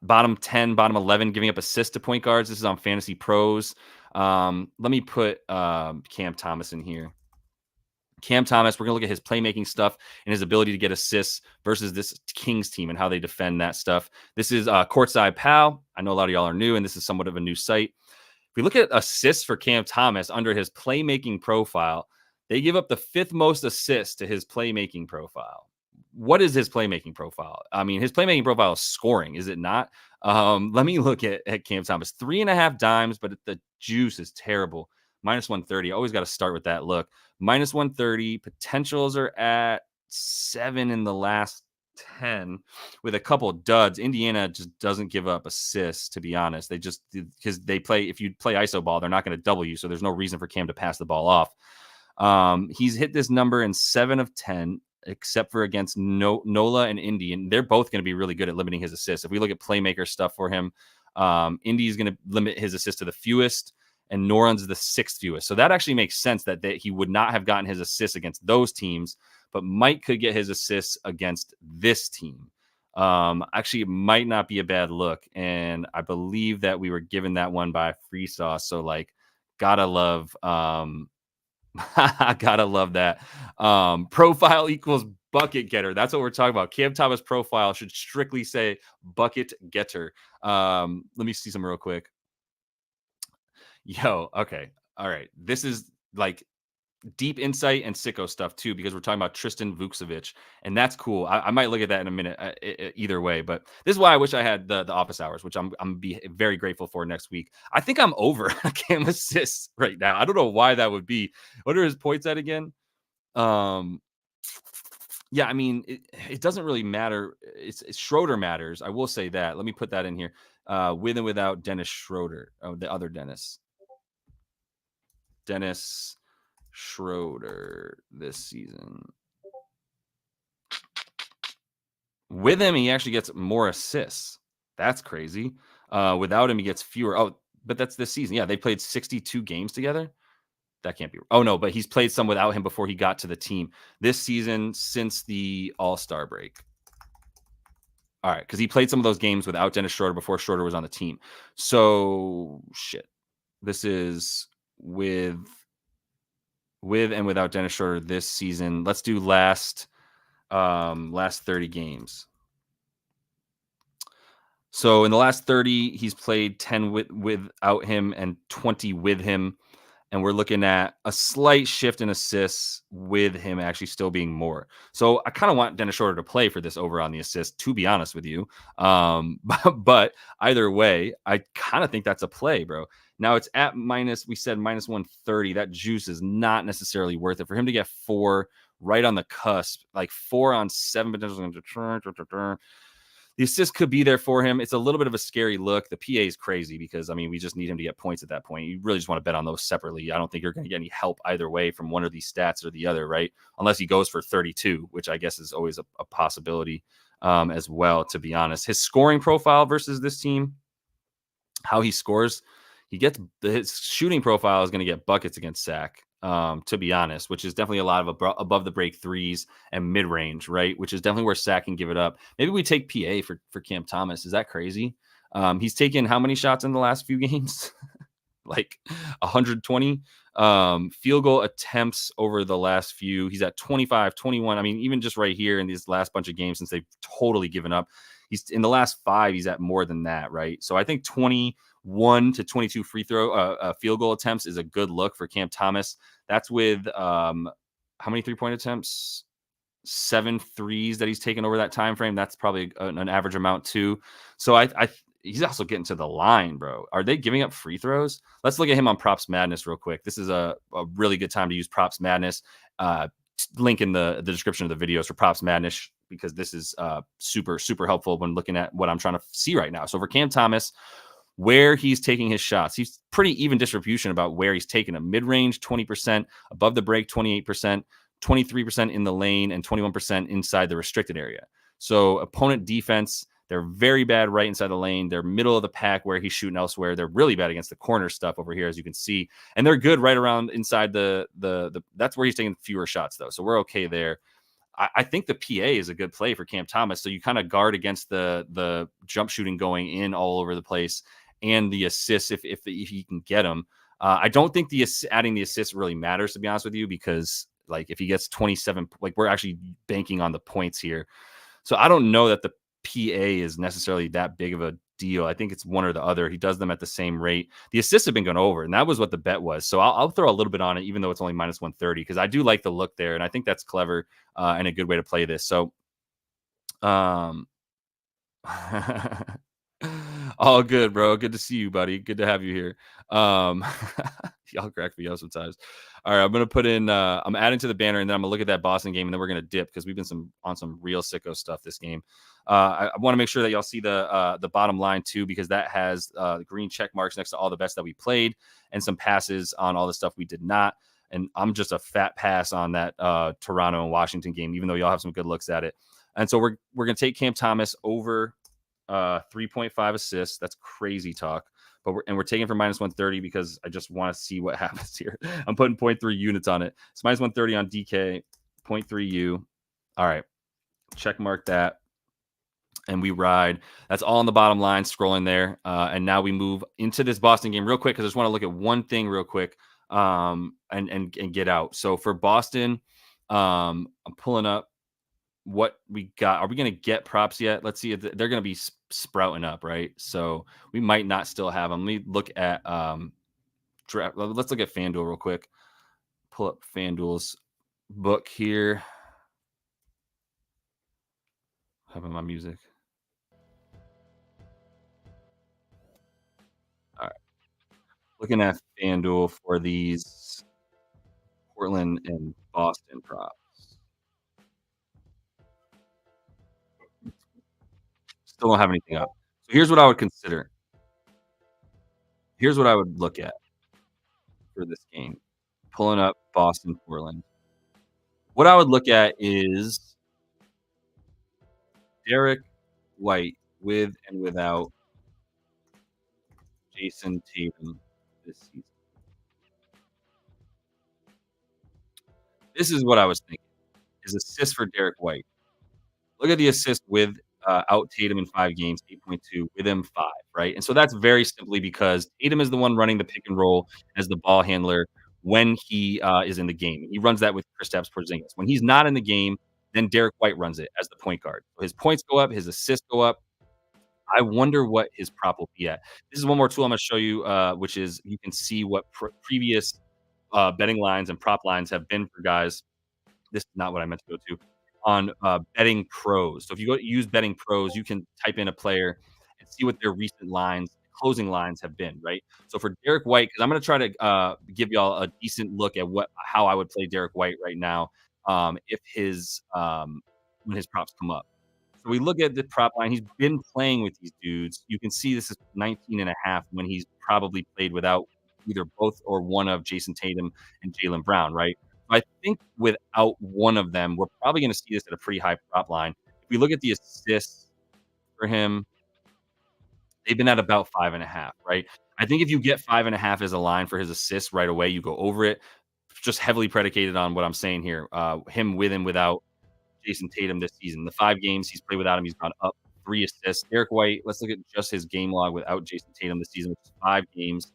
Bottom 10, bottom 11 giving up assists to point guards. This is on Fantasy Pros. Let me put Cam Thomas in here. Cam Thomas, we're going to look at his playmaking stuff and his ability to get assists versus this Kings team and how they defend that stuff. This is Courtside Pal. I know a lot of y'all are new, and this is somewhat of a new site. If we look at assists for Cam Thomas under his playmaking profile, they give up the 5th most assists to his playmaking profile. What is his playmaking profile? I mean, his playmaking profile is scoring, is it not? Let me look at Cam Thomas. 3.5 dimes, but the juice is terrible. -130. Always got to start with that look. -130. Potentials are at 7 in the last 10 with a couple of duds. Indiana just doesn't give up assists, to be honest. They just, because they play, if you play ISO ball, they're not going to double you. So there's no reason for Cam to pass the ball off. He's hit this number in 7 of 10, except for against Nola and Indy. And they're both going to be really good at limiting his assists. If we look at playmaker stuff for him, Indy is going to limit his assists to the fewest, and New Orleans is the 6th fewest. So that actually makes sense that he would not have gotten his assists against those teams, but Mike could get his assists against this team. Actually, it might not be a bad look. And I believe that we were given that one by Free Sauce. So like, gotta love that. Profile equals bucket getter. That's what we're talking about. Cam Thomas profile should strictly say bucket getter. Let me see some real quick. Yo, okay. All right. This is like deep insight and sicko stuff too, because we're talking about Tristan Vukcevic, and that's cool. I might look at that in a minute. Either way, but this is why I wish I had the office hours, which I'm be very grateful for next week. I think I'm over Cam assists right now. I don't know why that would be. What are his points at again? Yeah, I mean, it doesn't really matter. It's Schroeder matters. I will say that. Let me put that in here. With and without Dennis Schroeder. Oh, the other Dennis. Dennis Schroeder this season. With him, he actually gets more assists. That's crazy. Without him, he gets fewer. Oh, but that's this season. Yeah, they played 62 games together. That can't be. Oh, no, but he's played some without him before he got to the team this season since the All-Star break. All right, because he played some of those games without Dennis Schroeder before Schroeder was on the team. So, shit. This is with and without Dennis Schroeder this season. Let's do last 30 games. So in the last 30, he's played 10 without him and 20 with him. And we're looking at a slight shift in assists with him actually still being more. So I kind of want Dennis Schroeder to play for this over on the assist, to be honest with you. But either way, I kind of think that's a play, bro. Now it's at we said minus 130. That juice is not necessarily worth it. For him to get 4 right on the cusp, like 4 on 7 potential. The assist could be there for him. It's a little bit of a scary look. The PA is crazy because, I mean, we just need him to get points at that point. You really just want to bet on those separately. I don't think you're going to get any help either way from one of these stats or the other, right? Unless he goes for 32, which I guess is always a possibility as well, to be honest. His scoring profile versus this team, how he scores, his shooting profile is going to get buckets against Sac. To be honest, which is definitely a lot of above the break threes and mid range, right? Which is definitely where Sac can give it up. Maybe we take PA for Cam Thomas. Is that crazy? He's taken how many shots in the last few games? Like 120 field goal attempts over the last few. He's at 25, 21. I mean, even just right here in these last bunch of games since they've totally given up, he's in the last 5, he's at more than that, right? So I think 21 to 22 field goal attempts is a good look for Cam Thomas. That's with how many 3-point attempts? 7 threes that he's taken over that time frame. That's probably an average amount too. So he's also getting to the line, bro. Are they giving up free throws? Let's look at him on Props Madness real quick. This is a really good time to use Props Madness. Link in the description of the videos for Props Madness, because this is super, super helpful when looking at what I'm trying to see right now. So for Cam Thomas, where he's taking his shots, he's pretty even distribution about where he's taking them. Mid-range, 20%, above the break, 28%, 23% in the lane, and 21% inside the restricted area. So opponent defense, they're very bad right inside the lane. They're middle of the pack where he's shooting elsewhere. They're really bad against the corner stuff over here, as you can see. And they're good right around inside the that's where he's taking fewer shots, though. So we're okay there. I think the PA is a good play for Cam Thomas. So you kind of guard against the jump shooting going in all over the place and the assists if he can get them. I don't think adding the assists really matters, to be honest with you, because like if he gets 27, like we're actually banking on the points here. So I don't know that the PA is necessarily that big of a deal. I think it's one or the other. He does them at the same rate. The assists have been going over, and that was what the bet was. So I'll throw a little bit on it, even though it's only minus 130, because I do like the look there, and I think that's clever and a good way to play this. So, all good, bro. Good to see you, buddy. Good to have you here. Y'all crack me up sometimes. All right, I'm gonna put in. I'm adding to the banner, and then I'm gonna look at that Boston game, and then we're gonna dip because we've been on some real sicko stuff this game. I want to make sure that y'all see the bottom line too, because that has the green check marks next to all the bets that we played and some passes on all the stuff we did not. And I'm just a fat pass on that Toronto and Washington game, even though y'all have some good looks at it. And so we're gonna take Cam Thomas over 3.5 assists. That's crazy talk. But we're taking for minus 130 because I just want to see what happens here. I'm putting 0.3 units on it. It's minus 130 on DK, 0.3 U. All right. Check mark that. And we ride. That's all on the bottom line, scrolling there. And now we move into this Boston game real quick because I just want to look at one thing real quick and get out. So for Boston, I'm pulling up what we got. Are we going to get props yet? Let's see if they're going to be sprouting up, right? So we might not still have them. Let me look at draft. Let's look at FanDuel real quick. Pull up FanDuel's book here. Having my music. All right. Looking at FanDuel for these Portland and Boston props. Still don't have anything up. So here's what I would consider. Here's what I would look at for this game. Pulling up Boston, Portland. What I would look at is Derek White with and without Jason Tatum this season. This is what I was thinking. His assist for Derek White. Look at the assist with out Tatum in 5 games, 8.2, with him 5, right? And so that's very simply because Tatum is the one running the pick and roll as the ball handler when he is in the game. He runs that with Kristaps Porzingis. When he's not in the game, then Derek White runs it as the point guard. His points go up, his assists go up. I wonder what his prop will be at. This is one more tool I'm going to show you, which is you can see what previous betting lines and prop lines have been for guys. This is not what I meant to go to. On Betting Pros. So if you go use Betting Pros, you can type in a player and see what their recent lines, closing lines have been, right? So for Derek White, because I'm going to try to give y'all a decent look at how I would play Derek White right now if his when his props come up. So we look at the prop line. He's been playing with these dudes. You can see this is 19.5 when he's probably played without either both or one of Jason Tatum and Jaylen Brown, right? I think without one of them, we're probably going to see this at a pretty high prop line. If we look at the assists for him, they've been at about 5.5, right? I think if you get 5.5 as a line for his assists right away, you go over it. Just heavily predicated on what I'm saying here. Him with and without Jason Tatum this season. The 5 games he's played without him, he's gone up 3 assists. Derek White, let's look at just his game log without Jason Tatum this season, which is 5 games.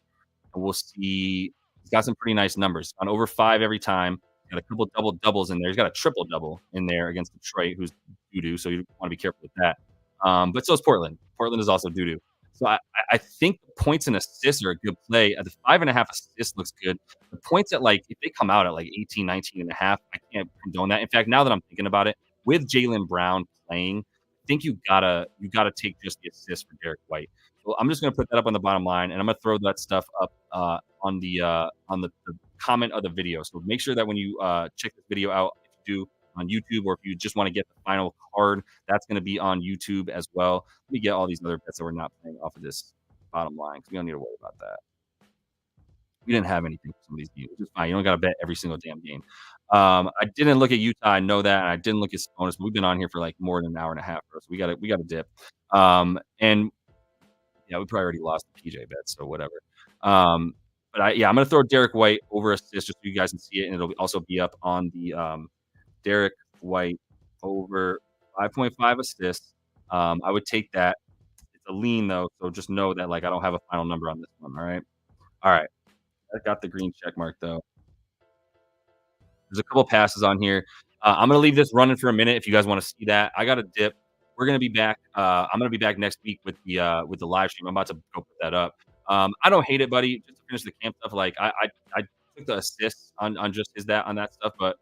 And we'll see he's got some pretty nice numbers. On over 5 every time. He's got a couple double-doubles in there. He's got a triple-double in there against Detroit, who's doo-doo, so you want to be careful with that. But so is Portland. Portland is also doo-doo. So I think the points and assists are a good play. The 5.5 assists looks good. The points at, like, if they come out at, like, 18, 19.5, I can't condone that. In fact, now that I'm thinking about it, with Jaylen Brown playing, I think you gotta take just the assist for Derek White. So I'm just going to put that up on the bottom line, and I'm going to throw that stuff up on the comment of the video. So make sure that when you check this video out, if you do on YouTube, or if you just want to get the final card, that's going to be on YouTube as well. Let me get all these other bets that we're not playing off of this bottom line because we don't need to worry about that. We didn't have anything for some of these games, which is fine. You don't got to bet every single damn game. I didn't look at Utah. I know that. And I didn't look at Sabonis, but we've been on here for like more than an hour and a half, bro. So we got to dip. And yeah, we probably already lost the PJ bet, so whatever. But I'm going to throw Derek White over assist just so you guys can see it, and it'll also be up on the Derek White over 5.5 assists. I would take that. It's a lean though, so just know that like I don't have a final number on this one. All right. I got the green check mark though. There's a couple passes on here. I'm gonna leave this running for a minute if you guys want to see that. I got a dip. We're gonna be back. I'm gonna be back next week with the live stream. I'm about to go put that up. I don't hate it, buddy. Just to finish the camp stuff, like I took the assists on just on that stuff, but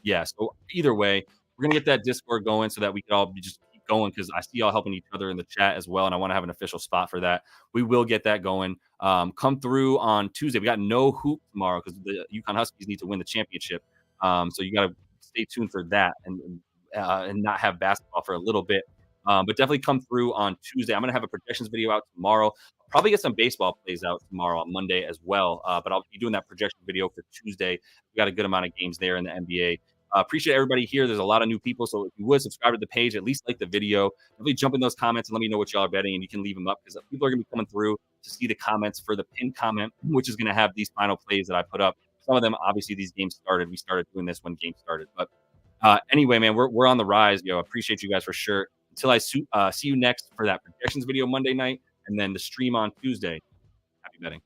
yeah. So either way, we're gonna get that Discord going so that we can all just keep going because I see y'all helping each other in the chat as well, and I want to have an official spot for that. We will get that going. Come through on Tuesday. We got no hoop tomorrow because the UConn Huskies need to win the championship. So you got to stay tuned for that and not have basketball for a little bit. But definitely come through on Tuesday. I'm going to have a projections video out tomorrow. I'll probably get some baseball plays out tomorrow on Monday as well. But I'll be doing that projection video for Tuesday. We got a good amount of games there in the NBA. Appreciate everybody here. There's a lot of new people. So if you would subscribe to the page, at least like the video, definitely jump in those comments and let me know what y'all are betting. And you can leave them up because people are going to be coming through to see the comments for the pinned comment, which is going to have these final plays that I put up. Some of them, obviously, these games started. We started doing this when games started. But anyway, man, we're on the rise. Yo, appreciate you guys for sure. Until I see you next for that projections video Monday night and then the stream on Tuesday. Happy betting.